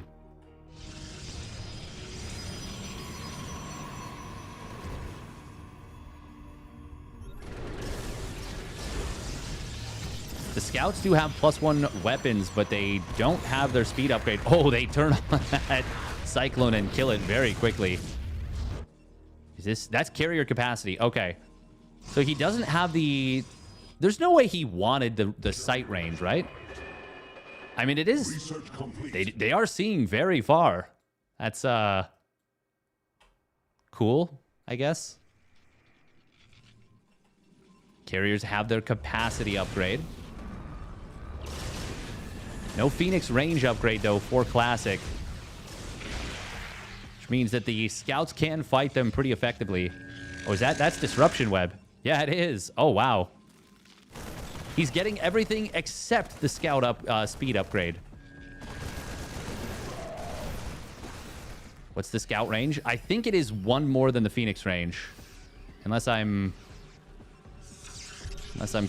The scouts do have +1 weapons, but they don't have their speed upgrade. Oh, they turn on that Cyclone and kill it very quickly. That's carrier capacity. Okay. So he doesn't have the... There's no way he wanted the sight range, right? I mean, it is... They are seeing very far. That's, cool, I guess. Carriers have their capacity upgrade. No Phoenix range upgrade, though, for Classic. Which means that the scouts can fight them pretty effectively. Oh, is that's Disruption Web? Yeah, it is. Oh, wow. He's getting everything except the scout speed upgrade. What's the scout range? I think it is one more than the Phoenix range. Unless I'm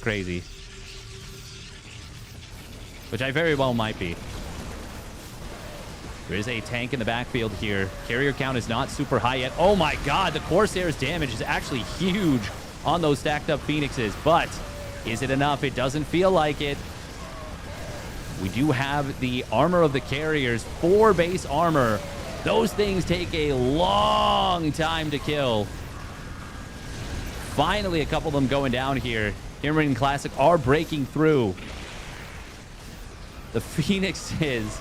crazy. Which I very well might be. There is a tank in the backfield here. Carrier count is not super high yet. Oh my god, the Corsair's damage is actually huge on those stacked up Phoenixes. But is it enough? It doesn't feel like it. We do have the armor of the carriers. 4 base armor. Those things take a long time to kill. Finally, a couple of them going down here. Hero Classic are breaking through. The Phoenixes,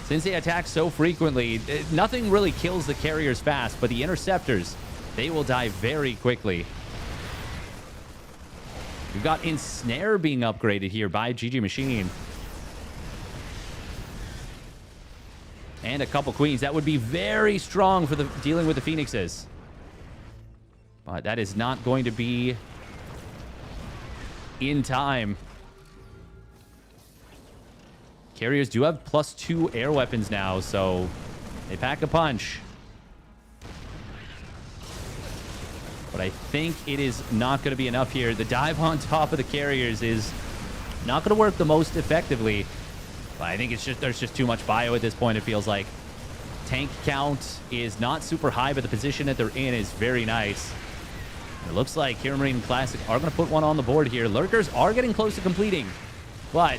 since they attack so frequently, nothing really kills the carriers fast, but the interceptors, they will die very quickly. We've got Ensnare being upgraded here by GG Machine. And a couple Queens. That would be very strong for the dealing with the Phoenixes. But that is not going to be in time. Carriers do have +2 air weapons now, so they pack a punch. But I think it is not going to be enough here. The dive on top of the carriers is not going to work the most effectively. But I think it's just there's just too much bio at this point, it feels like. Tank count is not super high, but the position that they're in is very nice. It looks like Hero Marine Classic are going to put one on the board here. Lurkers are getting close to completing, but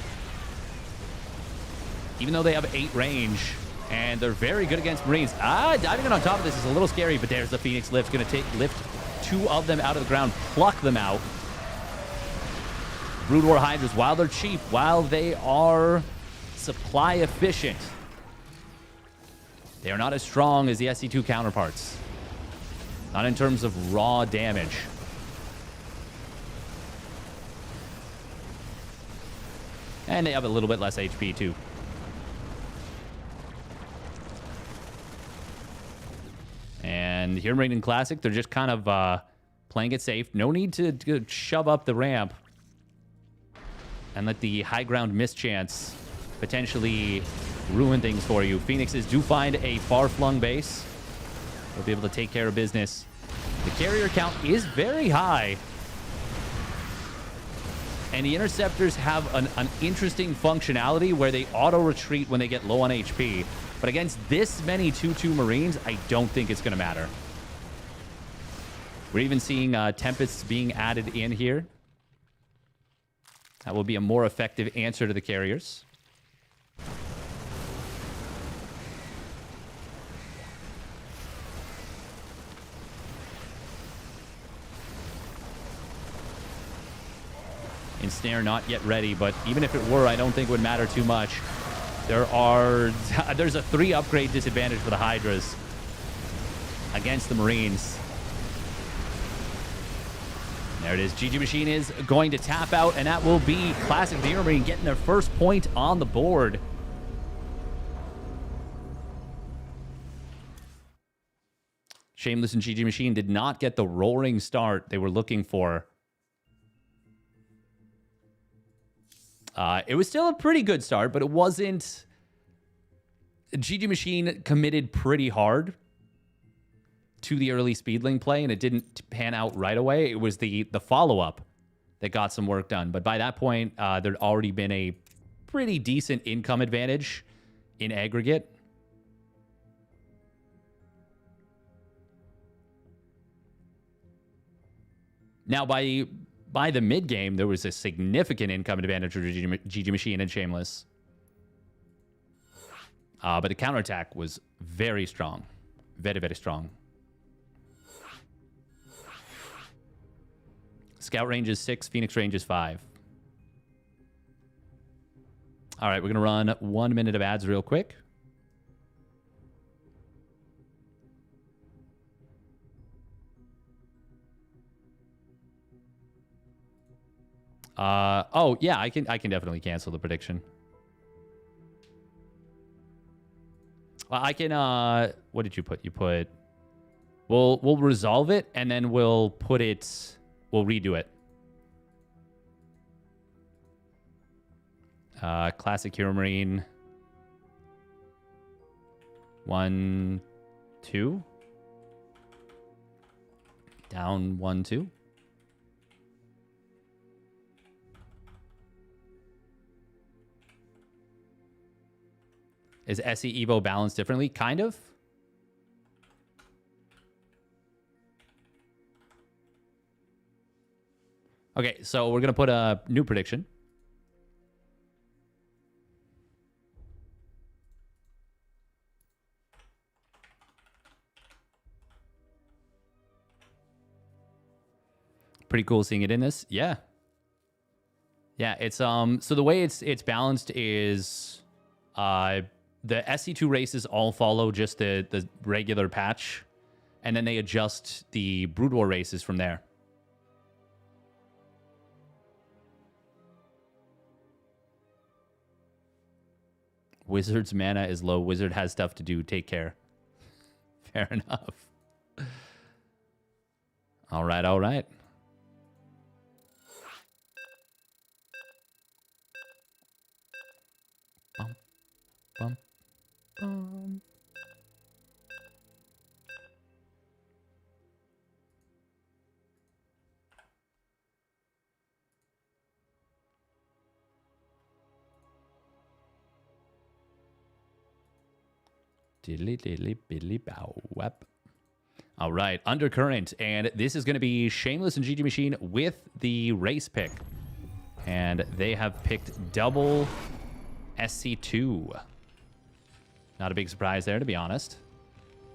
even though they have 8 range and they're very good against Marines, diving on top of this is a little scary, but there's the Phoenix lift. Going to lift 2 of them out of the ground, pluck them out. Brood War Hydras, while they're cheap, while they are supply efficient, they are not as strong as the SC2 counterparts. Not in terms of raw damage. And they have a little bit less HP too. And here in Raiden Classic, they're just kind of playing it safe. No need to shove up the ramp and let the high ground mischance potentially ruin things for you. Phoenixes do find a far-flung base. They'll be able to take care of business. The carrier count is very high. And the interceptors have an interesting functionality where they auto-retreat when they get low on HP. But against this many 2-2 Marines, I don't think it's going to matter. We're even seeing Tempests being added in here. That will be a more effective answer to the carriers. Ensnare not yet ready, but even if it were, I don't think it would matter too much. There's a 3 upgrade disadvantage for the Hydras against the Marines. There it is. GG Machine is going to tap out, and that will be Classic Zero Marine getting their first point on the board. Shameless and GG Machine did not get the roaring start they were looking for. It was still a pretty good start, but it wasn't... GG Machine committed pretty hard to the early speedling play, and it didn't pan out right away. It was the follow-up that got some work done. But by that point, there'd already been a pretty decent income advantage in aggregate. Now, by the mid-game, there was a significant income advantage for GG Machine and Shameless. But the counterattack was very strong. Very, very strong. Scout range is 6. Phoenix range is 5. All right, we're going to run 1 minute of ads real quick. Oh, yeah, I can definitely cancel the prediction. Well, I can, what did you put? You put, we'll resolve it, and then we'll put it, we'll redo it. Classic Hero Marine. 1, 2. Down 1, 2. Is SCEVO balanced differently? Kind of. Okay, so we're going to put a new prediction. Pretty cool seeing it in this. Yeah. Yeah, it's so the way it's balanced is the SC2 races all follow just the regular patch, and then they adjust the Brood War races from there. Wizard's mana is low. Wizard has stuff to do. Take care. Fair enough. All right, all right. Bum, bum, bum. Diddly diddly biddly bow wep. All right, Undercurrent, and this is going to be Shameless and GG Machine with the race pick, and they have picked double SC2. Not a big surprise there, to be honest.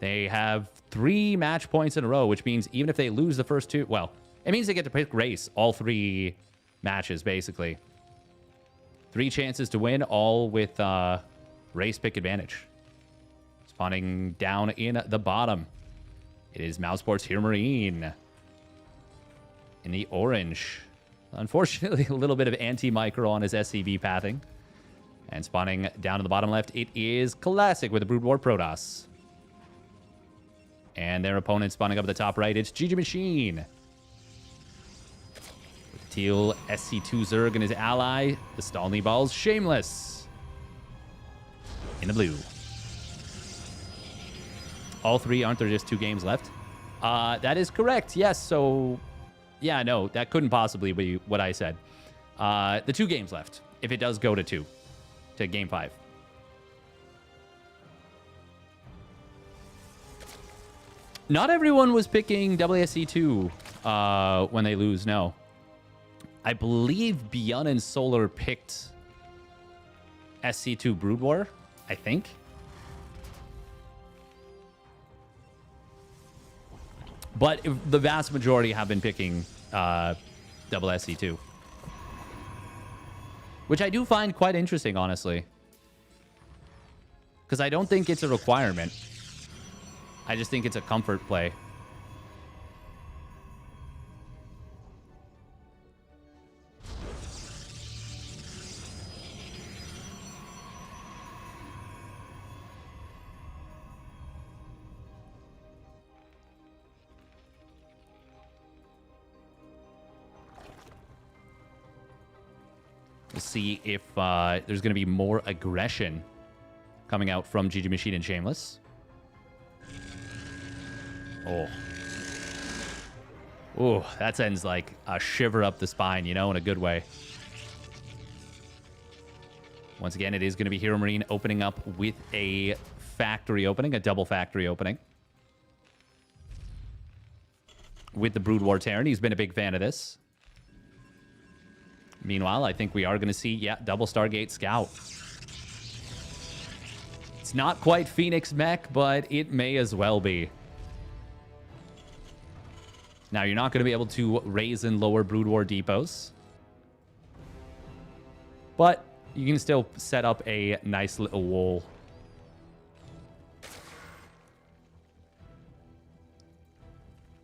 They have 3 match points in a row, which means even if they lose the first 2, well, it means they get to pick race all 3 matches, basically. 3 chances to win, all with race pick advantage. Spawning down in the bottom, it is Mousesport's Hero Marine in the orange. Unfortunately, a little bit of anti-micro on his SCV pathing. And spawning down in the bottom left, it is Classic with the Brood War Protoss. And their opponent spawning up at the top right, it's GG Machine. With the teal SC2 Zerg and his ally, the Stalny Balls Shameless. In the blue. All 3, aren't there just 2 games left? That is correct, yes. So, yeah, no, that couldn't possibly be what I said. The 2 games left, if it does go to 2, to game 5. Not everyone was picking WSC2 when they lose, no. I believe Beyond and Solar picked SC2 Brood War, I think. But the vast majority have been picking double SC2. which I do find quite interesting, honestly. Because I don't think it's a requirement. I just think it's a comfort play. We'll see if there's going to be more aggression coming out from GG Machine and Shameless. Oh. Oh, that sends like a shiver up the spine, you know, in a good way. Once again, it is going to be Hero Marine opening up with a factory opening, a double factory opening. With the Brood War Terran. He's been a big fan of this. Meanwhile, I think we are going to see, yeah, double Stargate Scout. It's not quite Phoenix Mech, but it may as well be. Now, you're not going to be able to raise and lower Brood War depots. But you can still set up a nice little wall.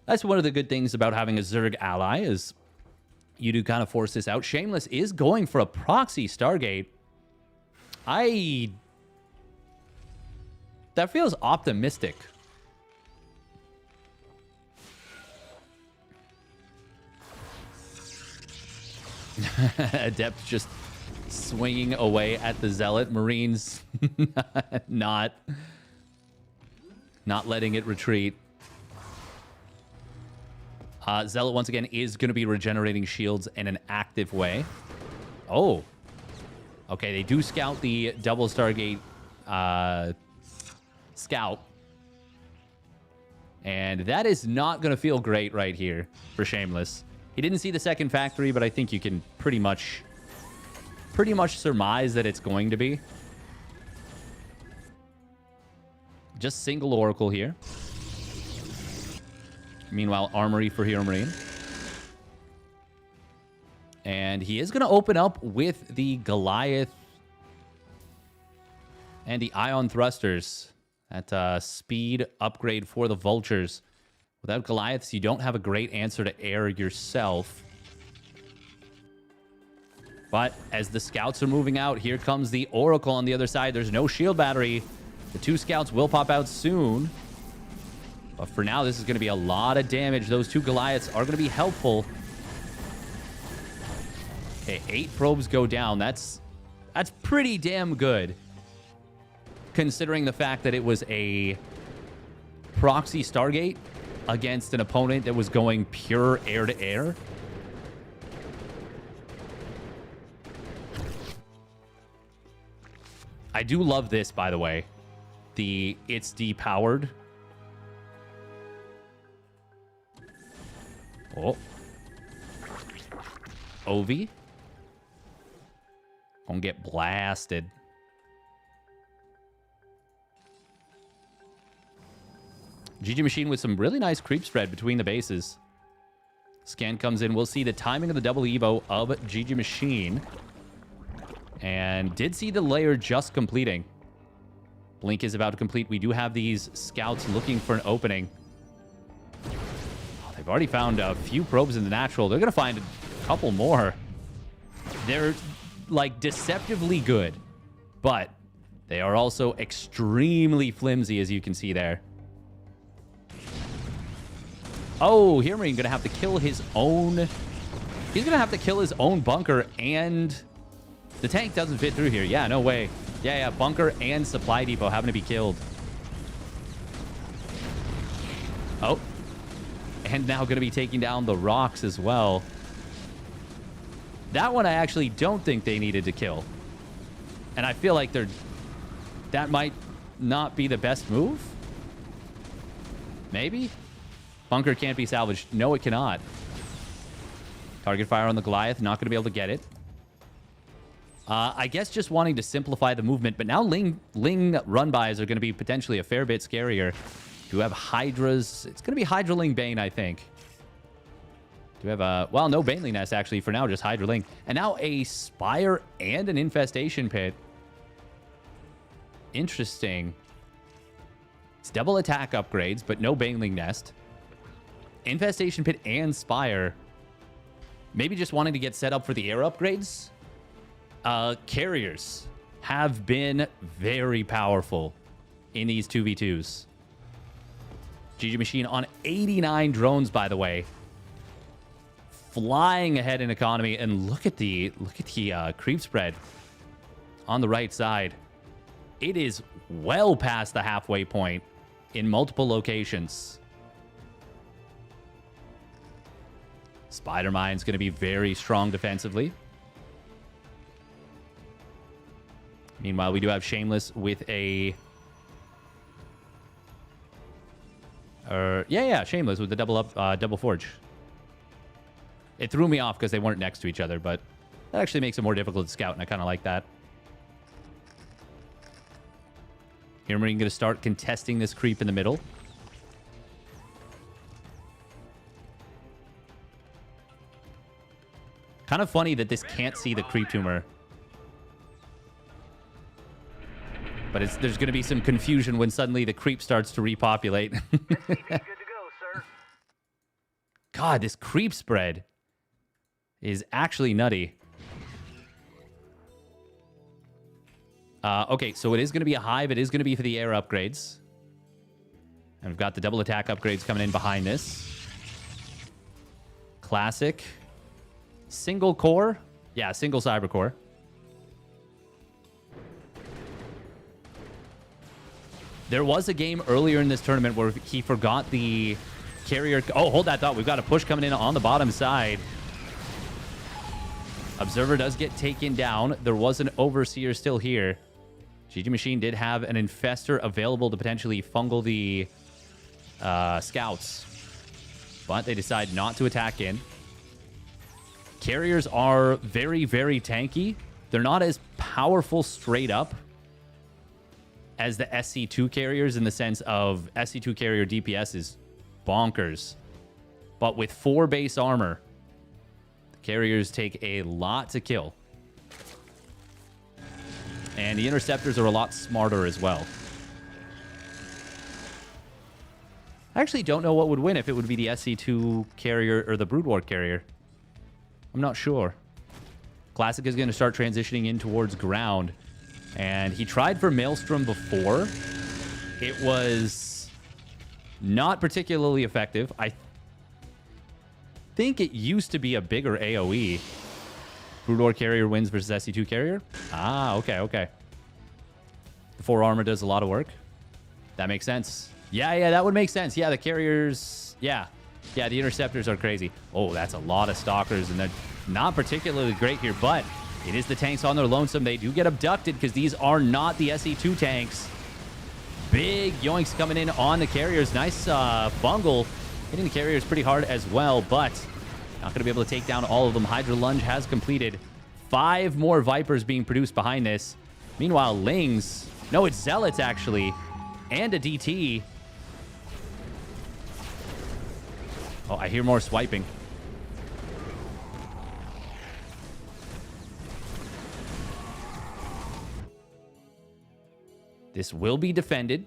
That's one of the good things about having a Zerg ally is you do kind of force this out. Shameless is going for a proxy Stargate. That feels optimistic. Adept just swinging away at the Zealot. Marines not letting it retreat. Zealot, once again, is going to be regenerating shields in an active way. Oh. Okay, they do scout the double Stargate scout. And that is not going to feel great right here for Shameless. He didn't see the second factory, but I think you can pretty much surmise that it's going to be. Just single Oracle here. Meanwhile, Armory for Hero Marine. And he is going to open up with the Goliath and the Ion Thrusters. That speed upgrade for the Vultures. Without Goliaths, you don't have a great answer to air yourself. But as the scouts are moving out, here comes the Oracle on the other side. There's no shield battery. The two scouts will pop out soon. But for now, this is going to be a lot of damage. Those two Goliaths are going to be helpful. Okay, 8 probes go down. That's pretty damn good. Considering the fact that it was a proxy Stargate against an opponent that was going pure air-to-air. I do love this, by the way. It's depowered. Oh. Ovi. Gonna get blasted. GG Machine with some really nice creep spread between the bases. Scan comes in. We'll see the timing of the double EVO of GG Machine. And did see the layer just completing. Blink is about to complete. We do have these scouts looking for an opening. Oh, they've already found a few probes in the natural. They're going to find a couple more. They're, like, deceptively good. But they are also extremely flimsy, as you can see there. Oh, Hero Marine going to have to kill his own... He's going to have to kill his own bunker, and the tank doesn't fit through here. Yeah, no way. Yeah, bunker and supply depot having to be killed. Oh. And now going to be taking down the rocks as well. That one I actually don't think they needed to kill. And I feel like that might not be the best move. Maybe? Bunker can't be salvaged. No, it cannot. Target fire on the Goliath. Not going to be able to get it. I guess just wanting to simplify the movement. But now Ling run-bys are going to be potentially a fair bit scarier. Do have Hydras. It's going to be Hydra Ling Bane, I think. Do we have a... Well, no Baneling Nest, actually, for now. Just Hydralink. And now a Spire and an Infestation Pit. Interesting. It's double attack upgrades, but no Baneling Nest. Infestation Pit and Spire. Maybe just wanting to get set up for the air upgrades. Carriers have been very powerful in these 2v2s. GG Machine on 89 drones, by the way. Flying ahead in economy. And look at the creep spread on the right side. It is well past the halfway point in multiple locations. Spider Mine's going to be very strong defensively. Meanwhile, we do have Shameless with a... Shameless with the double forge. It threw me off because they weren't next to each other, but that actually makes it more difficult to scout, and I kind of like that. Here, we're going to start contesting this creep in the middle. Kind of funny that this can't see the creep tumor. But there's going to be some confusion when suddenly the creep starts to repopulate. Good to go, sir. God, this creep spread is actually nutty. Okay, so it is going to be a hive. It is going to be for the air upgrades. And we've got the double attack upgrades coming in behind this. Classic. Single core. Yeah, single cyber core. There was a game earlier in this tournament where he forgot the carrier. Oh, hold that thought. We've got a push coming in on the bottom side. Observer does get taken down. There was an Overseer still here. GG Machine did have an Infestor available to potentially fungal the scouts. But they decide not to attack in. Carriers are very, very tanky. They're not as powerful straight up as the SC2 carriers in the sense of SC2 carrier DPS is bonkers. But with 4 base armor, the carriers take a lot to kill. And the interceptors are a lot smarter as well. I actually don't know what would win, if it would be the SC2 carrier or the Brood War carrier. I'm not sure. Classic is going to start transitioning in towards ground. And he tried for Maelstrom before. It was not particularly effective. I think it used to be a bigger AoE. Brood War carrier wins versus SC2 carrier. Ah, okay. The 4 armor does a lot of work. That makes sense. Yeah, that would make sense. Yeah, the carriers... Yeah, the interceptors are crazy. Oh, that's a lot of stalkers, and they're not particularly great here, but it is the tanks on their lonesome. They do get abducted because these are not the SC2 tanks. Big yoinks coming in on the carriers. Nice fungal. Hitting the carriers pretty hard as well, but not going to be able to take down all of them. Hydra Lunge has completed. 5 more Vipers being produced behind this. Meanwhile, Lings... No, it's Zealots, actually. And a DT. Oh, I hear more swiping. This will be defended.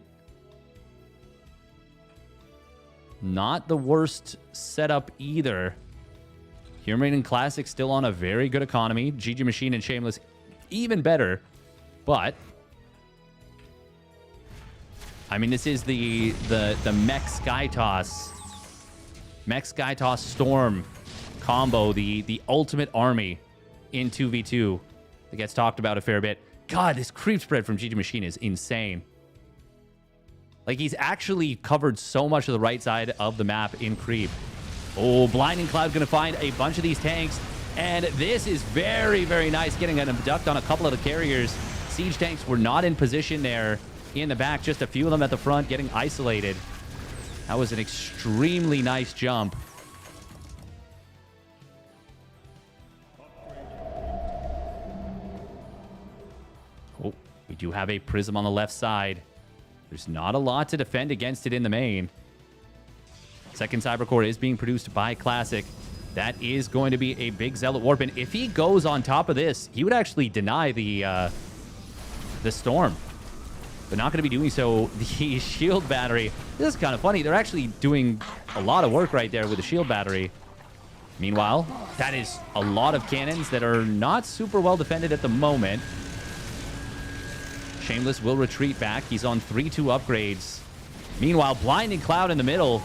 Not the worst setup either. Human and Classic still on a very good economy. GG Machine and Shameless even better. But I mean, this is the Mech Sky Toss Storm combo, the ultimate army in 2v2 that gets talked about a fair bit. God, this creep spread from GG Machine is insane. Like, he's actually covered so much of the right side of the map in creep. Oh, Blinding Cloud going to find a bunch of these tanks. And this is very, very nice, getting an abduct on a couple of the carriers. Siege tanks were not in position there in the back. Just a few of them at the front getting isolated. That was an extremely nice jump. Oh, we do have a Prism on the left side. There's not a lot to defend against it in the main. Second Cybercore is being produced by Classic. That is going to be a big Zealot Warp. And if he goes on top of this, he would actually deny the Storm. But not going to be doing so. The shield battery. This is kind of funny. They're actually doing a lot of work right there with the shield battery. Meanwhile, that is a lot of cannons that are not super well defended at the moment. Shameless will retreat back. He's on 3-2 upgrades. Meanwhile, Blinding Cloud in the middle.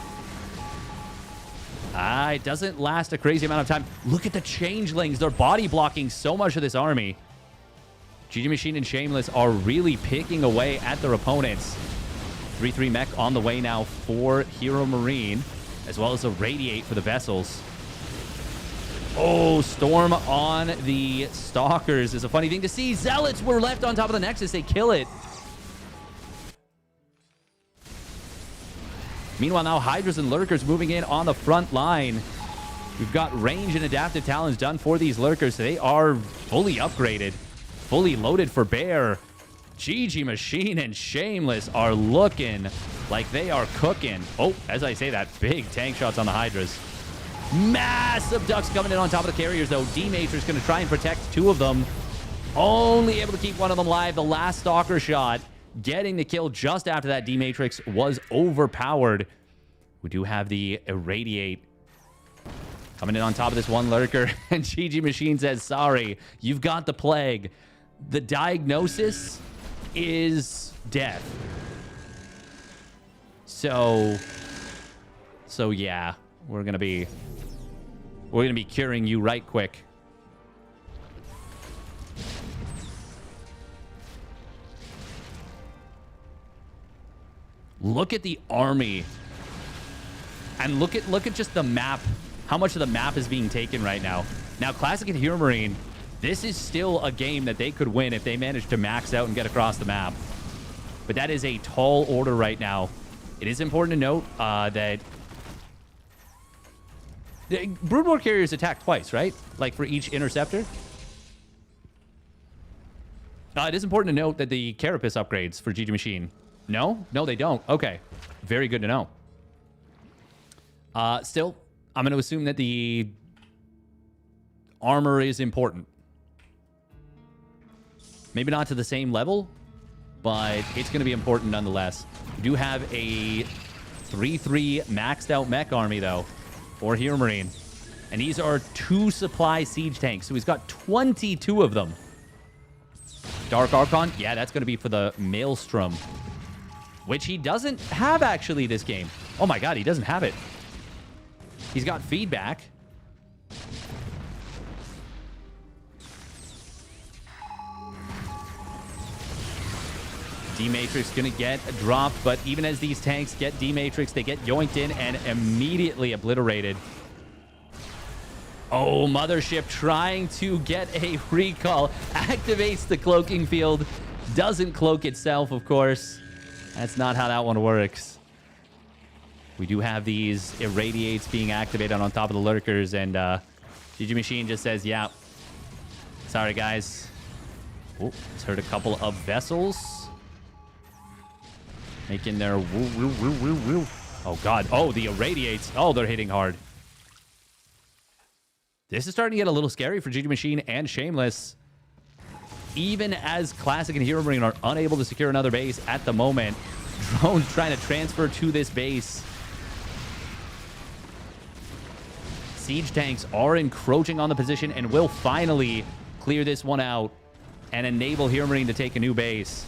It doesn't last a crazy amount of time. Look at the Changelings. They're body blocking so much of this army. GG Machine and Shameless are really picking away at their opponents. 3-3 mech on the way now for Hero Marine, as well as a Radiate for the vessels. Oh, Storm on the Stalkers is a funny thing to see. Zealots were left on top of the Nexus. They kill it. Meanwhile, now Hydras and Lurkers moving in on the front line. We've got range and adaptive talents done for these Lurkers. They are fully upgraded, fully loaded for bear. GG Machine and Shameless are looking like they are cooking. Oh, as I say that, big tank shots on the Hydras. Massive ducks coming in on top of the carriers, though. D-Matrix going to try and protect 2 of them. Only able to keep 1 of them alive. The last Stalker shot getting the kill just after that D-Matrix was overpowered. We do have the Irradiate coming in on top of this one Lurker. And GG Machine says, sorry, you've got the plague. The diagnosis is death. So yeah, we're gonna be curing you right quick. Look at the army. And look at just the map. How much of the map is being taken right now. Now, Classic and Hero Marine, this is still a game that they could win if they manage to max out and get across the map. But that is a tall order right now. It is important to note that the Broodlord carriers attack twice, right? Like for each interceptor. It is important to note that the Carapace upgrades for GG Machine. No, they don't. Okay, very good to know. Still, I'm going to assume that the armor is important. Maybe not to the same level, but it's going to be important nonetheless. We do have a 3-3 maxed out mech army, though, for Hero Marine. And these are 2 supply siege tanks, so he's got 22 of them. Dark Archon, yeah, that's going to be for the Maelstrom, which he doesn't have, actually, this game. Oh, my God, he doesn't have it. He's got feedback. D-Matrix going to get dropped, but even as these tanks get D-Matrix, they get yoinked in and immediately obliterated. Oh, Mothership trying to get a recall. Activates the cloaking field. Doesn't cloak itself, of course. That's not how that one works. We do have these Irradiates being activated on top of the Lurkers, and GG Machine just says, yeah. Sorry, guys. Oh, it's hurt a couple of vessels. Making their woo, woo, woo, woo, woo. Oh, God. Oh, the Irradiates. Oh, they're hitting hard. This is starting to get a little scary for GG Machine and Shameless. Even as Classic and Hero Marine are unable to secure another base at the moment. Drones trying to transfer to this base. Siege tanks are encroaching on the position and will finally clear this one out and enable Hero Marine to take a new base.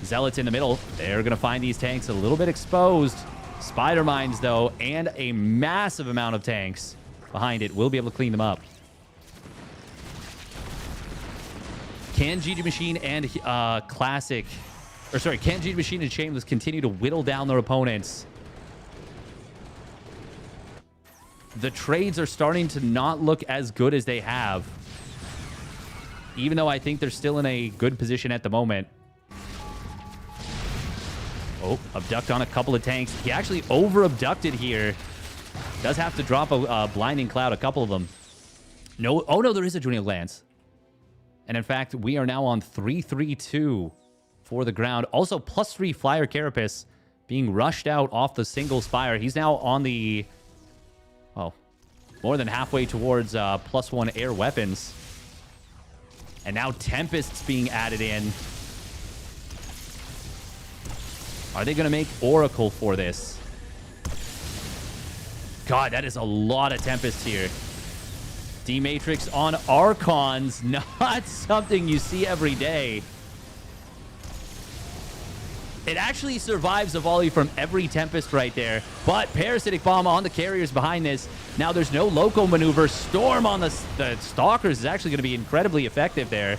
Zealots in the middle. They're going to find these tanks a little bit exposed. Spider Mines, though, and a massive amount of tanks behind it will be able to clean them up. Can GG Machine and Classic... Or sorry, can GG Machine and Shameless continue to whittle down their opponents? The trades are starting to not look as good as they have. Even though I think they're still in a good position at the moment. Oh, abduct on a couple of tanks. He actually over-abducted here. Does have to drop a blinding cloud, a couple of them. No, oh no, there is a Junior Lance. And in fact, we are now on 3-3-2 for the ground. Also, +3 Flyer Carapace being rushed out off the single spire. He's now on the... Oh, more than halfway towards +1 air weapons. And now Tempest's being added in. Are they going to make Oracle for this? God, that is a lot of Tempest here. D-Matrix on Archons, not something you see every day. It actually survives a volley from every Tempest right there. But Parasitic Bomb on the carriers behind this. Now there's no loco maneuver. Storm on the Stalkers is actually going to be incredibly effective there.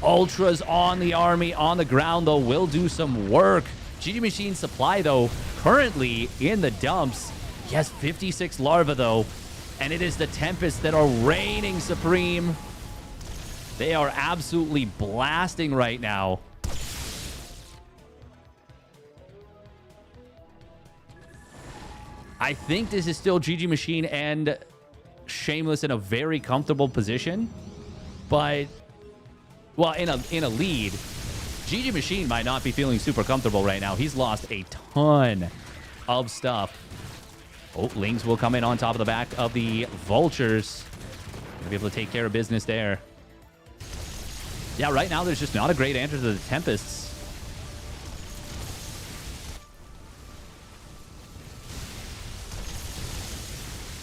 Ultras on the army on the ground, though, will do some work. GG Machine supply, though, currently in the dumps. He has 56 larvae, though. And it is the Tempest that are reigning supreme. They are absolutely blasting right now. I think this is still GG Machine and Shameless in a very comfortable position. But, well, in a lead, GG Machine might not be feeling super comfortable right now. He's lost a ton of stuff. Oh, Lings will come in on top of the back of the Vultures. Gonna be able to take care of business there. Yeah, right now there's just not a great answer to the Tempests.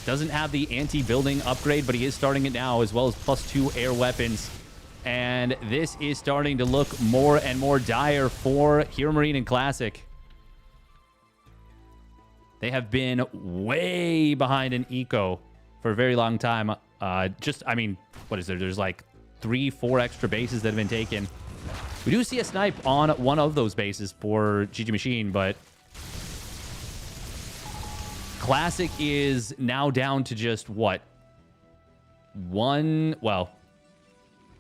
Doesn't have the anti-building upgrade, but he is starting it now, as well as +2 air weapons. And this is starting to look more and more dire for Hero Marine and Classic. They have been way behind in eco for a very long time. I mean, what is there? There's like 3-4 extra bases that have been taken. We do see a snipe on one of those bases for GG Machine, but Classic is now down to just, what? One, well...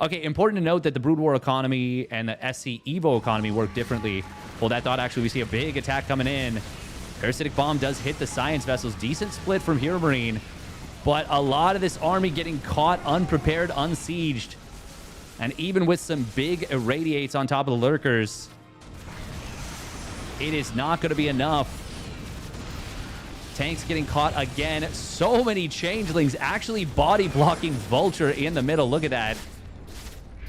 Okay, important to note that the Brood War economy and the SCEVO economy work differently. Hold that thought, actually, we see a big attack coming in. Parasitic Bomb does hit the Science Vessels. Decent split from Hero Marine. But a lot of this army getting caught unprepared, unsieged. And even with some big irradiates on top of the Lurkers, it is not going to be enough. Tanks getting caught again. So many Changelings actually body blocking Vulture in the middle. Look at that.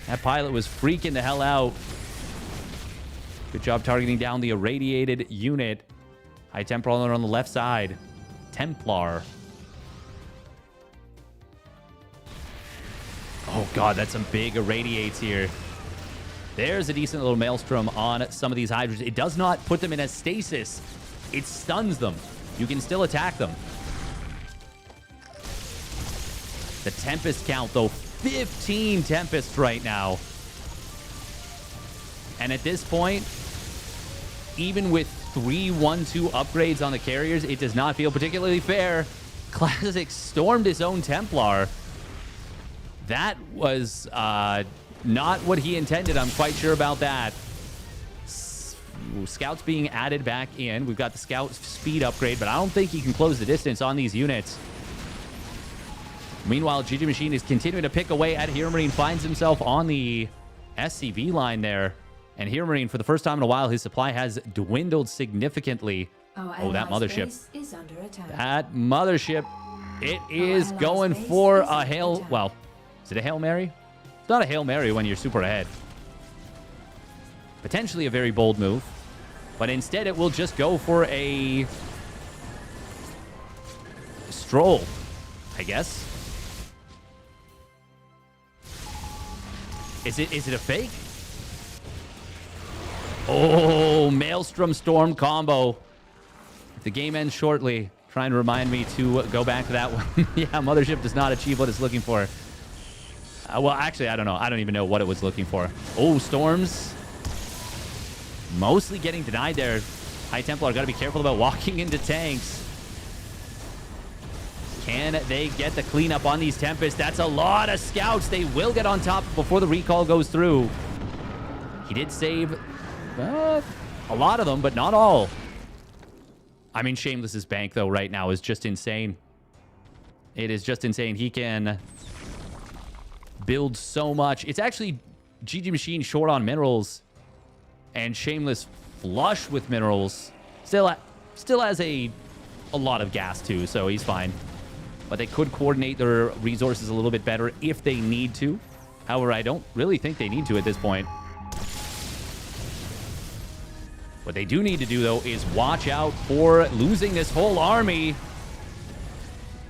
That pilot was freaking the hell out. Good job targeting down the irradiated unit. High Templar on the left side. Templar. Oh, God, that's some big irradiates here. There's a decent little Maelstrom on some of these Hydras. It does not put them in a stasis. It stuns them. You can still attack them. The Tempest count, though. 15 Tempests right now. And at this point, even with 3-1-2 upgrades on the carriers, it does not feel particularly fair. Classic stormed his own Templar. That was not what he intended. I'm quite sure about that. Scouts being added back in. We've got the Scout speed upgrade, but I don't think he can close the distance on these units. Meanwhile, GG Machine is continuing to pick away at Hero Marine. Finds himself on the SCV line there. And Hero Marine, for the first time in a while, his supply has dwindled significantly. Oh, that mothership. Is under attack. That mothership. It is going for a Hail... Well, is it a Hail Mary? It's not a Hail Mary when you're super ahead. Potentially a very bold move. But instead, it will just go for a stroll, I guess. Is it a fake? Oh, Maelstrom Storm combo. If the game ends shortly, trying to remind me to go back to that one. Yeah, Mothership does not achieve what it's looking for. Well, actually, I don't know. I don't even know what it was looking for. Oh, Storms. Mostly getting denied there. High Templar got to be careful about walking into tanks. Can they get the cleanup on these Tempests? That's a lot of scouts. They will get on top before the recall goes through. He did save a lot of them, but not all. I mean, Shameless's bank, though, right now is just insane. It is just insane. He can build so much. It's actually GG Machine short on minerals. And Shameless flush with minerals. Still has a lot of gas, too, so he's fine. but they could coordinate their resources a little bit better if they need to. However, I don't really think they need to at this point. What they do need to do, though, is watch out for losing this whole army.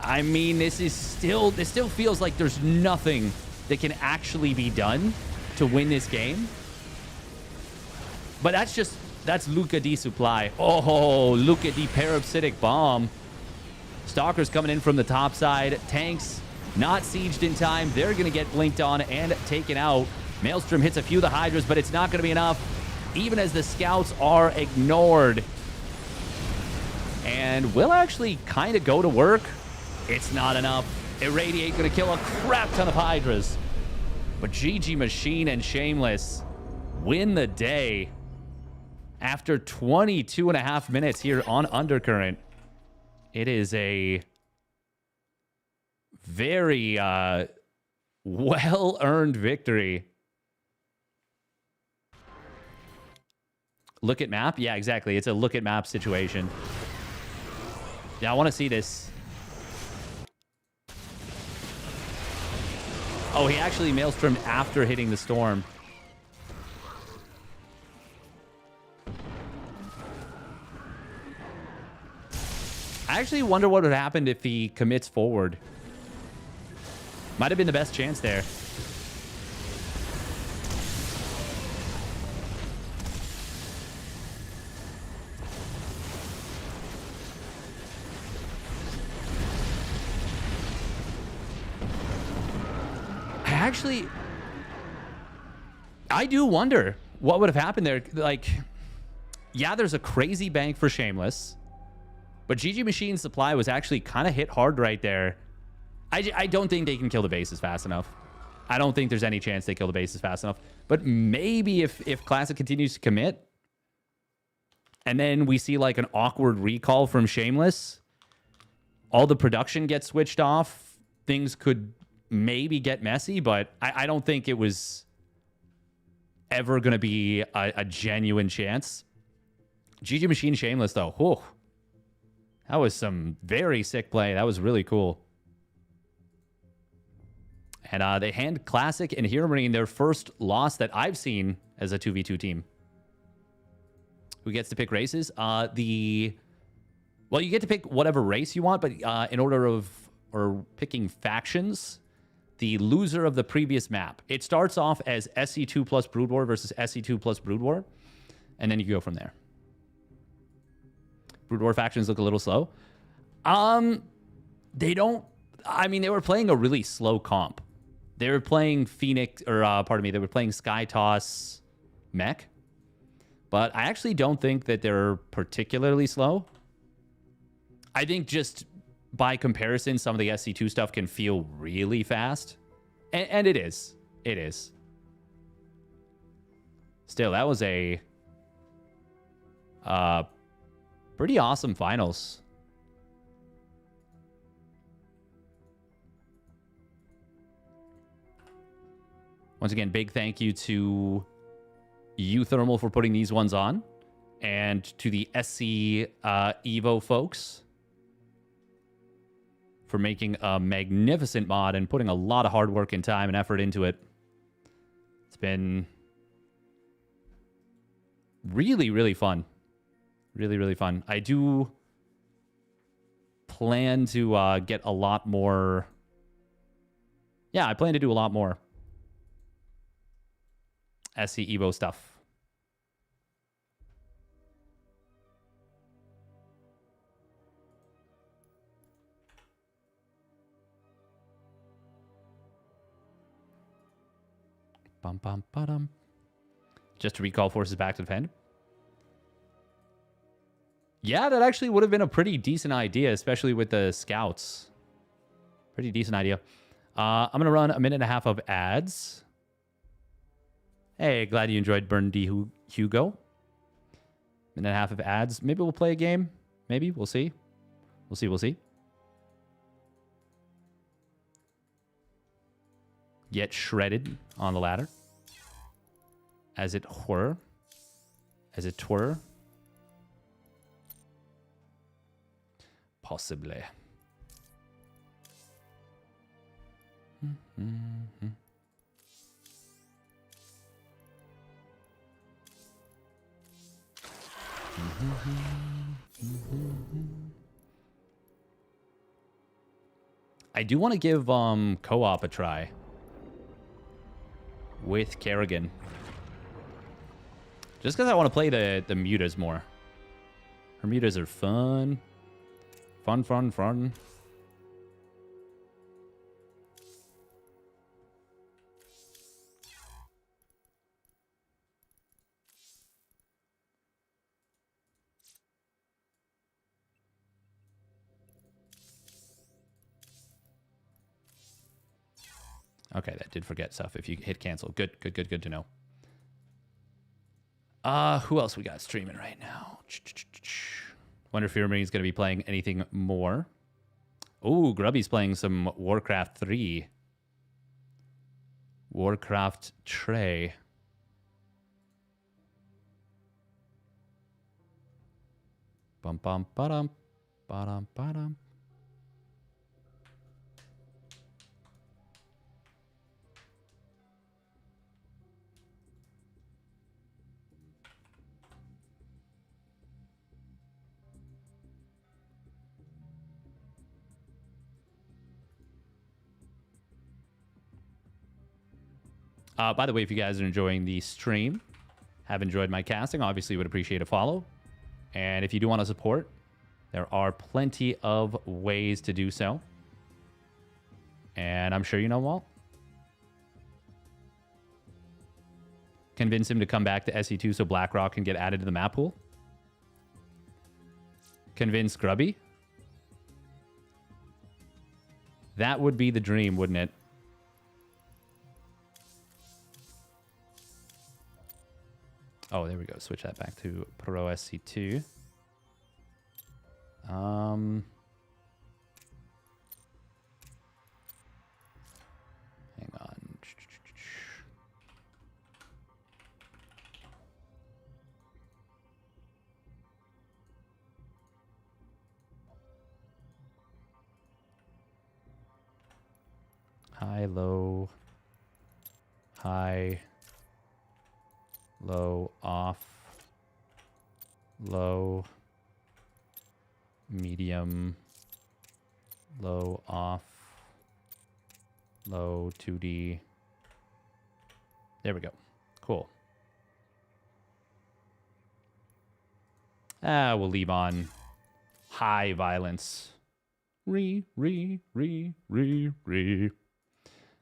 I mean, this still feels like there's nothing that can actually be done to win this game. But that's Luca di Supply. Oh, Luca di Parasitic Bomb. Stalkers coming in from the top side. Tanks not sieged in time. They're going to get blinked on and taken out. Maelstrom hits a few of the Hydras, but it's not going to be enough, even as the scouts are ignored. And will actually kind of go to work. It's not enough. Irradiate going to kill a crap ton of Hydras. But GG Machine and Shameless win the day after 22.5 minutes here on Undercurrent. It is a very well-earned victory. Look at map? Yeah, exactly. It's a look at map situation. Yeah, I want to see this. Oh, he actually Maelstromed after hitting the storm. I actually wonder what would happen if he commits forward. Might have been the best chance there. I do wonder what would have happened there. Like, yeah, there's a crazy bank for Shameless, but GG Machine Supply was actually kind of hit hard right there. I don't think they can kill the bases fast enough. I don't think there's any chance they kill the bases fast enough. But maybe if Classic continues to commit, and then we see like an awkward recall from Shameless, all the production gets switched off, things could maybe get messy, but I don't think it was ever going to be a genuine chance. GG Machine Shameless, though. Whew. That was some very sick play. That was really cool. And they hand Classic and Hero Marine their first loss that I've seen as a 2v2 team. Who gets to pick races? Well, you get to pick whatever race you want, but in order of picking factions, the loser of the previous map. It starts off as SC2 plus Brood War versus SC2 plus Brood War, and then you go from there. Brood War factions look a little slow. They don't... I mean, they were playing a really slow comp. They were playing Phoenix, or pardon me, they were playing Sky Toss Mech. But I actually don't think that they're particularly slow. I think just by comparison, some of the SC2 stuff can feel really fast. And it is. It is. Still, that was a pretty awesome finals. Once again, big thank you to uThermal for putting these ones on, and to the SCEVO folks for making a magnificent mod and putting a lot of hard work and time and effort into it. It's been really, really fun. Really, really fun. I do plan to get a lot more... Yeah, I plan to do a lot more SCEVO stuff. Bum, bum, ba-dum. Just to recall forces back to defend. Yeah, that actually would have been a pretty decent idea, especially with the scouts. Pretty decent idea. I'm going to run a minute and a half of ads. Hey, glad you enjoyed Burn D. Hugo. Minute and a half of ads. Maybe we'll play a game. Maybe. We'll see. We'll see. We'll see. Get shredded on the ladder. As it were. As it were. Possibly. I do want to give co-op a try with Kerrigan. Just because I want to play the mutas more. Her mutas are fun. Fun. Okay, that did forget stuff if you hit cancel. Good to know. Who else we got streaming right now? Wonder if Firmarine's going to be playing anything more. Ooh, Grubby's playing some Warcraft 3. Warcraft Trey. Bum bum ba-dum. Ba-dum ba-dum. By the way, if you guys are enjoying the stream, have enjoyed my casting, obviously would appreciate a follow. And if you do want to support, there are plenty of ways to do so. And I'm sure you know them all. Convince him to come back to SC2 so BlackRock can get added to the map pool. Convince Grubby. That would be the dream, wouldn't it? Oh, there we go. Switch that back to Pro SC2. Hang on. High, low. High. Low, off, low, medium, low, off, low, 2D. There we go. Cool. We'll leave on high violence. Re.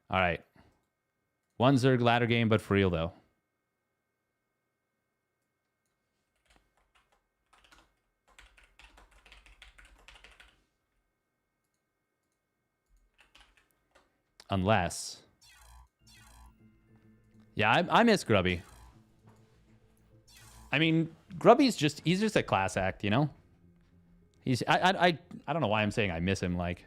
All right. One Zerg ladder game, but for real, though. Unless. Yeah, I miss Grubby. I mean, Grubby's he's just a class act, you know? I don't know why I'm saying I miss him, like.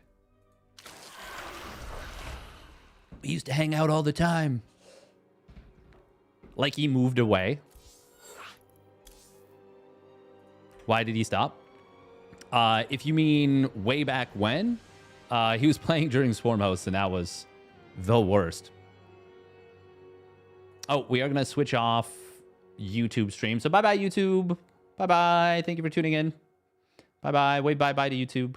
We used to hang out all the time. Like he moved away. Why did he stop? If you mean way back when, he was playing during Swarm Host, and that was the worst. Oh, we are going to switch off YouTube stream. So bye-bye, YouTube. Bye-bye. Thank you for tuning in. Bye-bye. Wave bye-bye to YouTube.